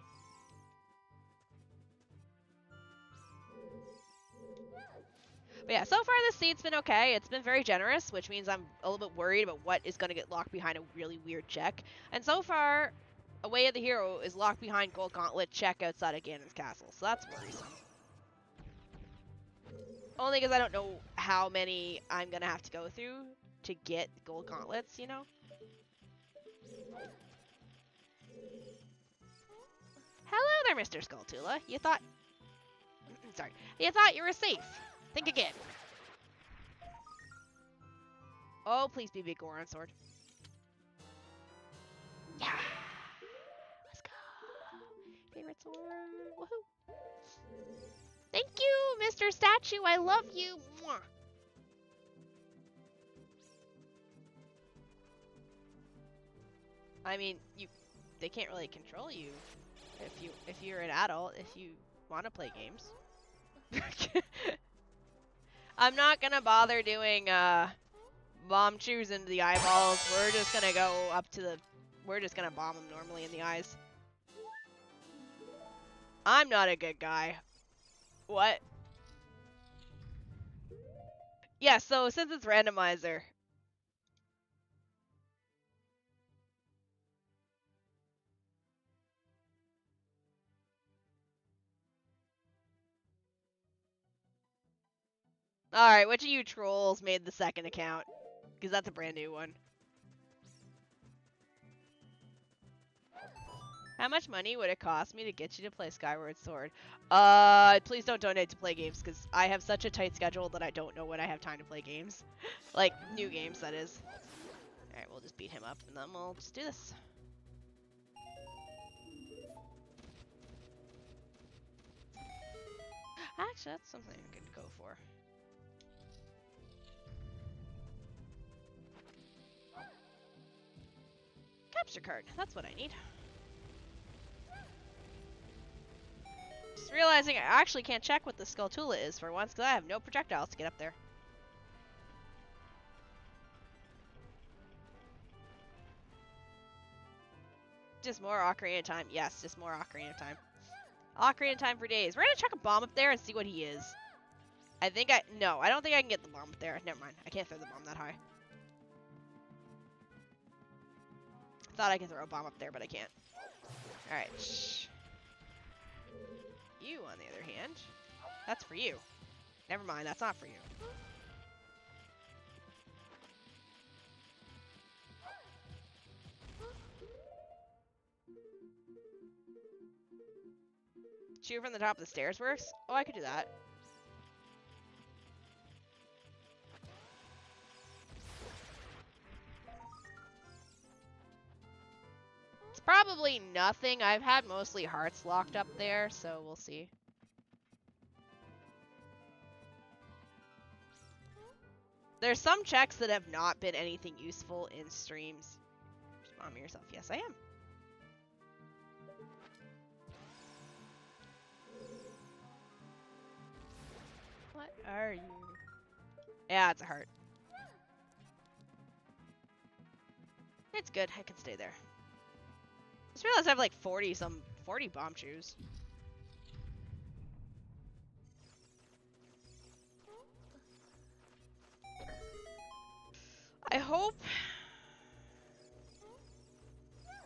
But yeah, so far this seat's been okay. It's been very generous, which means I'm a little bit worried about what is going to get locked behind a really weird check. And so far, A Way of the Hero is locked behind Gold Gauntlet check outside of Ganon's castle, so that's worrisome. Only because I don't know how many I'm going to have to go through to get Gold Gauntlets, you know? Hello there, Mr. Skulltula. You thought... Sorry. You thought you were safe. Think again. Oh, please be big Goron sword. Yeah. Let's go. Favorite sword. Woohoo. Thank you, Mr. Statue. I love you. Mwah. I mean, they can't really control you if you're an adult, if you want to play games. I'm not gonna bother doing bomb chews into the eyeballs. We're just gonna go up to the... We're just gonna bomb them normally in the eyes. I'm not a good guy. What? Yeah, so since it's randomizer... Alright, which of you trolls made the second account? Because that's a brand new one. How much money would it cost me to get you to play Skyward Sword? Please don't donate to play games, because I have such a tight schedule that I don't know when I have time to play games. Like, new games, that is. Alright, we'll just beat him up, and then we'll just do this. Actually, that's something I could go for. Capture card, that's what I need. Just realizing I actually can't check what the Skulltula is for once, because I have no projectiles to get up there. Just more Ocarina time. Yes, just more Ocarina time. Ocarina time for days. We're gonna chuck a bomb up there and see what he is. No, I don't think I can get the bomb up there. Never mind. I can't throw the bomb that high. I thought I could throw a bomb up there, but I can't. Alright. You, on the other hand, that's for you. Never mind, that's not for you. Shoot from the top of the stairs works? Oh, I could do that. Probably nothing. I've had mostly hearts locked up there, so we'll see. There's some checks that have not been anything useful in streams. Just mom yourself. Yes, I am. What are you? Yeah, it's a heart. It's good. I can stay there. Just realized I have like 40 bomb shoes. I hope.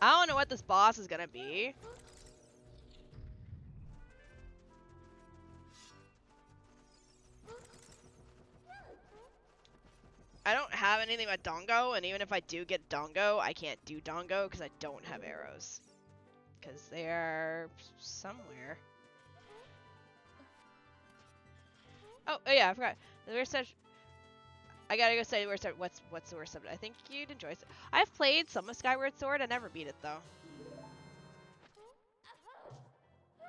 I don't know what this boss is gonna be. I don't have anything but Dongo, and even if I do get Dongo, I can't do Dongo because I don't have arrows. Because they are somewhere. Oh yeah, I forgot. The worst subject. I gotta go say the worst. What's the worst subject? I think you'd enjoy it. I've played some of Skyward Sword. I never beat it though.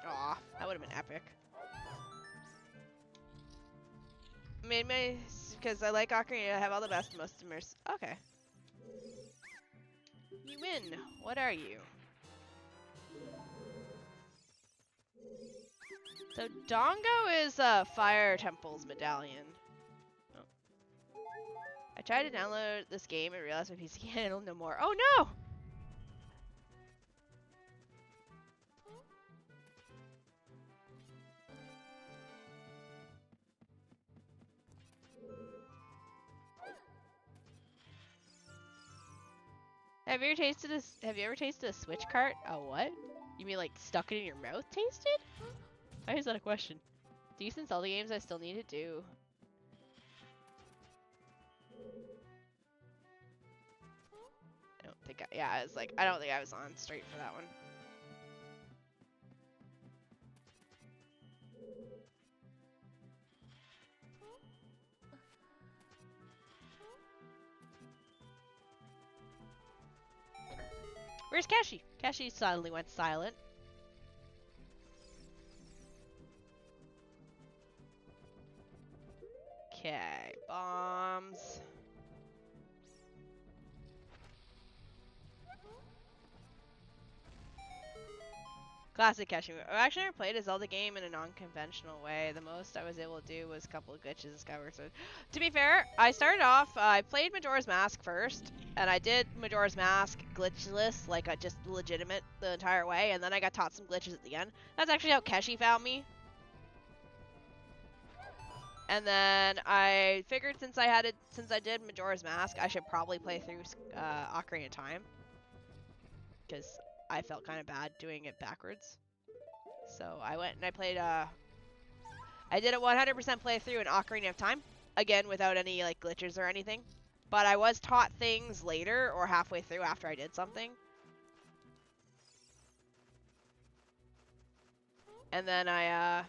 Aw, that would have been epic. Made my because I like Ocarina. I have all the best, most immersive. Okay. You win. What are you? So Dongo is Fire Temple's medallion. Oh. I tried to download this game and realized my PC can't handle no more. Oh no! Have you ever tasted a Switch cart? A what? You mean like stuck it in your mouth tasted? Why is that a question? Decent Zelda games I still need to do. I don't think I don't think I was on straight for that one. Where's Kashi? Kashi suddenly went silent. Okay, bombs. Classic Kashi. I've actually never played a Zelda game in a non-conventional way. The most I was able to do was a couple of glitches in Skyward Sword. To be fair, I started off, I played Majora's Mask first, and I did Majora's Mask glitchless, like just legitimate the entire way, and then I got taught some glitches at the end. That's actually how Keshi found me. And then I figured since I did Majora's Mask, I should probably play through Ocarina of Time, because I felt kind of bad doing it backwards. So I went and I played, I did a 100% playthrough in Ocarina of Time. Again, without any, like, glitches or anything. But I was taught things later, or halfway through after I did something. And then I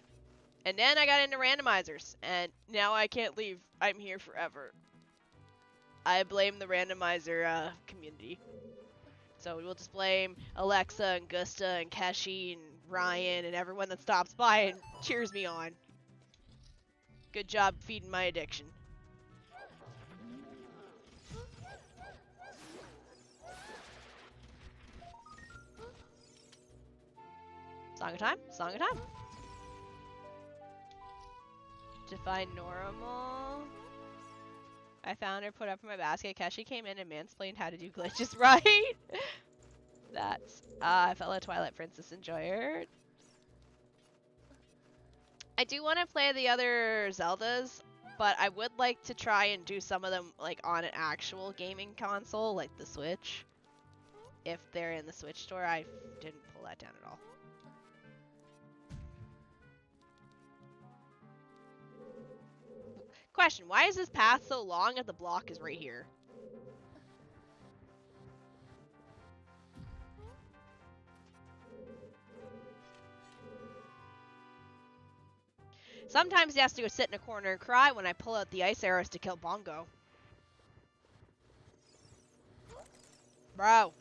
got into randomizers. And now I can't leave. I'm here forever. I blame the randomizer, community. So we'll just blame Alexa and Gusta and Keshi and Ryan and everyone that stops by and cheers me on. Good job feeding my addiction. Song of time? Song of time. Define normal. I found her, put up in my basket. Keshi came in and mansplained how to do glitches right. That's fellow Twilight Princess enjoyer. I do want to play the other Zeldas, but I would like to try and do some of them like on an actual gaming console, like the Switch. If they're in the Switch store, I didn't pull that down at all. Question, why is this path so long if the block is right here? Sometimes he has to go sit in a corner and cry when I pull out the ice arrows to kill Bongo. Bro.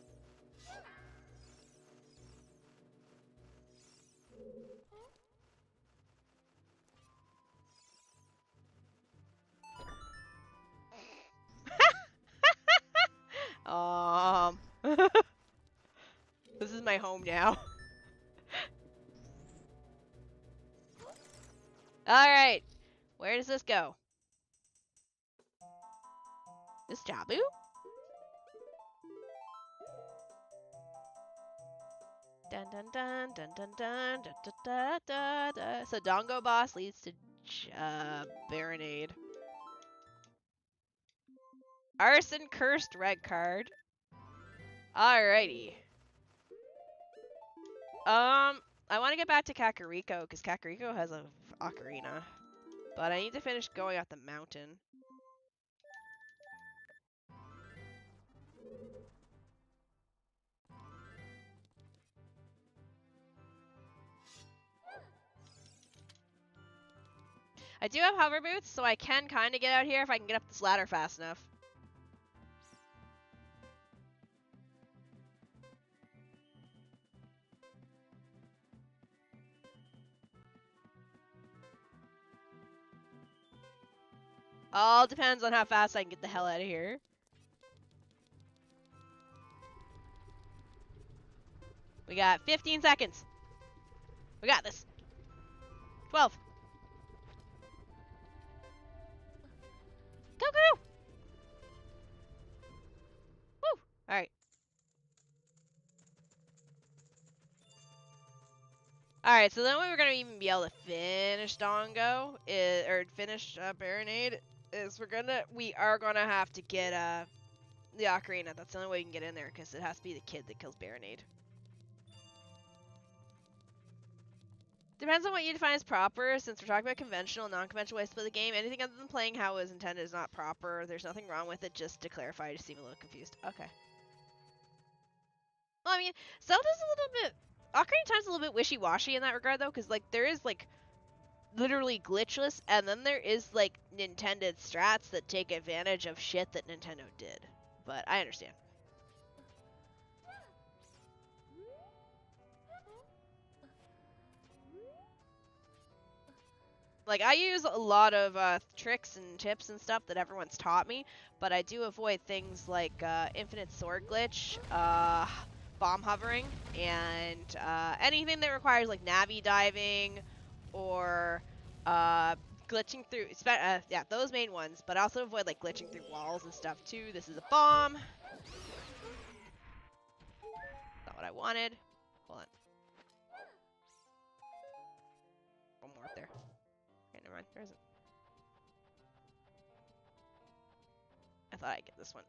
home now. Alright. Where does this go? This Jabu? Dun dun dun dun dun dun dun dun dun dun. So Dongo Boss leads to Baronade. Arson Cursed red card. Alrighty. I want to get back to Kakariko because Kakariko has a Ocarina, but I need to finish going up the mountain. I do have hover boots, so I can kind of get out here if I can get up this ladder fast enough. All depends on how fast I can get the hell out of here. We got 15 seconds. We got this. 12. Go, go, go! Woo! Alright. Alright, so the only way we're gonna even be able to finish Dongo is, or finish Baronade is we are gonna have to get the Ocarina. That's the only way we can get in there because it has to be the kid that kills Baronade. Depends on what you define as proper. Since we're talking about conventional, non-conventional ways to play the game, anything other than playing how it was intended is not proper. There's nothing wrong with it, just to clarify, you seem a little confused. Okay. Well, I mean, Zelda's a little bit... Ocarina of Time's a little bit wishy-washy in that regard, though, because, like, there is, like, literally glitchless, and then there is, like, Nintendo strats that take advantage of shit that Nintendo did. But I understand. Like, I use a lot of tricks and tips and stuff that everyone's taught me, but I do avoid things like infinite sword glitch, bomb hovering, and anything that requires, like, navi diving or glitching through, yeah, those main ones, but I also avoid, like, glitching through walls and stuff, too. This is a bomb. Not what I wanted. Hold on. One more up there. Okay, never mind. There isn't. I thought I'd get this one.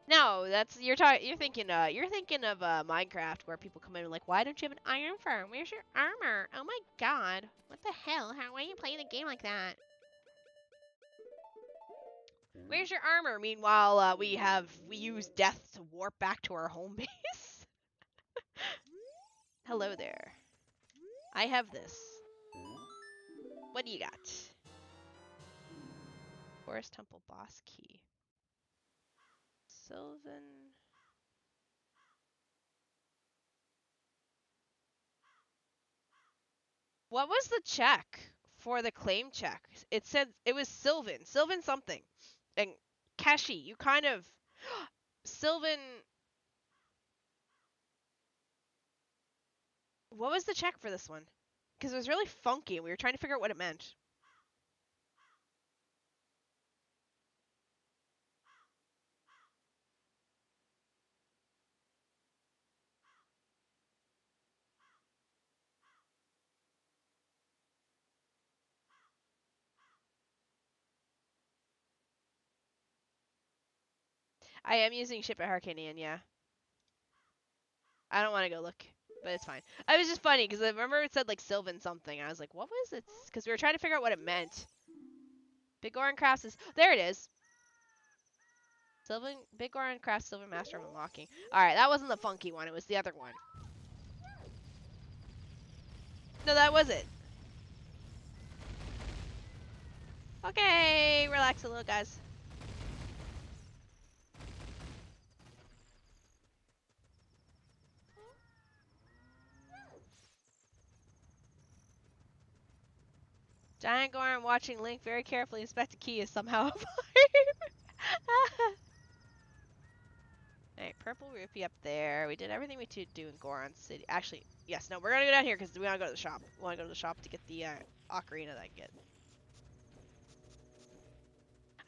No, that's you're thinking of Minecraft where people come in and like, why don't you have an iron farm? Where's your armor? Oh my god, what the hell? How are you playing a game like that? Where's your armor? Meanwhile, we use death to warp back to our home base. Hello there. I have this. What do you got? Forest Temple boss key. Sylvan. What was the check for the claim check? It said it was Sylvan. Sylvan something. And Keshi, you kind of Sylvan. What was the check for this one? Because it was really funky and we were trying to figure out what it meant. I am using Ship of Harkinian, yeah. I don't want to go look, but it's fine. It was just funny because I remember it said like Sylvan something. I was like, what was it? Because we were trying to figure out what it meant. Big Goron Crafts is... There it is. Sylvan... Big Goron Crafts Sylvan Master I'm unlocking. Alright, that wasn't the funky one. It was the other one. No, that was it. Okay, relax a little, guys. Giant Goron watching Link very carefully inspect a key is somehow a fire. Alright, purple rupee up there. We did everything we could do in Goron City. Actually, yes, no, we're gonna go down here because we wanna go to the shop. We wanna go to the shop to get the ocarina that I can get.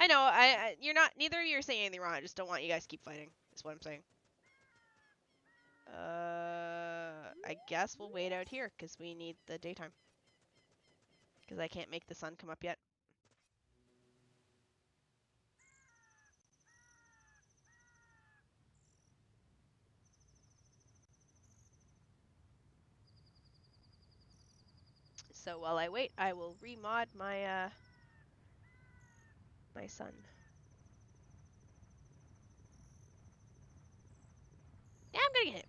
I know, you're not, neither of you are saying anything wrong. I just don't want you guys to keep fighting, is what I'm saying. I guess we'll wait out here because we need the daytime. Because I can't make the sun come up yet. So while I wait, I will remod my my sun. Yeah, I'm gonna get hit.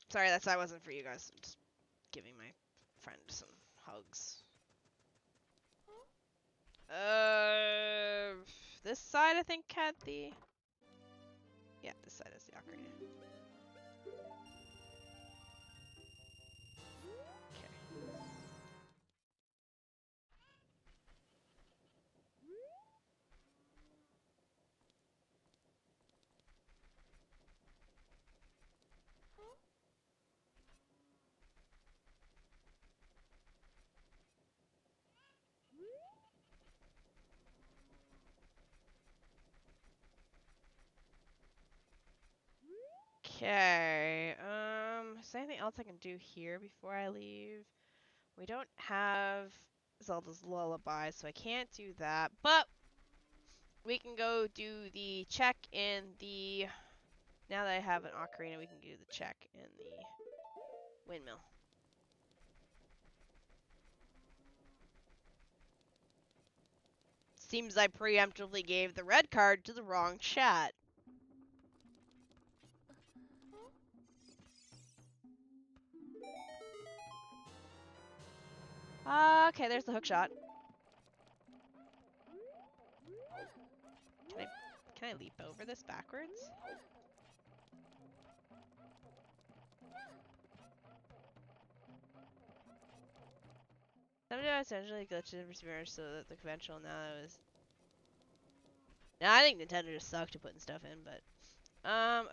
Sorry, that wasn't for you guys. I'm just giving my friend some hugs. This side I think had the... Yeah, this side is the ocarina. Okay, is there anything else I can do here before I leave? We don't have Zelda's Lullaby, so I can't do that, but we can go do the check in the... Now that I have an ocarina, we can do the check in the windmill. Seems I preemptively gave the red card to the wrong chat. Okay, there's the hook shot. Can I leap over this backwards? Sometimes essentially glitches and perseverance so that the conventional now was... Now I think Nintendo just sucked at putting stuff in, but...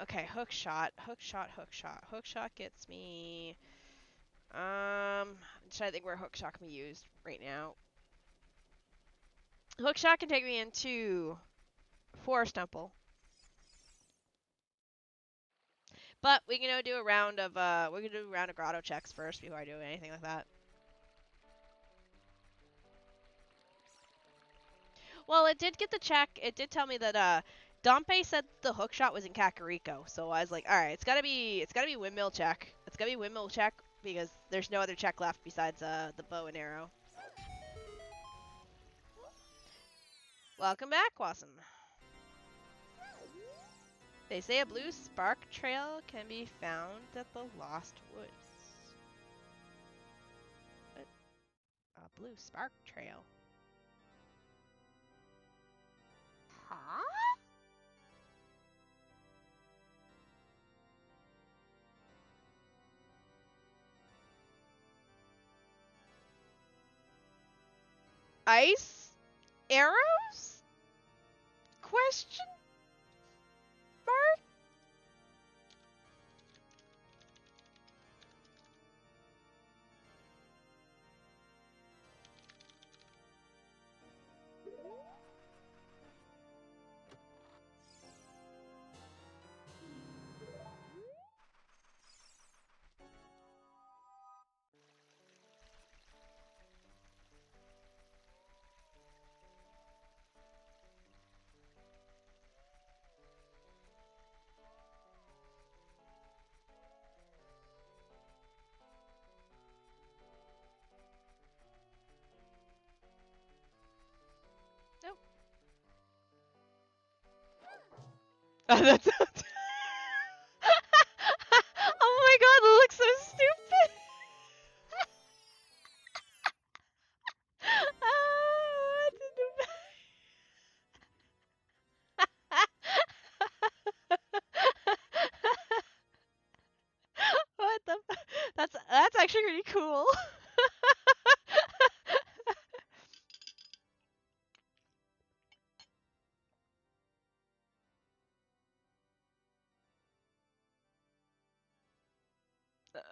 okay, hook shot, hook shot, hook shot. Hook shot gets me... I'm trying to think where hook shot can be used right now. Hook shot can take me into Forest Temple. But we can do a round of grotto checks first before I do anything like that. Well, it did get the check. It did tell me that Dompe said the hook shot was in Kakariko, so I was like, all right, it's gotta be windmill check. It's gotta be windmill check because there's no other check left besides the bow and arrow. Welcome back, Wasm. They say a blue spark trail can be found at the Lost Woods. What? A blue spark trail? Huh? Ice arrows? Question mark? Nope. That's oh my god,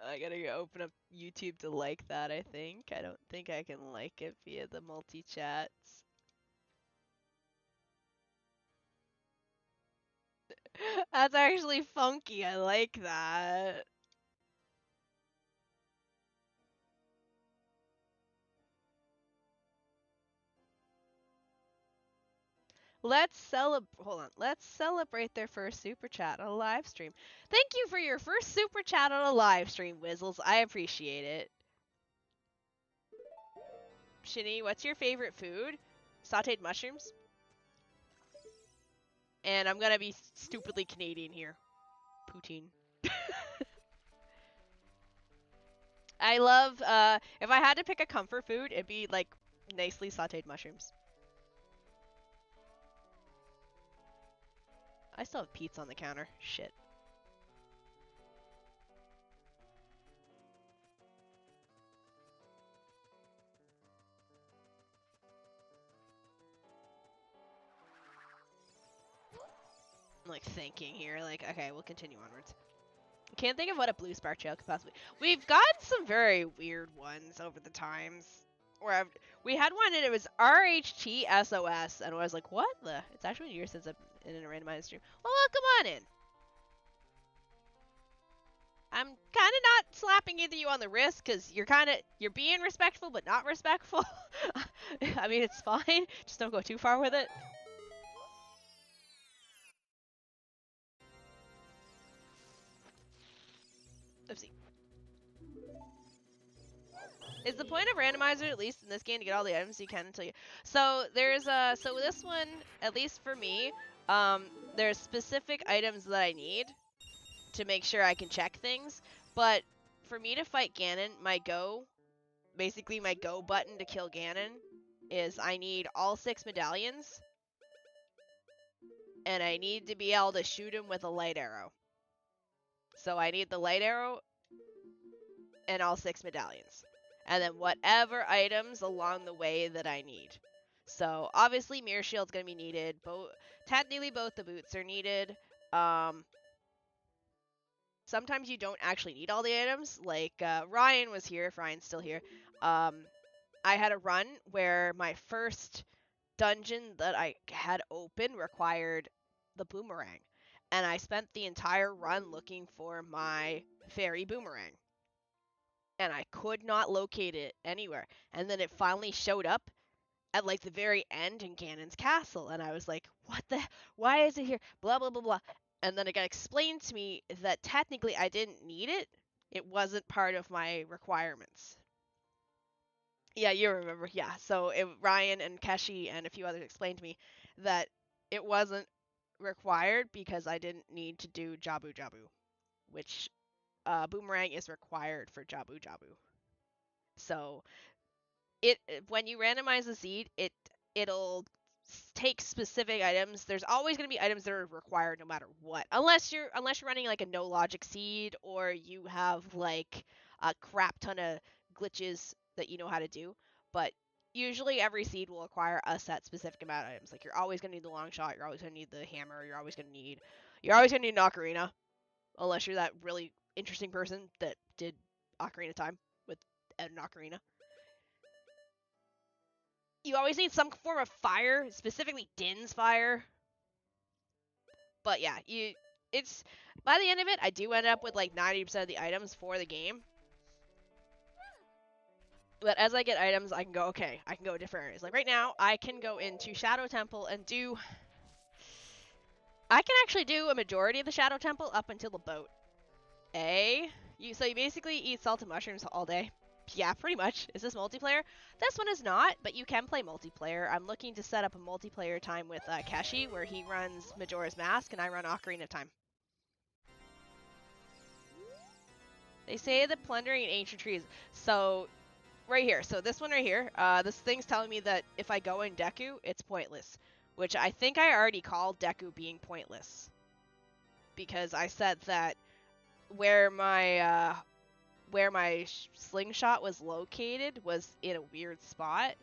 I gotta go open up YouTube to like that, I think. I don't think I can like it via the multi-chats. That's actually funky. I like that. Hold on. Let's celebrate their first super chat on a live stream. Thank you for your first super chat on a live stream, Wizzles. I appreciate it. Shini, what's your favorite food? Sauteed mushrooms. And I'm gonna be stupidly Canadian here. Poutine. I love, if I had to pick a comfort food, it'd be like nicely sauteed mushrooms. I still have pizza on the counter. Shit. I'm like thinking here, like, okay, we'll continue onwards. Can't think of what a blue spark trail could possibly. We've got some very weird ones over the times. We had one and it was RHTSOS, and I was like, what the? It's actually been years since I've been in a randomized stream. Well, come on in. I'm kind of not slapping either you on the wrist because you're being respectful but not respectful. I mean, it's fine. Just don't go too far with it. Oopsie. Is the point of randomizer, at least in this game, to get all the items you can until you... So there's so this one, at least for me, there's specific items that I need to make sure I can check things. But for me to fight Ganon, my go button to kill Ganon is I need all 6 medallions, and I need to be able to shoot him with a light arrow. So I need the light arrow and all 6 medallions. And then whatever items along the way that I need. So obviously Mirror Shield's gonna be needed. Technically both the boots are needed. Sometimes you don't actually need all the items. Like Ryan was here, if Ryan's still here. I had a run where my first dungeon that I had open required the boomerang. And I spent the entire run looking for my fairy boomerang. And I could not locate it anywhere. And then it finally showed up at like the very end in Ganon's castle, and I was like, what the, why is it here? Blah, blah, blah, blah. And then it got explained to me that technically I didn't need it. It wasn't part of my requirements. Yeah, you remember. Yeah, so Ryan and Keshi and a few others explained to me that it wasn't required because I didn't need to do Jabu Jabu, which Boomerang is required for Jabu Jabu. So when you randomize the seed, it'll take specific items. There's always going to be items that are required no matter what, unless you're running like a no logic seed or you have like a crap ton of glitches that you know how to do. But usually every seed will require a set specific amount of items. Like you're always going to need the long shot, you're always going to need the hammer, you're always going to need an ocarina, unless you're that really interesting person that did Ocarina Time with an ocarina. You always need some form of fire, specifically Din's fire. But yeah, it's by the end of it, I do end up with like 90% of the items for the game. But as I get items, I can go, okay, I can go different areas. Like right now, I can go into Shadow Temple and I can actually do a majority of the Shadow Temple up until the boat. So you basically eat salted mushrooms all day. Yeah, pretty much. Is this multiplayer? This one is not, but you can play multiplayer. I'm looking to set up a multiplayer time with Keshi, where he runs Majora's Mask and I run Ocarina Time. They say that plundering ancient trees. So, right here. So this one right here, this thing's telling me that if I go in Deku, it's pointless. Which I think I already called Deku being pointless. Because I said that where my slingshot was located was in a weird spot.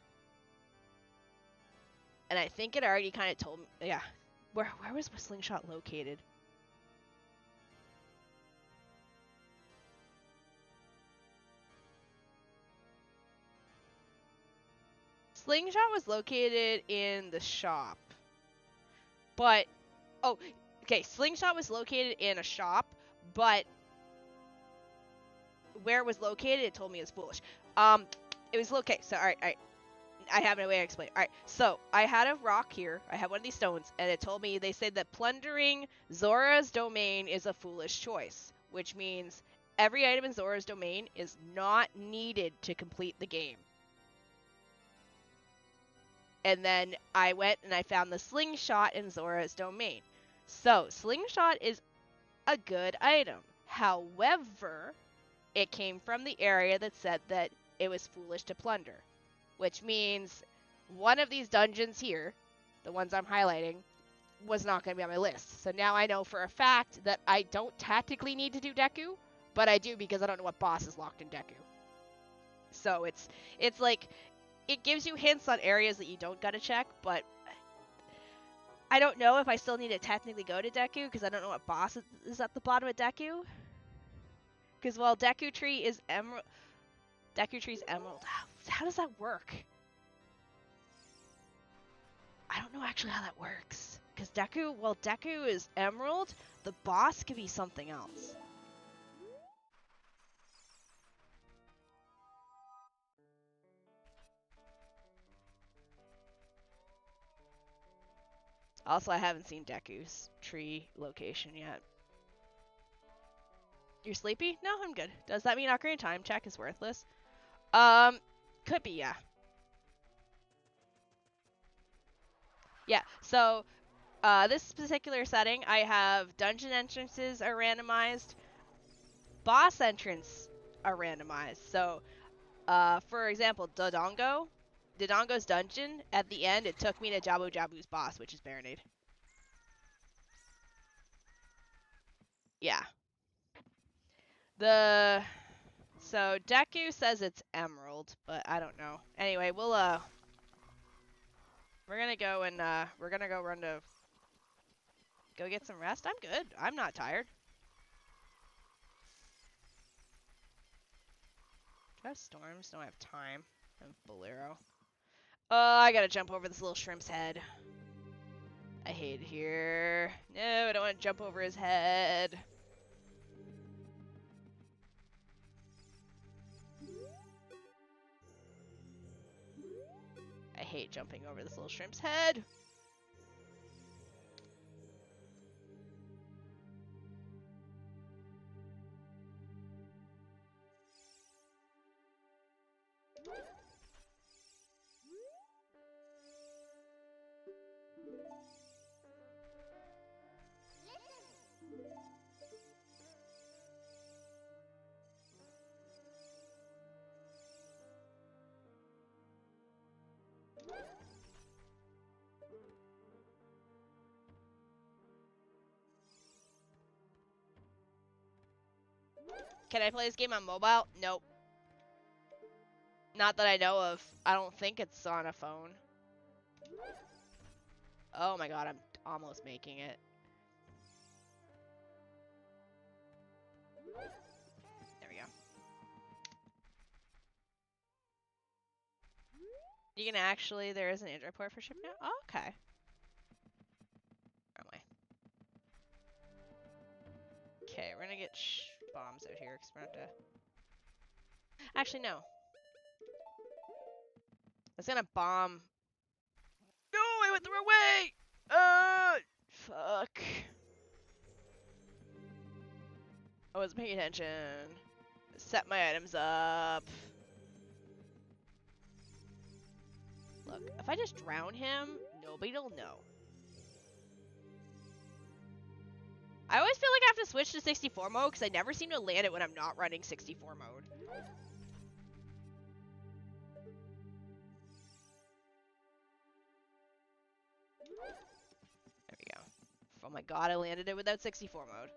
And I think it already kind of told me, yeah. Where was my slingshot located? Slingshot was located in the shop. But, oh, okay, Slingshot was located in a shop, but where it was located, it told me it's foolish. It was, okay, so, alright, I have no way to explain. Alright, so, I had a rock here, I had one of these stones, and it told me, they said that plundering Zora's domain is a foolish choice, which means every item in Zora's domain is not needed to complete the game. And then I went and I found the slingshot in Zora's domain. So, slingshot is a good item. However, it came from the area that said that it was foolish to plunder. Which means one of these dungeons here, the ones I'm highlighting, was not going to be on my list. So now I know for a fact that I don't tactically need to do Deku, but I do because I don't know what boss is locked in Deku. So it's like, it gives you hints on areas that you don't gotta check, but I don't know if I still need to technically go to Deku, because I don't know what boss is at the bottom of Deku. Because, well, Deku Tree is emerald. Deku Tree's emerald. How does that work? I don't know actually how that works. Because Deku, well, Deku is emerald, the boss could be something else. Also, I haven't seen Deku's tree location yet. You're sleepy? No, I'm good. Does that mean Ocarina Time check is worthless? Could be, yeah. Yeah, so, this particular setting, I have dungeon entrances are randomized, boss entrance are randomized. So, for example, Dodongo's dungeon, at the end, it took me to Jabu Jabu's boss, which is Baronade. Yeah. So, Deku says it's emerald, but I don't know. Anyway, we're gonna go and, we're gonna go go get some rest. I'm good. I'm not tired. Do I have storms? No, I have time. I have Bolero. I gotta jump over this little shrimp's head. I hate it here. No, I don't want to jump over his head. I hate jumping over this little shrimp's head. Can I play this game on mobile? Nope. Not that I know of. I don't think it's on a phone. Oh my god, I'm almost making it. There we go. You can actually, there is an Android port for Ship now? Oh, okay. Wrong way. Okay, we're gonna get bombs out here, because we're not to... Actually, no. I was gonna bomb... No, I went the wrong way! Fuck. I wasn't paying attention. Set my items up. Look, if I just drown him, nobody'll know. I always feel like I have to switch to 64 mode because I never seem to land it when I'm not running 64 mode. There we go. Oh my god, I landed it without 64 mode.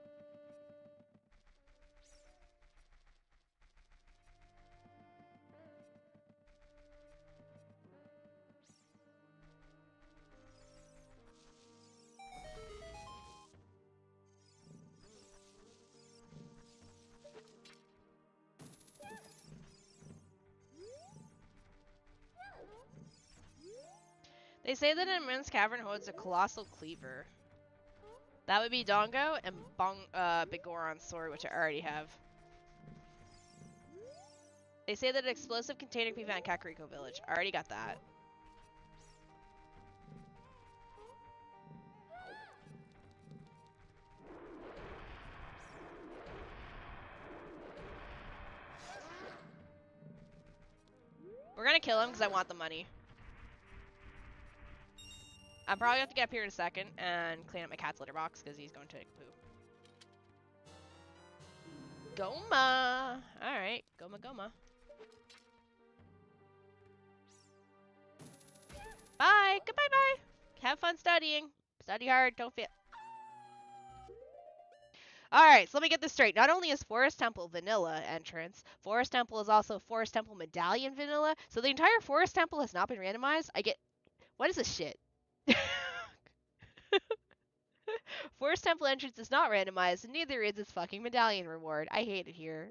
They say that an immense cavern holds a colossal cleaver. That would be Dongo and Bigoron's sword, which I already have. They say that an explosive container can be found in Kakariko Village. I already got that. We're gonna kill him because I want the money. I probably have to get up here in a second and clean up my cat's litter box because he's going to take poo. Goma! Alright, Goma Goma. Bye! Goodbye bye! Have fun studying. Study hard, don't fail. Alright, so let me get this straight. Not only is Forest Temple vanilla entrance, Forest Temple is also Forest Temple Medallion vanilla, so the entire Forest Temple has not been randomized. What is this shit? Forest Temple entrance is not randomized, and neither is its fucking medallion reward. I hate it here.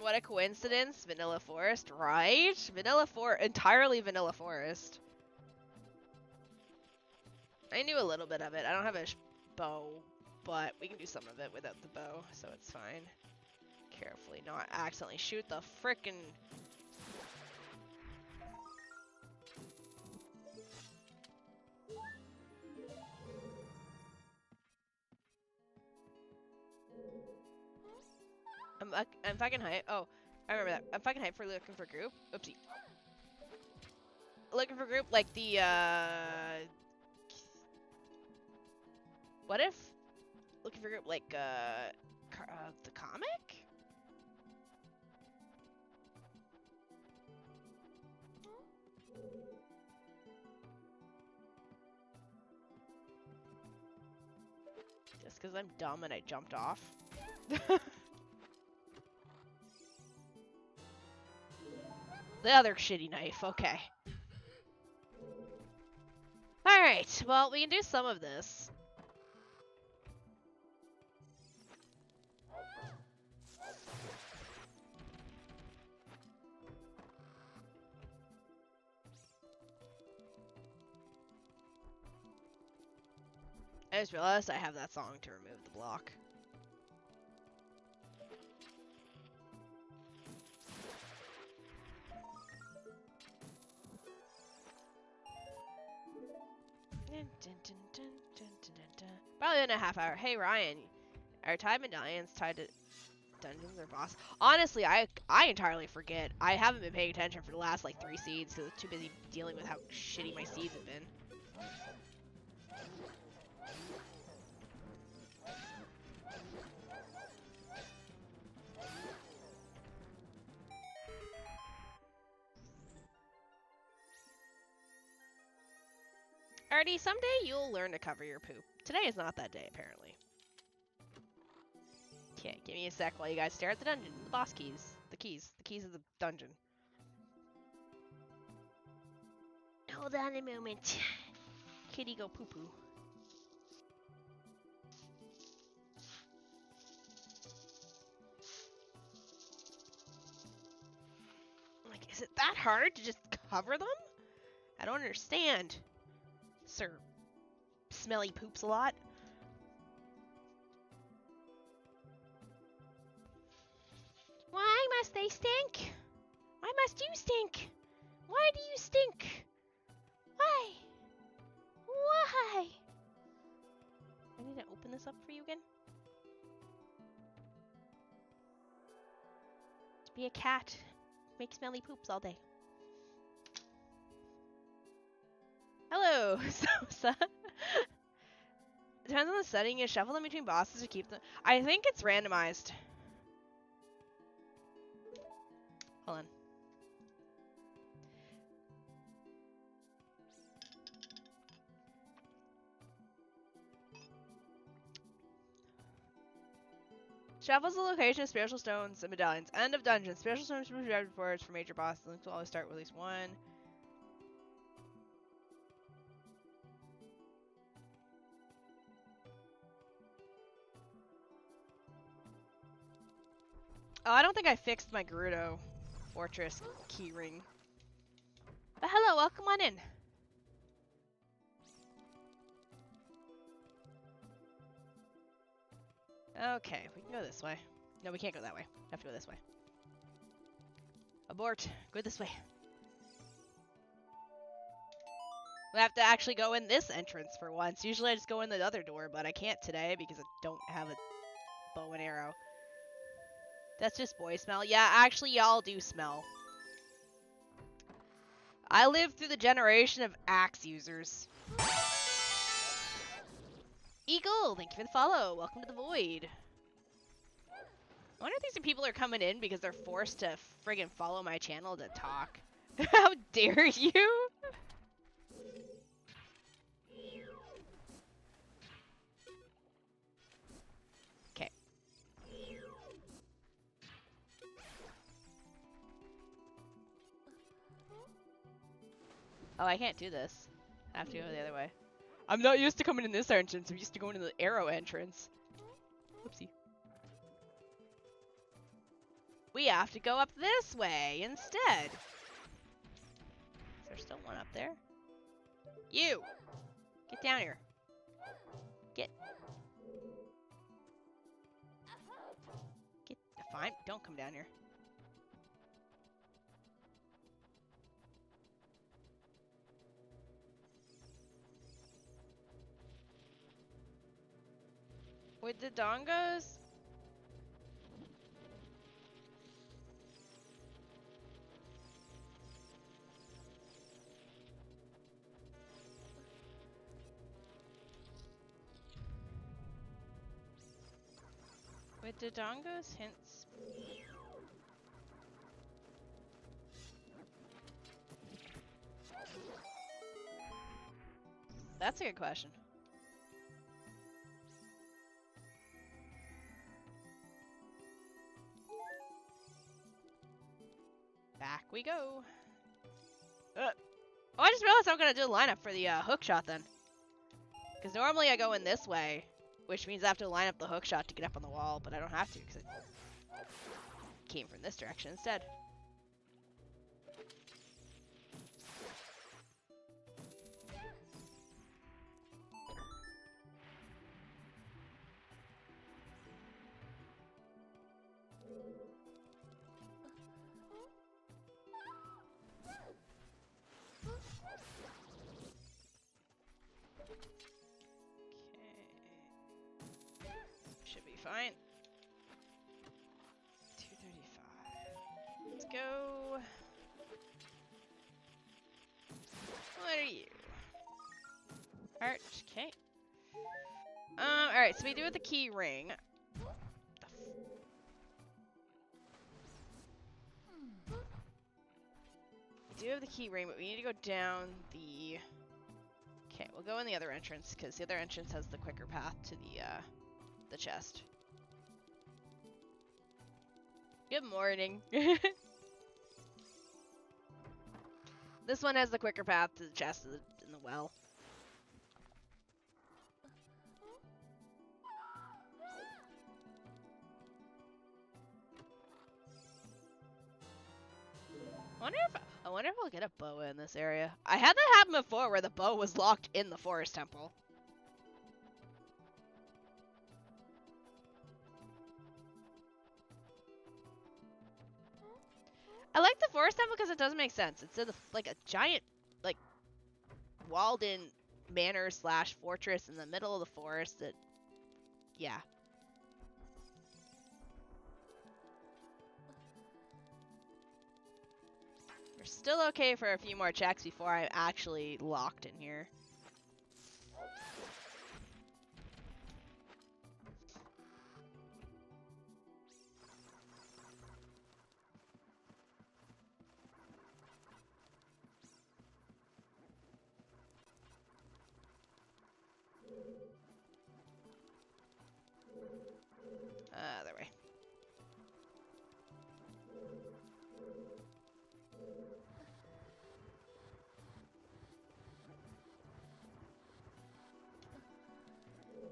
What a coincidence. Vanilla Forest, right? Entirely Vanilla Forest. I knew a little bit of it. I don't have a bow, but we can do some of it without the bow, so it's fine. Carefully not accidentally shoot the frickin'... I'm fucking hype. Oh, I remember that. I'm fucking hype for looking for group. Oopsie. Looking for group like the, what if? Looking for group like, the comic? Just because I'm dumb and I jumped off. The other shitty knife, okay. Alright, well, we can do some of this. I just realized I have that song to remove the block. Probably in a half hour. Hey Ryan, are time medallions tied to dungeons or boss? Honestly, I entirely forget. I haven't been paying attention for the last like 3 seeds because I'm too busy dealing with how shitty my seeds have been. Artie, someday you'll learn to cover your poop. Today is not that day, apparently. Okay, give me a sec while you guys stare at the dungeon. The boss keys. The keys of the dungeon. Hold on a moment. Kitty go poo-poo. Like, is it that hard to just cover them? I don't understand. Sir, smelly poops a lot. Why must they stink? Why must you stink? Why do you stink? Why? Why? I need to open this up for you again. To be a cat. Make smelly poops all day. Hello, Sosa. Depends on the setting. You shuffle them between bosses to keep them. I think it's randomized. Hold on. Shuffles the location of spiritual stones and medallions. End of dungeon. Spiritual stones will be reserved for major bosses. Links will always start with at least one. Oh, I don't think I fixed my Gerudo Fortress keyring. But hello, welcome on in. Okay, we can go this way. No, we can't go that way. We have to go this way. Abort. Go this way. We have to actually go in this entrance for once. Usually I just go in the other door, but I can't today because I don't have a bow and arrow. That's just boy smell. Yeah, actually y'all do smell. I lived through the generation of axe users. Eagle, thank you for the follow. Welcome to the void. I wonder if these people are coming in because they're forced to friggin' follow my channel to talk. How dare you? Okay. Oh, I can't do this. I have to go the other way. I'm not used to coming in this entrance. I'm used to going in the arrow entrance. Whoopsie. We have to go up this way instead. Is there still one up there? You! Get down here. Get. Fine, don't come down here. With the dongos? With the dongos hints. That's a good question. Back we go. Oh, I just realized I'm gonna do a lineup for the hook shot then. Because normally I go in this way, which means I have to line up the hook shot to get up on the wall, but I don't have to because it came from this direction instead. Should be fine. 235. Let's go. What are you? Art. Okay. Alright, so we do have the key ring. We do have the key ring, but we need to go down the... Okay, we'll go in the other entrance, because the other entrance has the quicker path to the chest. Good morning. This one has the quicker path to the chest in the well. I wonder if I'll get a bow in this area. I had that happen before where the bow was locked in the forest temple. I like the forest temple because it doesn't make sense. It's in like a giant, like, walled-in manor slash fortress in the middle of the forest that, yeah. We're still okay for a few more checks before I'm actually locked in here. Other way.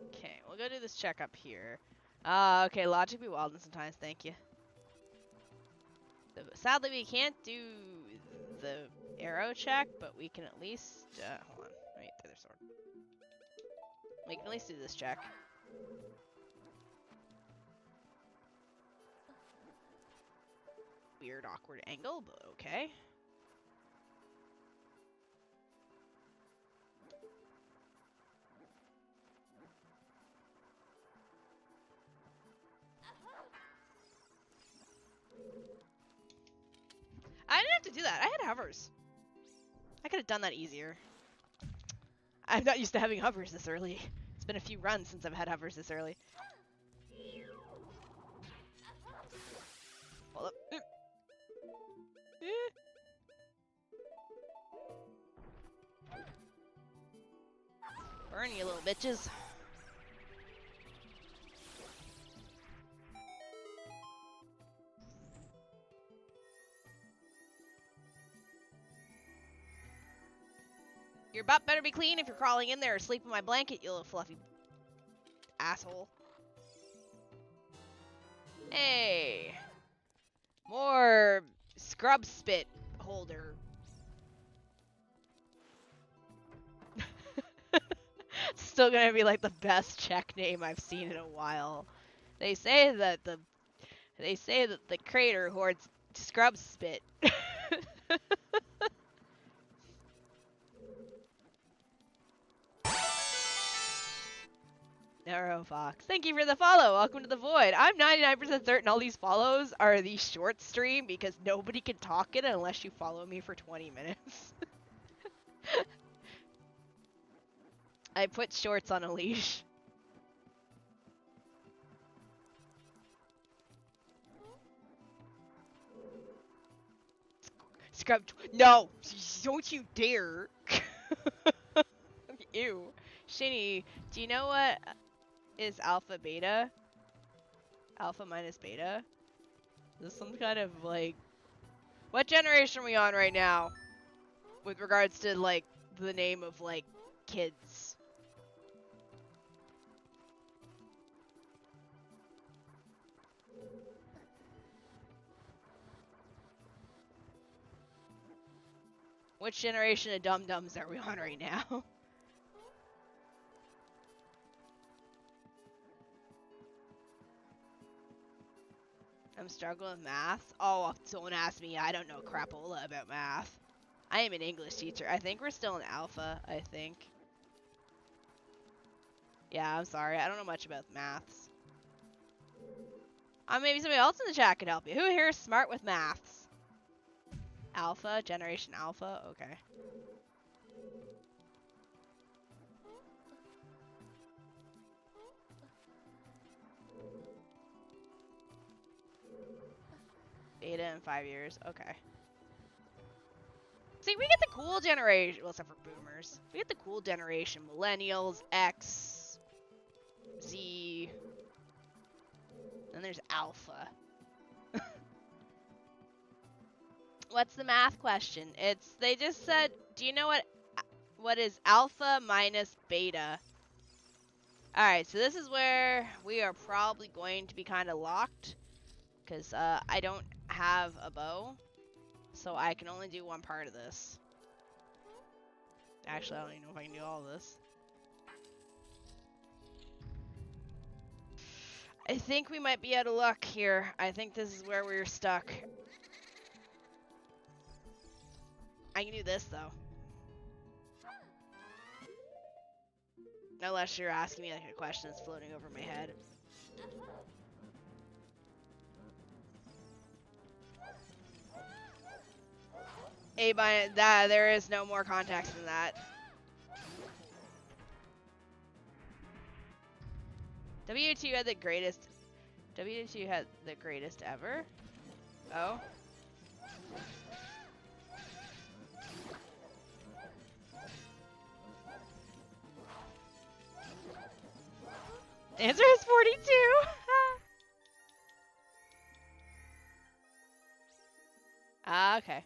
Okay, we'll go do this check up here. Okay, logic be wild sometimes, thank you. sadly, we can't do the arrow check, but we can at least... hold on. Let me get the other sword. We can at least do this check. Weird, awkward angle, but okay. I didn't have to do that. I had hovers. I could have done that easier. I'm not used to having hovers this early. It's been a few runs since I've had hovers this early. Hold up. Burn, you little bitches. Your butt better be clean if you're crawling in there or sleep in my blanket, you little fluffy asshole. Hey. More scrub spit holder. Still gonna be like the best check name I've seen in a while. They say that the crater hoards scrub spit. Narrow Fox. Thank you for the follow. Welcome to the Void. I'm 99% certain all these follows are the short stream because nobody can talk it unless you follow me for 20 minutes. I put shorts on a leash. Scrub. No! Don't you dare! Ew. Shini, do you know what is alpha beta? Alpha minus beta? Is this some kind of like... What generation are we on right now? With regards to like the name of like kids. Which generation of dum-dums are we on right now? I'm struggling with math. Oh, don't ask me. I don't know crapola about math. I am an English teacher. I think we're still in alpha, I think. Yeah, I'm sorry. I don't know much about maths. Maybe somebody else in the chat could help you. Who here is smart with maths? Alpha? Generation Alpha? Okay. Beta in 5 years. Okay. See, we get the cool generation. Well, except for boomers. We get the cool generation. Millennials, X, Z. Then there's Alpha. What's the math question? They just said, do you know what is alpha minus beta? Alright, so this is where we are probably going to be kind of locked. Because I don't have a bow. So I can only do one part of this. Actually, I don't even know if I can do all of this. I think we might be out of luck here. I think this is where we're stuck. I can do this, though. Unless you're asking me like a question that's floating over my head. There is no more context than that. W2 had the greatest. W2 had the greatest ever. Oh. The answer is 42. Okay.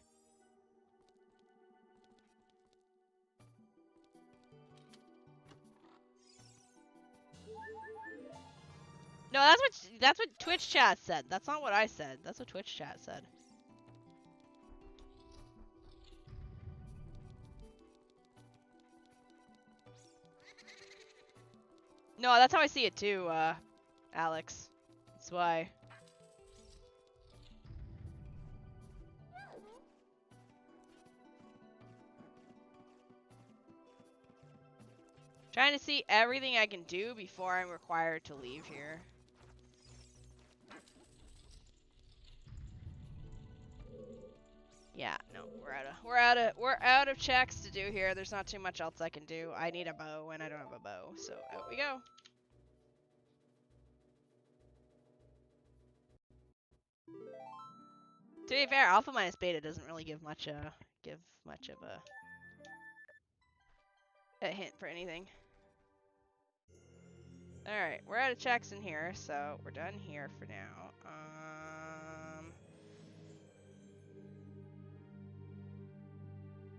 No, that's what Twitch chat said. That's not what I said. That's what Twitch chat said. No, that's how I see it too, Alex. That's why. Trying to see everything I can do before I'm required to leave here. Yeah, no, we're out of checks to do here. There's not too much else I can do. I need a bow and I don't have a bow, so out we go. To be fair, alpha minus beta doesn't really give much of a hint for anything. Alright, we're out of checks in here, so we're done here for now.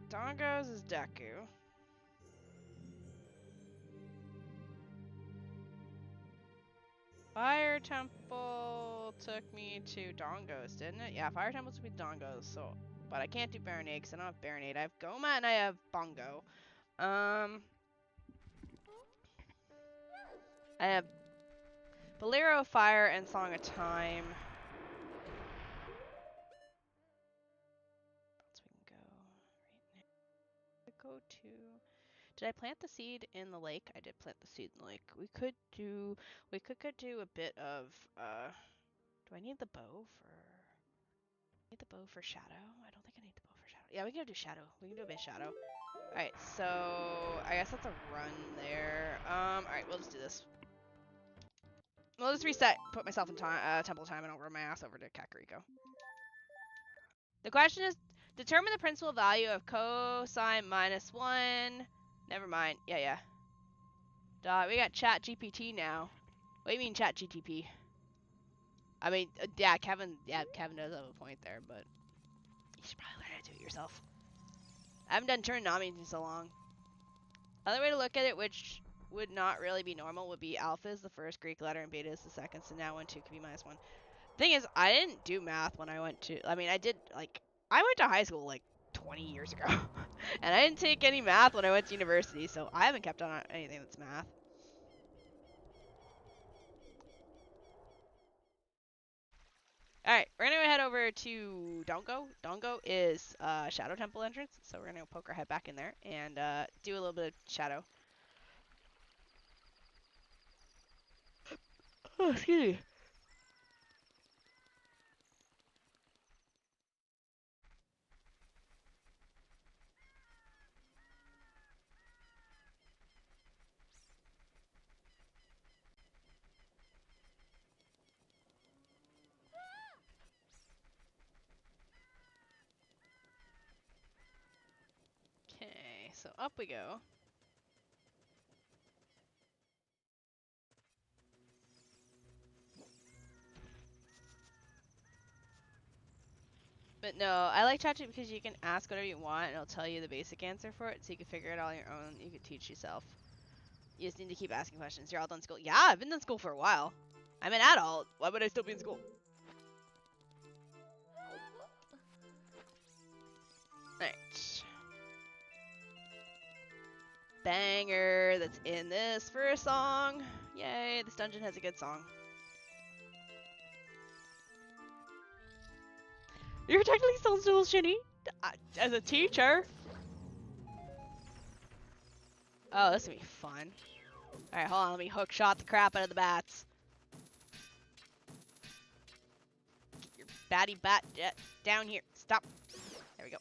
Dongos is Deku. Fire Temple took me to Dongos, didn't it? Yeah, Fire Temple took me to Dongos, so... But I can't do Baronade, because I don't have Baronade. I have Goma and I have Bongo. I have Bolero, Fire, and Song of Time. So we can go right now. Go to... Did I plant the seed in the lake? I did plant the seed in the lake. We could do a bit of, do I need the bow for... Need the bow for Shadow? I don't think I need the bow for Shadow. Yeah, we can do Shadow. We can do a bit of Shadow. Alright, so I guess that's a run there. Alright, we'll just do this. We'll just reset, put myself in time, temple time, and I'll run my ass over to Kakariko. The question is, determine the principal value of cosine minus 1. Never mind. Yeah. Duh, we got Chat GPT now. What do you mean Chat GTP? I mean, yeah, Kevin does have a point there, but you should probably learn how to do it yourself. I haven't done Turnonomi's in so long. Other way to look at it, which would not really be normal, would be alpha is the first Greek letter and beta is the second, so now 1, 2 could be minus 1. Thing is, I didn't do math when I went to, I went to high school like 20 years ago. And I didn't take any math when I went to university, so I haven't kept on anything that's math. Alright, we're gonna head over to Dongo. Dongo is Shadow Temple entrance, so we're gonna poke our head back in there and do a little bit of Shadow. Oh, excuse me. Okay, so up we go. But no, I like ChatGPT because you can ask whatever you want and it'll tell you the basic answer for it, so you can figure it all on your own. You can teach yourself. You just need to keep asking questions. You're all done school. Yeah, I've been in school for a while. I'm an adult. Why would I still be in school? Alright. Banger that's in this first song. Yay, this dungeon has a good song. You're technically still Shini as a teacher. Oh, this is gonna be fun. Alright, hold on, let me hook shot the crap out of the bats. Get your batty bat jet down here. Stop. There we go.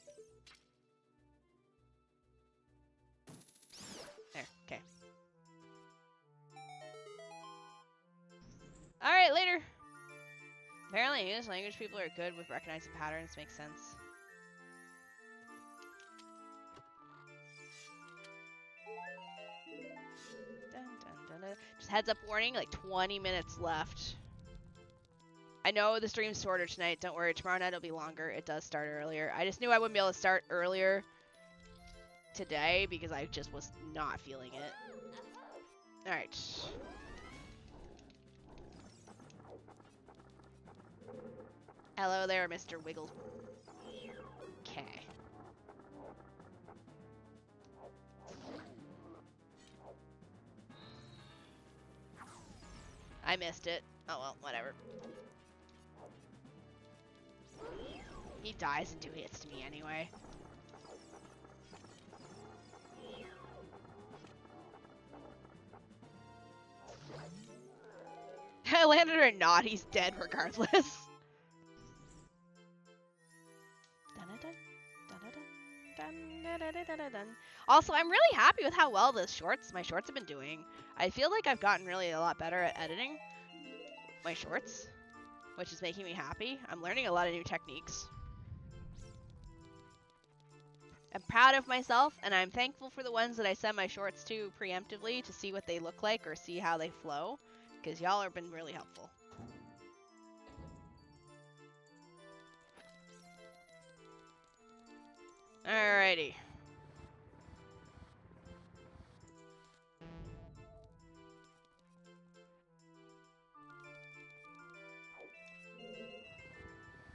There, okay. Alright, later. Apparently, English language people are good with recognizing patterns. Makes sense. Dun, dun, dun, dun. Just heads up warning, like 20 minutes left. I know the stream's shorter tonight. Don't worry, tomorrow night it'll be longer. It does start earlier. I just knew I wouldn't be able to start earlier today because I just was not feeling it. Alright. Hello there, Mr. Wiggles. Okay. I missed it. Oh well, whatever. He dies in 2 hits to me anyway. I landed or not, he's dead regardless. Also, I'm really happy with how well my shorts have been doing. I feel like I've gotten really a lot better at editing my shorts, which is making me happy. I'm learning a lot of new techniques. I'm proud of myself, and I'm thankful for the ones that I send my shorts to preemptively to see what they look like or see how they flow, because y'all have been really helpful. Alrighty.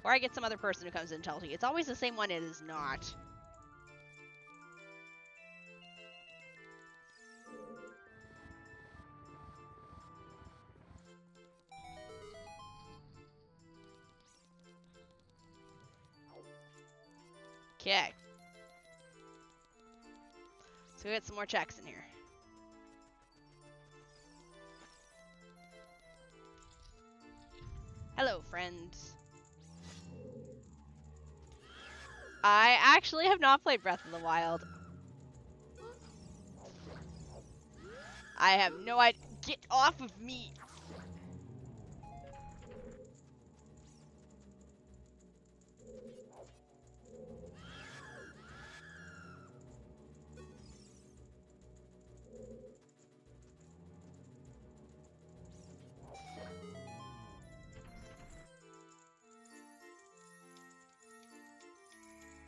Or I get some other person who comes in and tells me. It's always the same one, it is not. Okay. So we get some more checks in here. Hello, friends. I actually have not played Breath of the Wild. I have no idea. Get off of me!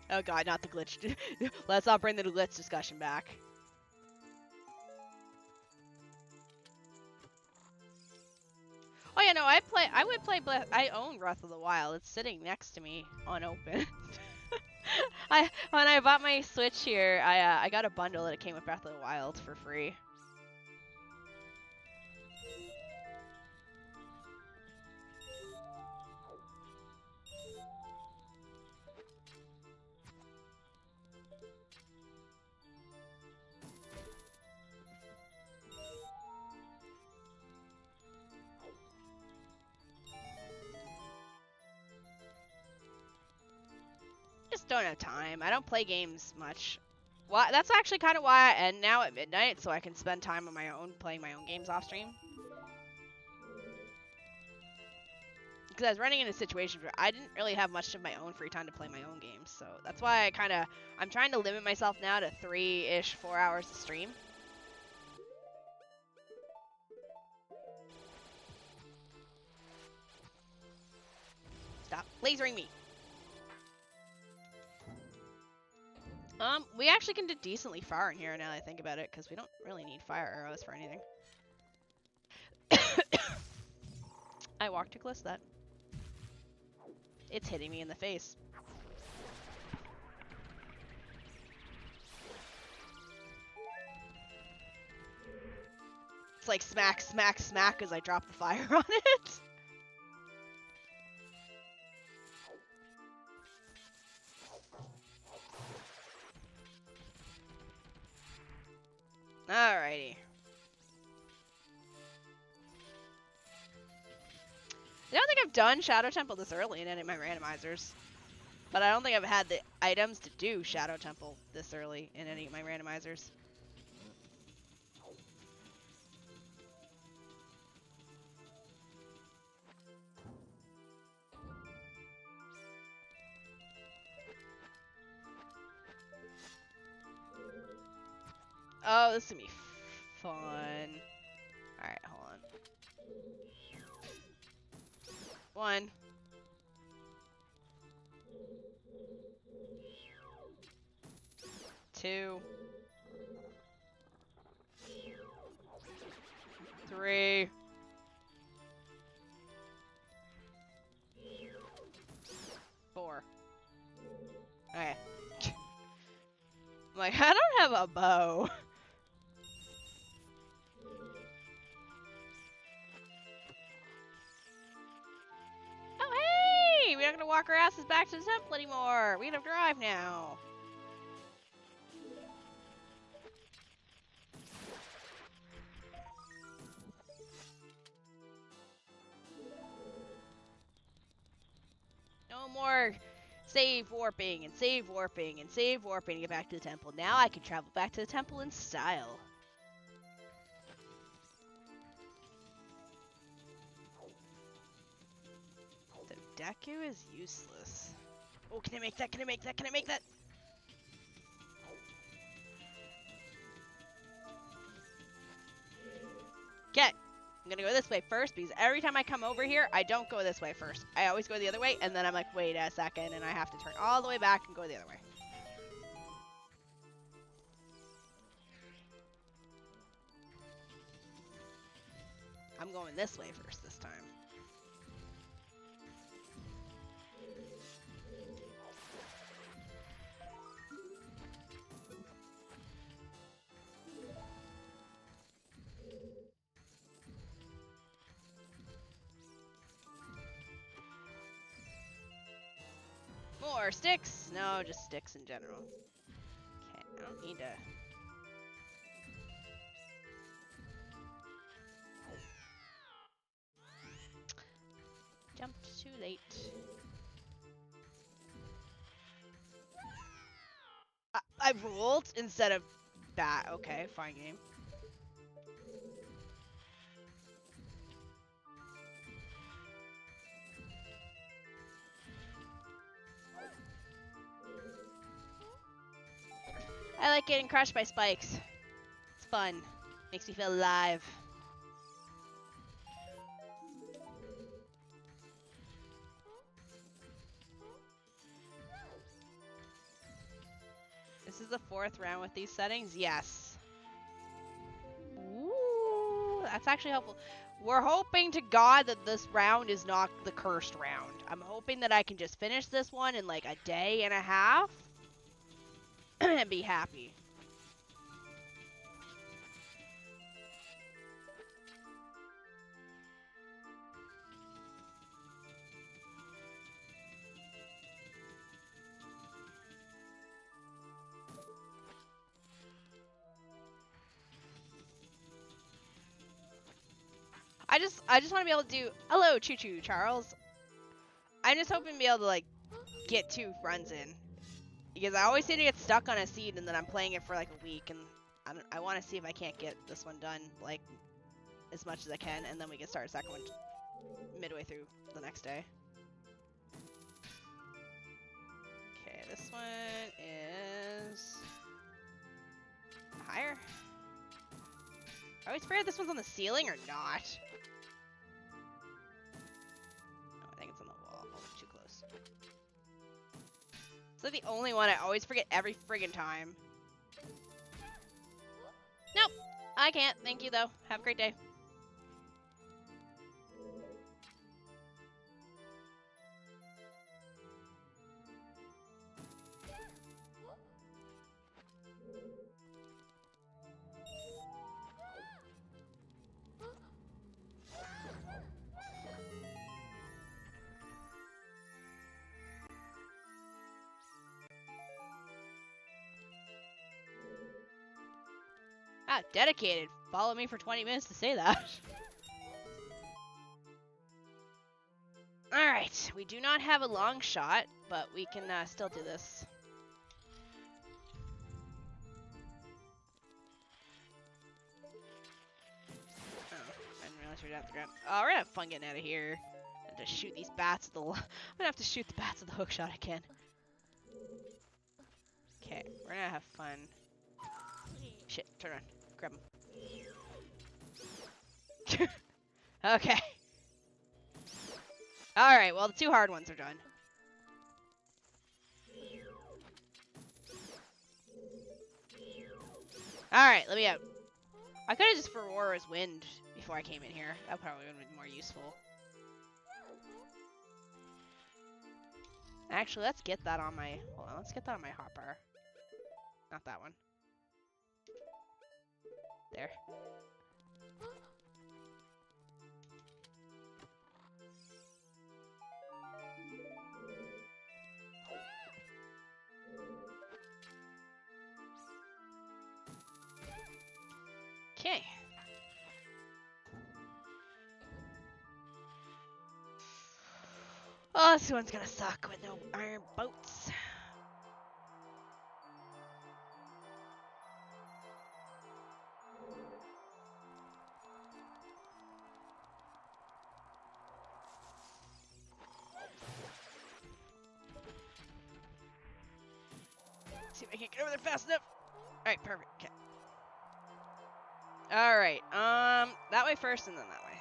Oh god, not the glitch. Let's not bring the glitch discussion back. Oh yeah, no, I own Breath of the Wild. It's sitting next to me unopened. When I bought my Switch here, I got a bundle that it came with Breath of the Wild for free. Just don't have time. I don't play games much. Well, that's actually kind of why I end now at midnight, so I can spend time on my own playing my own games off stream. Because I was running into situations where I didn't really have much of my own free time to play my own games, so that's why I'm trying to limit myself now to 3-ish, 4 hours to stream. Stop lasering me. We actually can do decently far in here now that I think about it, because we don't really need fire arrows for anything. I walked too close to that. It's hitting me in the face. It's like smack, smack, smack as I drop the fire on it. Alrighty. I don't think I've done Shadow Temple this early in any of my randomizers. But I don't think I've had the items to do Shadow Temple this early in any of my randomizers. Oh, this is gonna be fun. Alright, hold on. 1. 2. 3. 4. Okay. I'm like, I don't have a bow. not gonna walk our asses back to the temple anymore. We gotta drive now. No more save warping and save warping and save warping to get back to the temple. Now I can travel back to the temple in style. So Deku is useless. Oh, can I make that? Can I make that? Can I make that? Okay. I'm gonna go this way first because every time I come over here, I don't go this way first. I always go the other way, and then I'm like, wait a second, and I have to turn all the way back and go the other way. I'm going this way first this time. More sticks? No, just sticks in general. Okay, I don't need to... Jumped too late. I rolled instead of bat. Okay, fine game. I like getting crushed by spikes. It's fun. Makes me feel alive. This is the 4th round with these settings? Yes. Ooh, that's actually helpful. We're hoping to God that this round is not the cursed round. I'm hoping that I can just finish this one in like a day and a half and be happy. I just want to be able to do hello Choo Choo Charles. I'm just hoping to be able to like get 2 runs in because I always seem to get stuck on a seed and then I'm playing it for like a week and I want to see if I can't get this one done like as much as I can and then we can start a second one midway through the next day. Okay, this one is higher. I always forget this one's on the ceiling or not. No, I think it's on the wall. Oh, too close. It's like the only one I always forget every friggin' time. Nope, I can't. Thank you, though. Have a great day. Ah, dedicated. Follow me for 20 minutes to say that. Alright, we do not have a long shot, but we can still do this. Oh, I didn't realize we were at the ground. Oh, we're gonna have fun getting out of here. I'm gonna shoot these bats with the... I'm gonna have to shoot the bats with the hook shot again. Okay, we're gonna have fun. Shit, turn around. Grab him. Okay. Alright, well, the 2 hard ones are done. Alright, let me out. I could have just for Aurora's Wind before I came in here. That probably would have been more useful. Actually, let's get that on my... Hold on, let's get that on my hopper. Not that one. There. Okay. Oh, this one's gonna suck with no iron boats. See if I can get over there fast enough. Alright, perfect. Okay. Alright, that way first and then that way.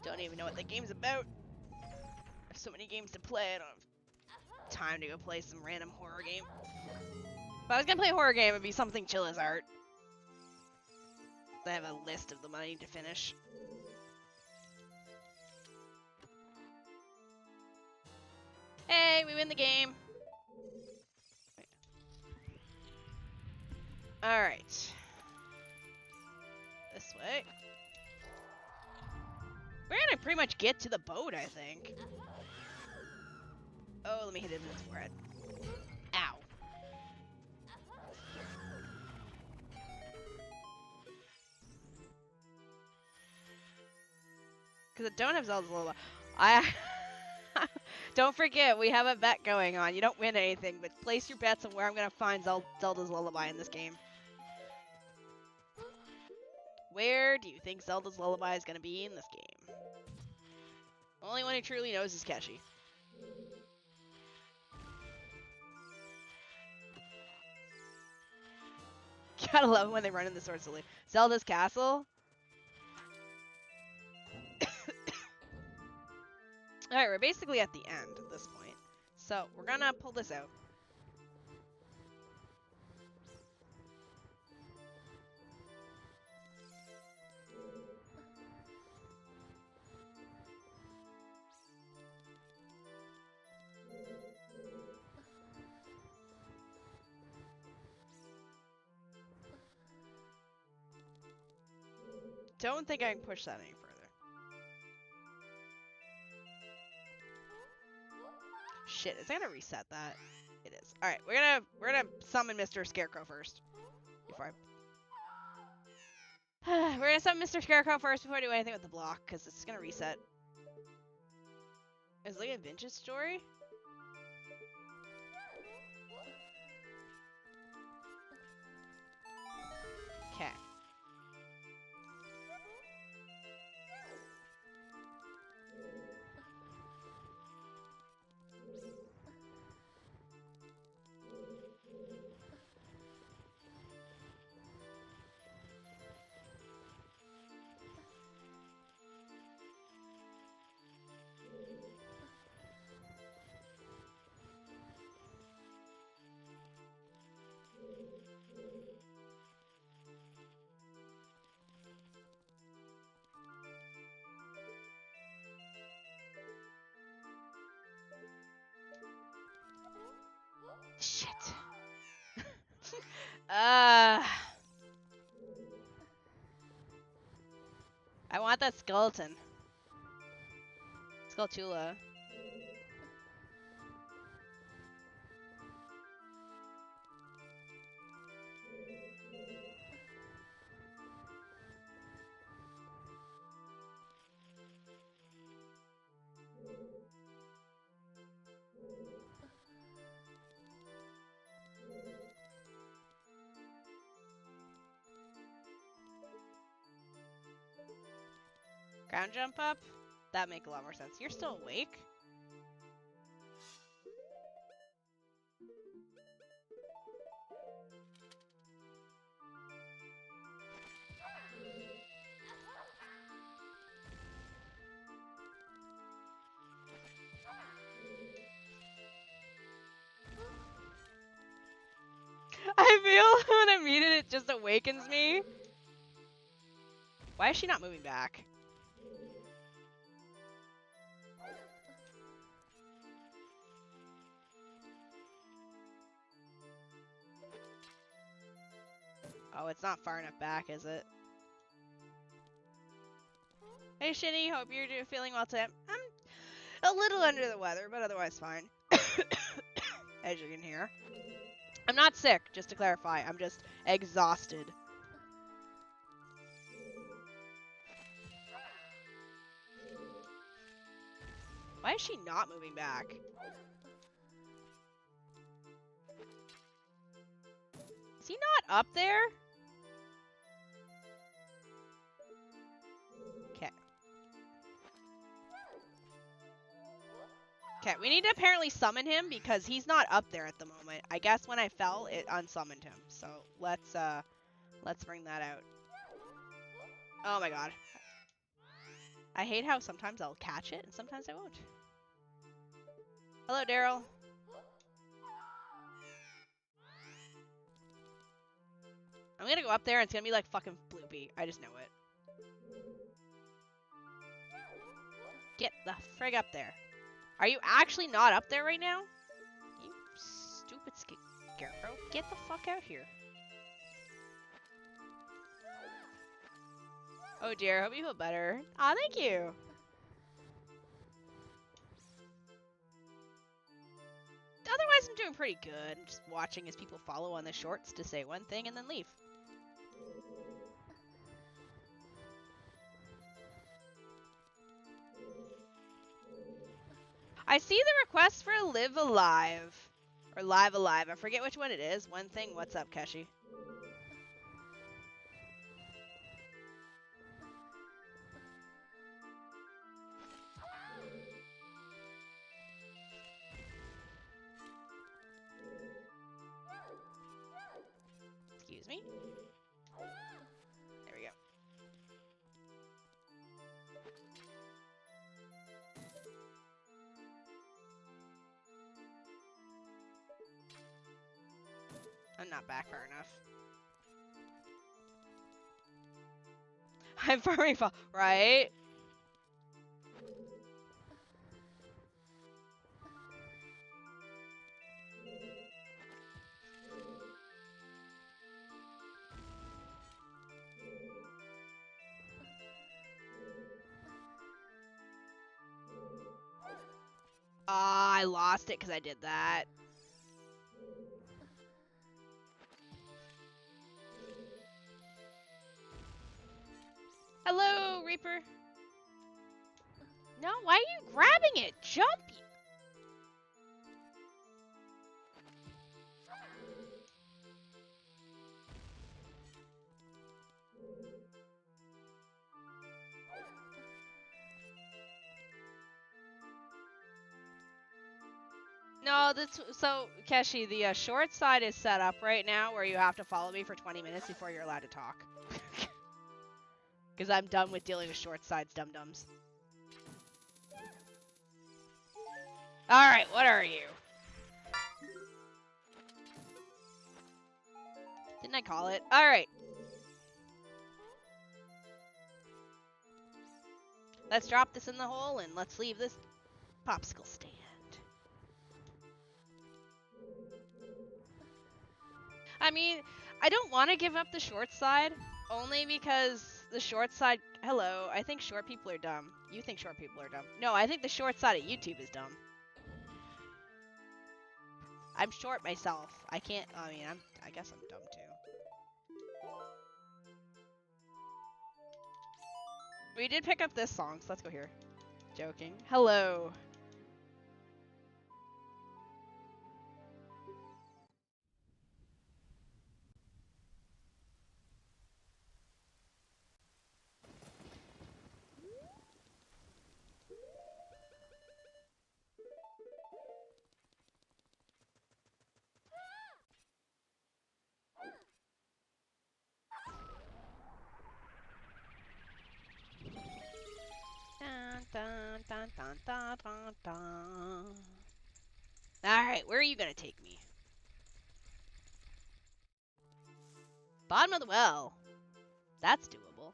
Don't even know what the game's about. There's so many games to play, I don't have time to go play some random horror game. If I was gonna play a horror game, it'd be something chill as art. I have a list of them I need to finish. Hey, we win the game. Alright. This way. We're gonna pretty much get to the boat, I think. Oh, let me hit it in its forehead. Ow. Because I don't have Zelda's Lullaby. Don't forget, we have a bet going on. You don't win anything, but place your bets on where I'm going to find Zelda's Lullaby in this game. Where do you think Zelda's Lullaby is going to be in this game? Only one who truly knows is Keshi. Gotta love when they run in the Sword Salute. Zelda's Castle? Alright, we're basically at the end at this point. So, we're gonna pull this out. Don't think I can push that any further. Shit, is it gonna reset that? It is. Alright, we're gonna summon Mr. Scarecrow first. Before I we're gonna summon Mr. Scarecrow first before I do anything with the block, because it's gonna reset. Is it like a vintage story? Okay. Shit. I want that skeleton. Skulltula. Ground jump up? That'd make a lot more sense. You're still awake? I feel when I'm muted, it just awakens me. Why is she not moving back? Oh, it's not far enough back, is it? Hey, Shini, hope you're feeling well today. I'm a little under the weather, but otherwise fine. As you can hear. I'm not sick, just to clarify. I'm just exhausted. Why is she not moving back? Is he not up there? Okay. Okay, we need to apparently summon him because he's not up there at the moment. I guess when I fell, it unsummoned him. So let's bring that out. Oh my god. I hate how sometimes I'll catch it and sometimes I won't. Hello, Daryl. I'm gonna go up there and it's gonna be like fucking bloopy. I just know it. Get the frig up there. Are you actually not up there right now? You stupid scarecrow. Get the fuck out here. Oh dear, hope you feel better. Aw, thank you. Otherwise, I'm doing pretty good. I'm just watching as people follow on the shorts to say one thing and then leave. I see the request for Live Alive. Or Live Alive. I forget which one it is. One thing. What's up, Keshi? Excuse me? There we go. I'm not back far enough. I'm farming fall, right? Ah, I lost it because I did that. Hello, Reaper. No, why are you grabbing it? Jump! No, so Keshi, the short side is set up right now where you have to follow me for 20 minutes before you're allowed to talk. Because I'm done with dealing with short sides, dum-dums. Alright, what are you? Didn't I call it? Alright. Let's drop this in the hole and let's leave this popsicle stand. I mean, I don't want to give up the short side, only because the short side... Hello, I think short people are dumb. You think short people are dumb. No, I think the short side of YouTube is dumb. I'm short myself. I can't... I mean, I guess I'm dumb too. We did pick up this song, so let's go here. Joking. Hello. Dun, dun, dun, dun, dun, dun. Alright, where are you gonna take me? Bottom of the well. That's doable.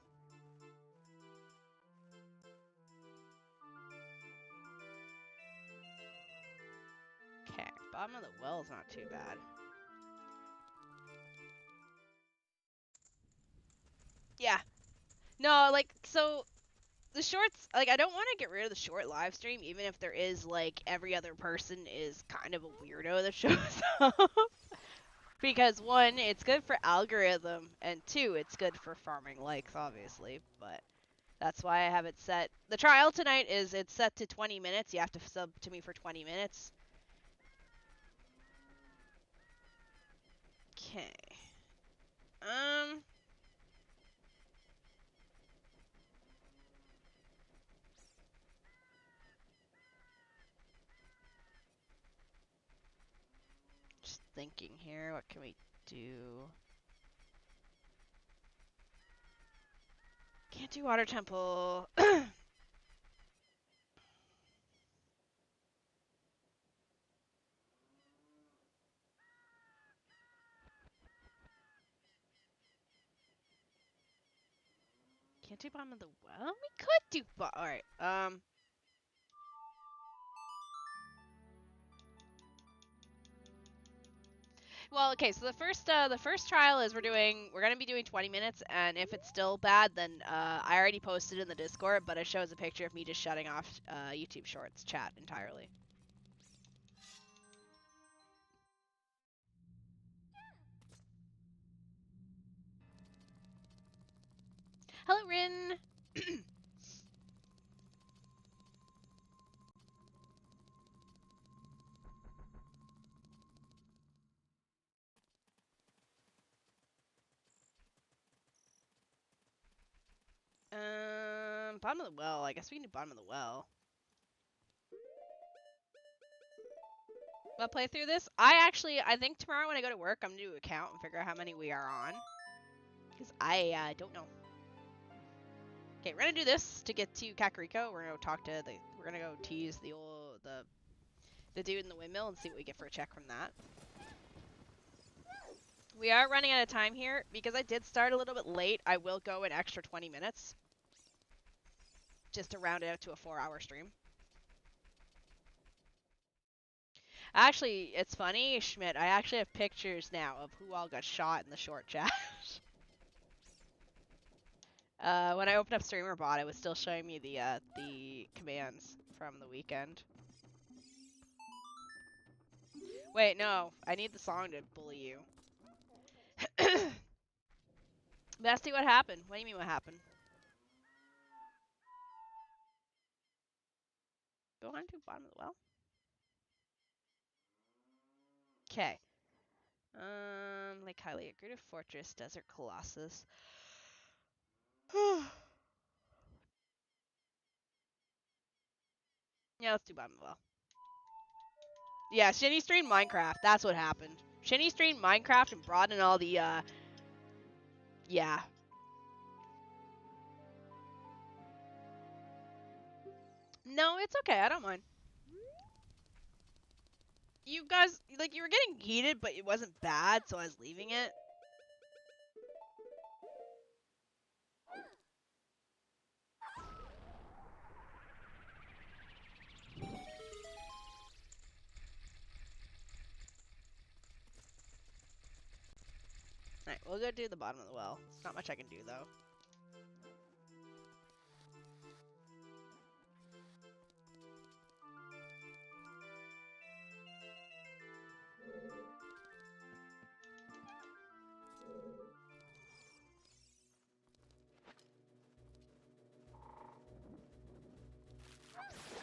Okay, bottom of the well is not too bad. Yeah. No, like, so... the shorts, like, I don't want to get rid of the short live stream, even if there is, like, every other person is kind of a weirdo that shows up. Because, one, it's good for algorithm, and two, it's good for farming likes, obviously, but that's why I have it set. The trial tonight it's set to 20 minutes. You have to sub to me for 20 minutes. Okay. Just thinking here, what can we do? Can't do water temple. Can't do bottom of the well? We could do alright, well, okay, so the first trial is we're gonna be doing 20 minutes, and if it's still bad, then I already posted in the Discord, but it shows a picture of me just shutting off YouTube Shorts chat entirely. Hello, Rin. Bottom of the well. I guess we can do bottom of the well. I'll play through this. I think tomorrow when I go to work, I'm gonna do a count and figure out how many we are on. Because I don't know. Okay, we're gonna do this to get to Kakariko. We're gonna go talk to we're gonna go tease the dude in the windmill and see what we get for a check from that. We are running out of time here. Because I did start a little bit late, I will go an extra 20 minutes. Just to round it out to a 4-hour stream. Actually, it's funny, Schmidt, I actually have pictures now of who all got shot in the short chat. When I opened up StreamerBot, it was still showing me the commands from the weekend. Wait, no. I need the song to bully you. Bestie, what happened? What do you mean what happened? Go on to bottom of the well. Okay. Lake Hylian, Great Fortress, Desert Colossus. Yeah, let's do bottom of the well. Yeah, Shini streamed Minecraft. That's what happened. Shini streamed Minecraft and brought in all the, yeah. No, it's okay. I don't mind. You guys, like, you were getting heated, but it wasn't bad, so I was leaving it. Alright, we'll go do the bottom of the well. There's not much I can do, though.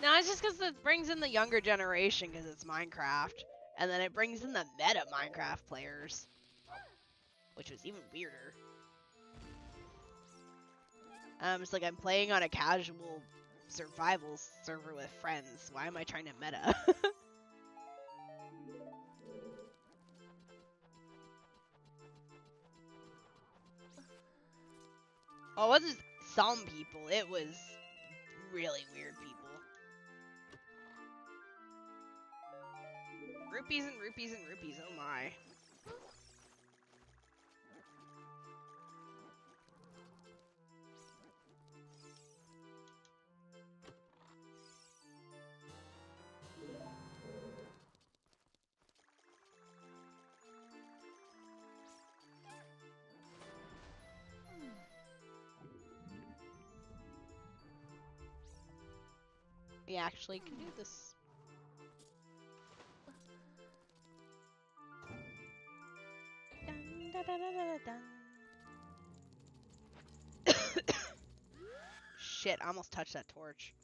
No, it's just because it brings in the younger generation because it's Minecraft. And then it brings in the meta Minecraft players. Which was even weirder. It's like I'm playing on a casual survival server with friends. Why am I trying to meta? Well, it wasn't some people. It was really weird people. Rupees and rupees and rupees, oh my. we actually can do this. Dun, da, da, da, da, dun. Shit, I almost touched that torch.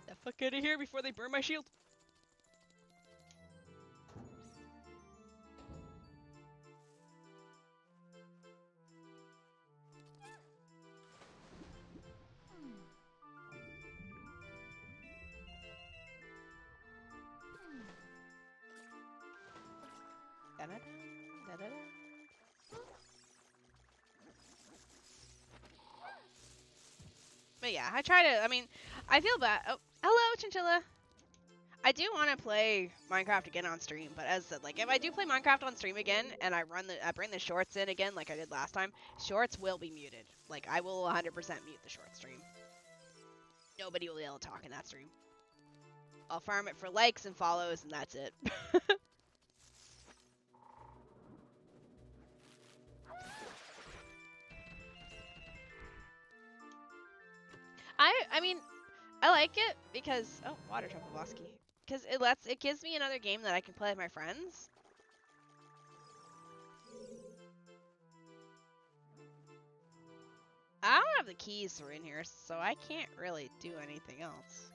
The fuck out of here before they burn my shield. But yeah, I try to, I mean, I feel bad. Oh, hello, Chinchilla. I do want to play Minecraft again on stream, but as I said, like, if I do play Minecraft on stream again, and I bring the shorts in again like I did last time, shorts will be muted. Like, I will 100% mute the short stream. Nobody will be able to talk in that stream. I'll farm it for likes and follows, and that's it. I mean, I like it because water temple bosky. Because it gives me another game that I can play with my friends. I don't have the keys for in here, so I can't really do anything else.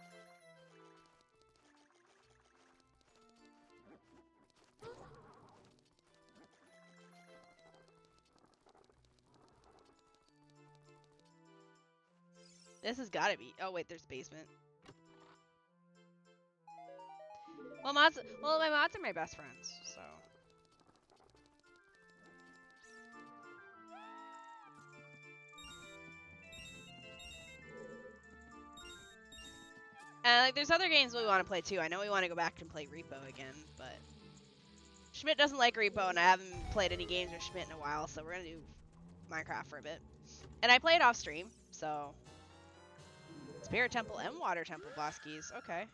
This has got to be. Oh wait, there's basement. Well, my mods are my best friends, so. And like, there's other games we want to play too. I know we want to go back and play Repo again, but Schmidt doesn't like Repo, and I haven't played any games with Schmidt in a while, so we're gonna do Minecraft for a bit. And I played off stream, so Spirit Temple and Water Temple Boskies. Okay.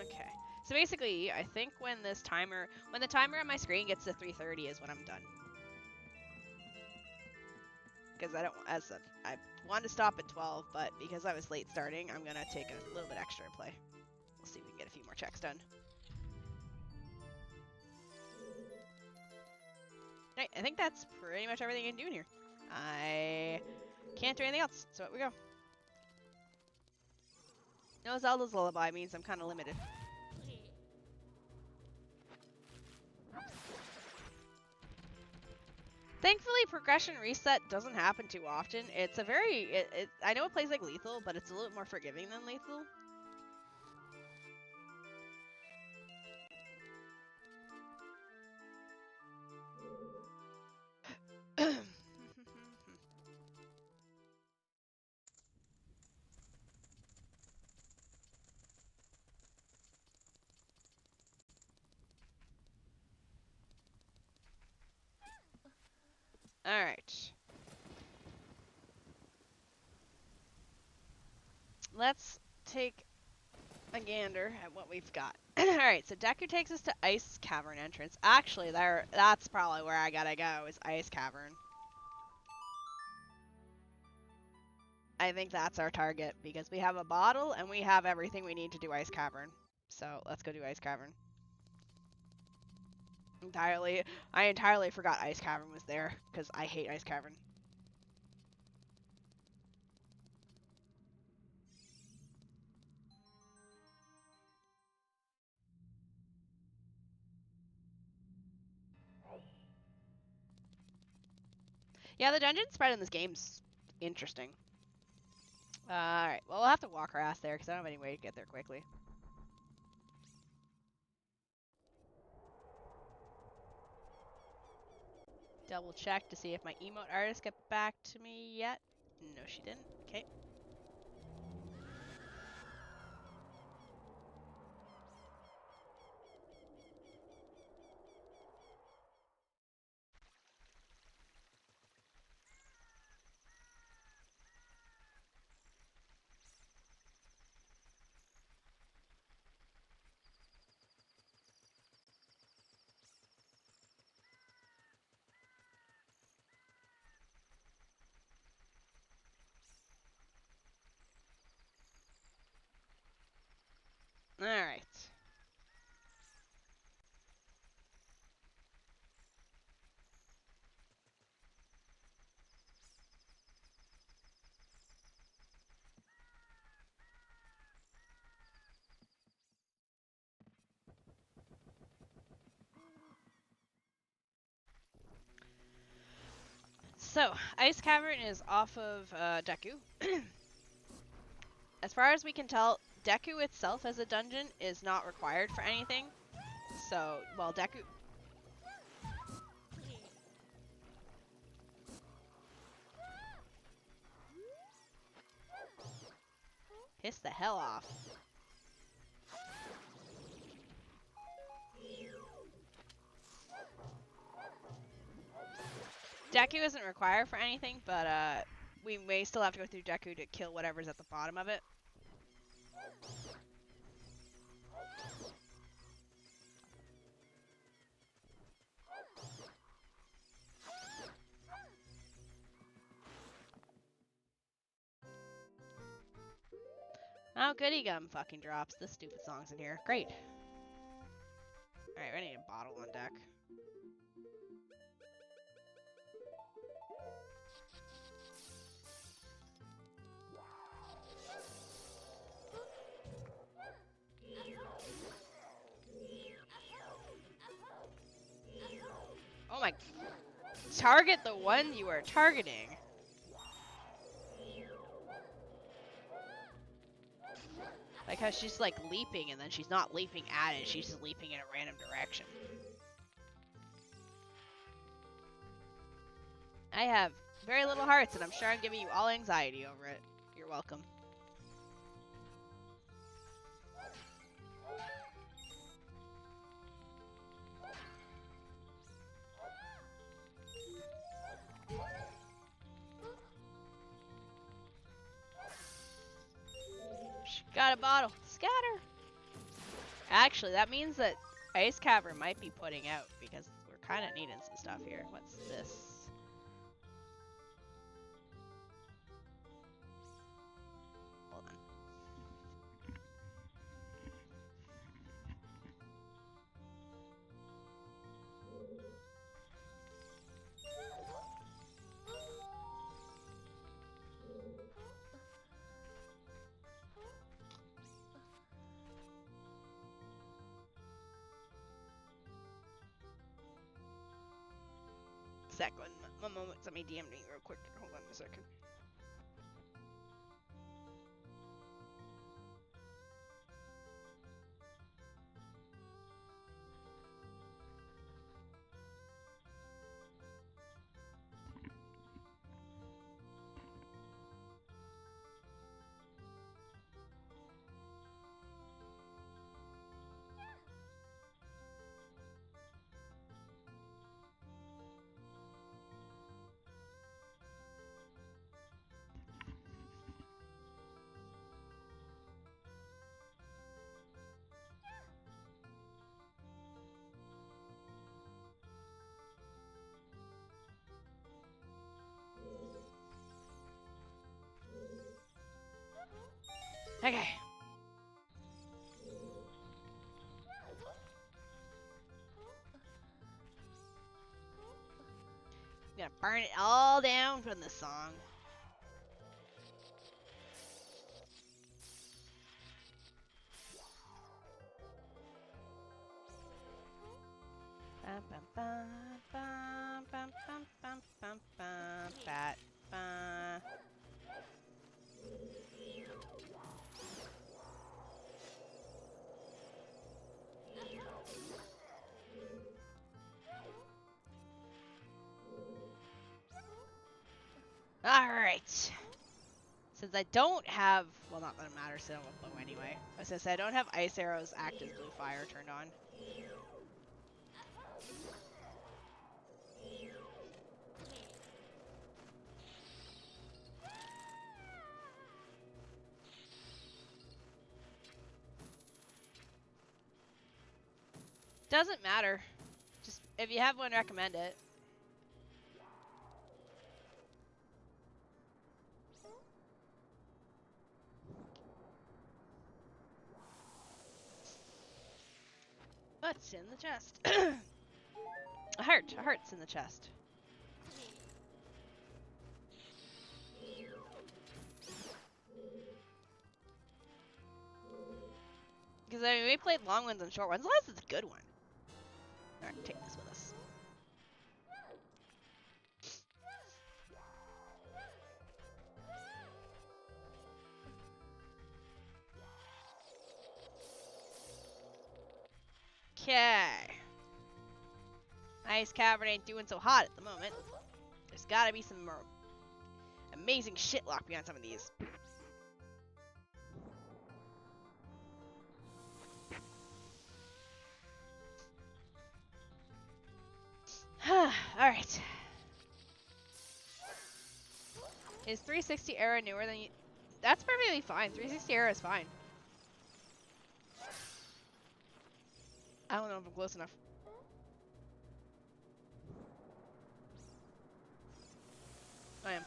Okay. So basically, I think when the timer on my screen gets to 3:30 is when I'm done. Because I wanted to stop at 12, but because I was late starting, I'm gonna take a little bit extra to play. We'll see if we can get a few more checks done. Right, I think that's pretty much everything you can do in here. I can't do anything else, so up we go. No Zelda's Lullaby means I'm kind of limited. Thankfully, progression reset doesn't happen too often. It's a very, I know it plays like Lethal, but it's a little bit more forgiving than Lethal. Alright. Let's take a gander at what we've got. Alright, so Deku takes us to Ice Cavern entrance. Actually, that's probably where I gotta go, is Ice Cavern. I think that's our target, because we have a bottle, and we have everything we need to do Ice Cavern. So, let's go do Ice Cavern. I entirely forgot Ice Cavern was there, because I hate Ice Cavern. Yeah, the dungeon spread in this game's interesting. Alright, well, we'll have to walk our ass there, because I don't have any way to get there quickly. Double check to see if my emote artist got back to me yet. No, she didn't. Okay. So, Ice Cavern is off of Deku. As far as we can tell, Deku itself as a dungeon is not required for anything. So, well, Deku... Piss the hell off. Deku isn't required for anything, but we may still have to go through Deku to kill whatever's at the bottom of it. Oh, goody gum fucking drops. This stupid song's in here. Great. Alright, I need a bottle on deck. Oh my... Target the one you are targeting. Like how she's like leaping and then she's not leaping at it, she's just leaping in a random direction. I have very little hearts and I'm sure I'm giving you all anxiety over it. You're welcome. Got a bottle. Scatter! Actually, that means that Ice Cavern might be putting out because we're kind of needing some stuff here. What's this? Hold on. One moment, somebody DM'd me real quick. Hold on a second. Okay. I'm gonna burn it all down from the song. Bum, bum, bum, bum, bum, bum, bum, bum, bum, bat, bum. Alright. Since I don't have, well, not that it matters, so I won't blow anyway. I was gonna say, I don't have ice arrows act as blue fire turned on. Doesn't matter. Just, if you have one, recommend it. What's in the chest? A heart. A heart's in the chest. Because I mean, we played long ones and short ones. Unless it's a good one. Alright, take this with us. Okay. Ice Cavern ain't doing so hot at the moment. There's gotta be some more amazing shit locked behind some of these. Alright. Is 360 era newer than you? That's perfectly fine. 360 era is fine. I don't know if I'm close enough. I am.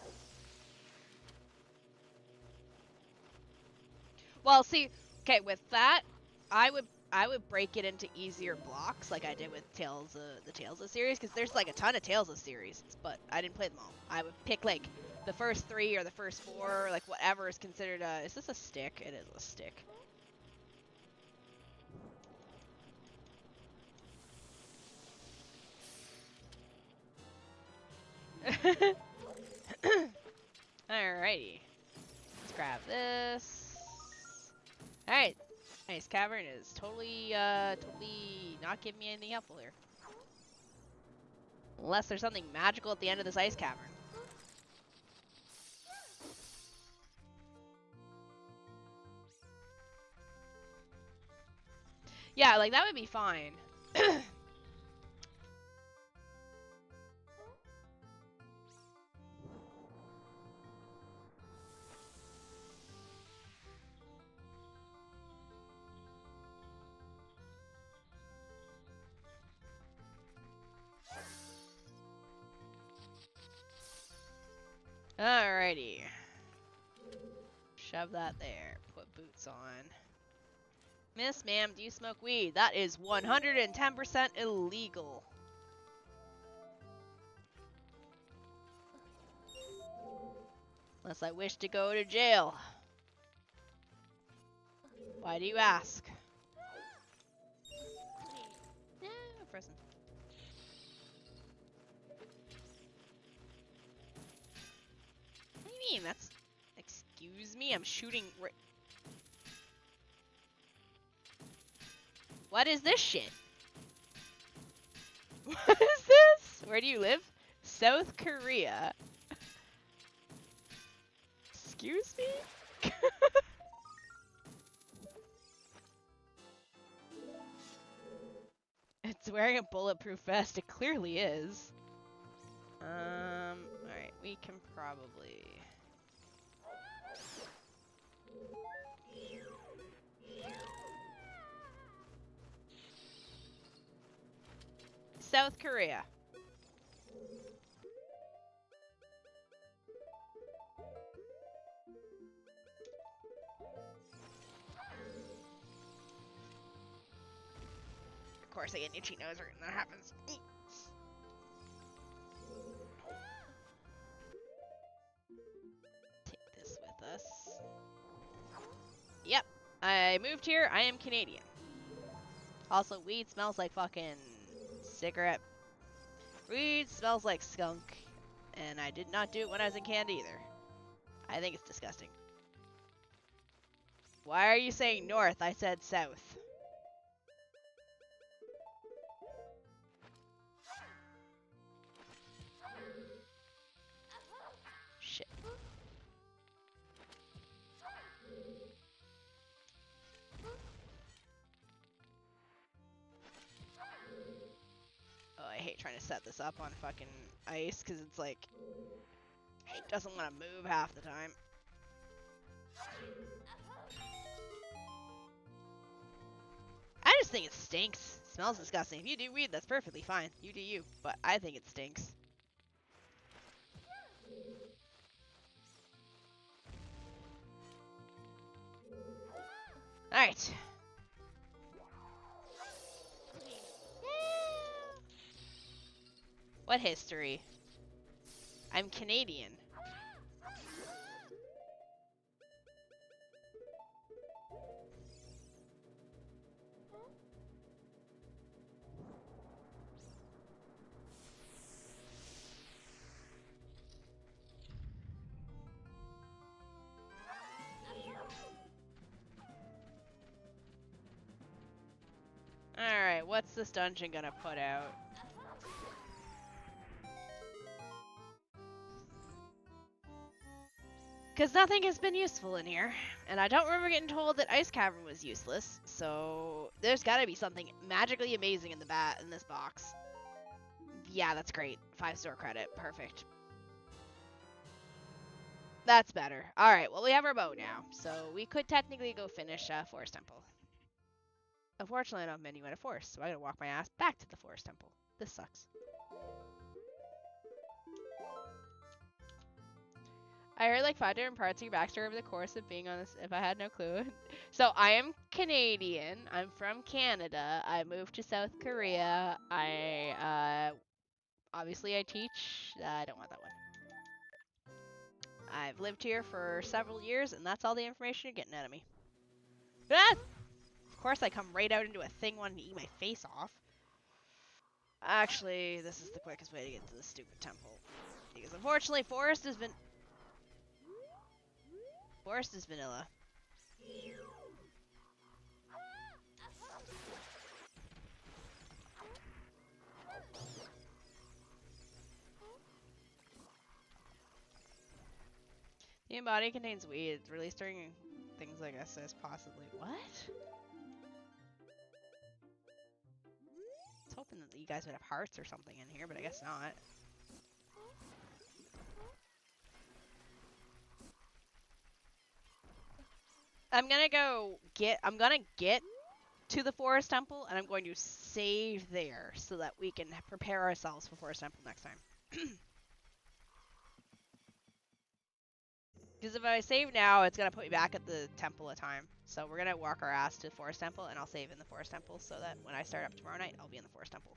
Well, see, okay, with that, I would break it into easier blocks like I did with the Tales of series, because there's like a ton of Tales of series, but I didn't play them all. I would pick like the first 3 or the first 4, like whatever is considered a. Is this a stick? It is a stick. Alrighty. Let's grab this. Alright. Ice Cavern is totally not giving me anything helpful here. Unless there's something magical at the end of this Ice Cavern. Yeah, like that would be fine. Alrighty. Shove that there. Put boots on. Miss, ma'am, do you smoke weed? That is 110% illegal. Unless I wish to go to jail. Why do you ask? Yeah, prison. What do you mean? That's... Excuse me? I'm shooting... What is this shit? What is this? Where do you live? South Korea. Excuse me? It's wearing a bulletproof vest. It clearly is. Alright, we can probably... South Korea. Of course I get an itchy nose when that happens. Take this with us. Yep. I moved here. I am Canadian. Also, weed smells like fucking cigarette. Weed smells like skunk. And I did not do it when I was in Canada either. I think it's disgusting. Why are you saying north? I said south. Shit. Oh, I hate trying to set this up on fucking ice, because it's like... It doesn't want to move half the time. I just think it stinks. It smells disgusting. If you do weed, that's perfectly fine. You do you. But I think it stinks. Alright. What history? I'm Canadian. what's this dungeon gonna put out? Because nothing has been useful in here. And I don't remember getting told that Ice Cavern was useless. So there's gotta be something magically amazing in this box. Yeah, that's great. 5-store credit. Perfect. That's better. Alright, well we have our bow now. So we could technically go finish Forest Temple. Unfortunately, I don't have menu at a forest, so I gotta walk my ass back to the Forest Temple. This sucks. I heard like 5 different parts of your backstory over the course of being on this, if I had no clue. So I am Canadian. I'm from Canada. I moved to South Korea. Obviously I teach. I don't want that one. I've lived here for several years, and that's all the information you're getting out of me. Ah! Of course I come right out into a thing wanting to eat my face off. Actually, this is the quickest way to get to the stupid temple. Because unfortunately, Forest is vanilla. The human body contains weed. It's released during things like SS, possibly. What? I was hoping that you guys would have hearts or something in here, but I guess not. I'm gonna get to the Forest Temple, and I'm going to save there so that we can prepare ourselves for Forest Temple next time. Because if I save now, it's gonna put me back at the temple a time. So we're gonna walk our ass to the Forest Temple, and I'll save in the Forest Temple so that when I start up tomorrow night, I'll be in the Forest Temple.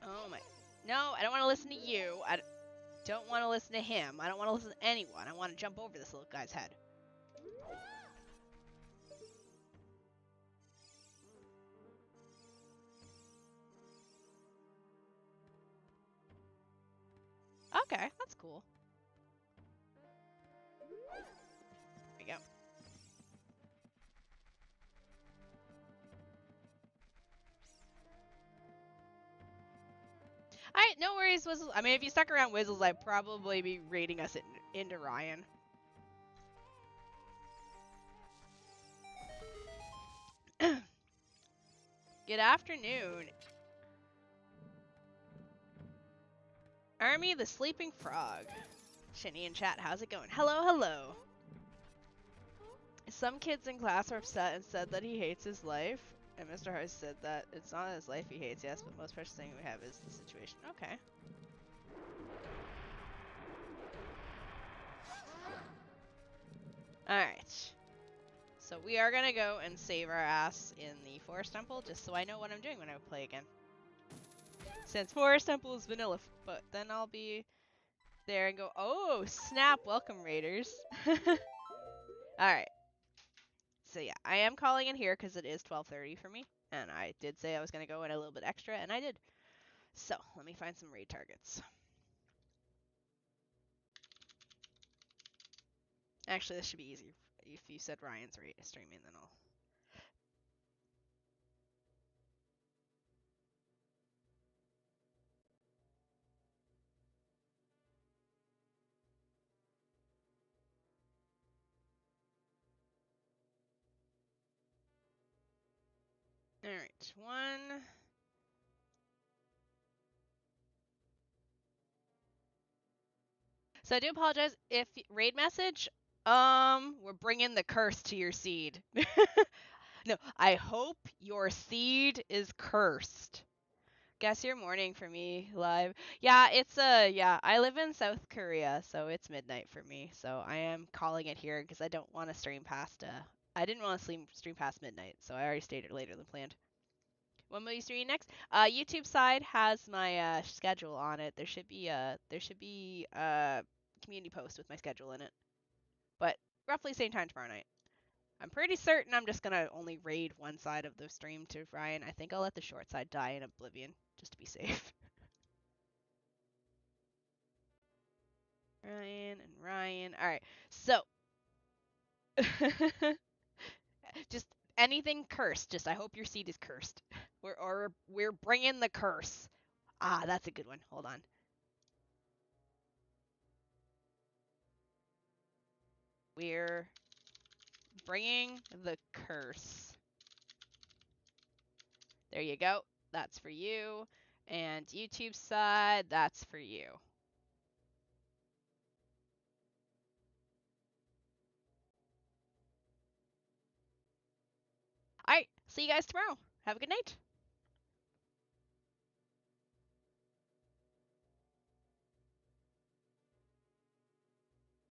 Oh my. No, I don't want to listen to you. I don't want to listen to him. I don't want to listen to anyone. I want to jump over this little guy's head. Okay, that's cool. There we go. No worries, Whizzles. I mean, if you stuck around Whizzles, I'd probably be raiding us into Ryan. Good afternoon. Army the Sleeping Frog. Shini in chat, how's it going? Hello, hello. Some kids in class are upset and said that he hates his life. And Mr. Hart said that it's not his life he hates, yes, but most precious thing we have is the situation. Okay. Alright. So we are gonna go and save our ass in the Forest Temple, just so I know what I'm doing when I play again. Since Forest Temple is vanilla, but then I'll be there and go, oh, snap, welcome raiders. Alright. So yeah, I am calling in here because it is 12:30 for me, and I did say I was gonna go in a little bit extra, and I did. So, let me find some raid targets. Actually, this should be easy. If you said Ryan's raid streaming, then I'll... Alright, one... So I do apologize if raid message, we're bringing the curse to your seed. No, I hope your seed is cursed. Guess your morning for me live. Yeah, it's yeah, I live in South Korea, so it's midnight for me. So I am calling it here because I don't want to stream past I didn't want to stream past midnight, so I already stayed later than planned. When will you stream next? YouTube side has my schedule on it. There should be a community post with my schedule in it. But roughly same time tomorrow night. I'm pretty certain I'm just gonna only raid one side of the stream to Ryan. I think I'll let the short side die in oblivion, just to be safe. Ryan and Ryan. Alright, so. Just anything cursed. Just I hope your seed is cursed. We're bringing the curse. Ah, that's a good one. Hold on. We're bringing the curse. There you go. That's for you. And YouTube side, that's for you. Alright, see you guys tomorrow. Have a good night.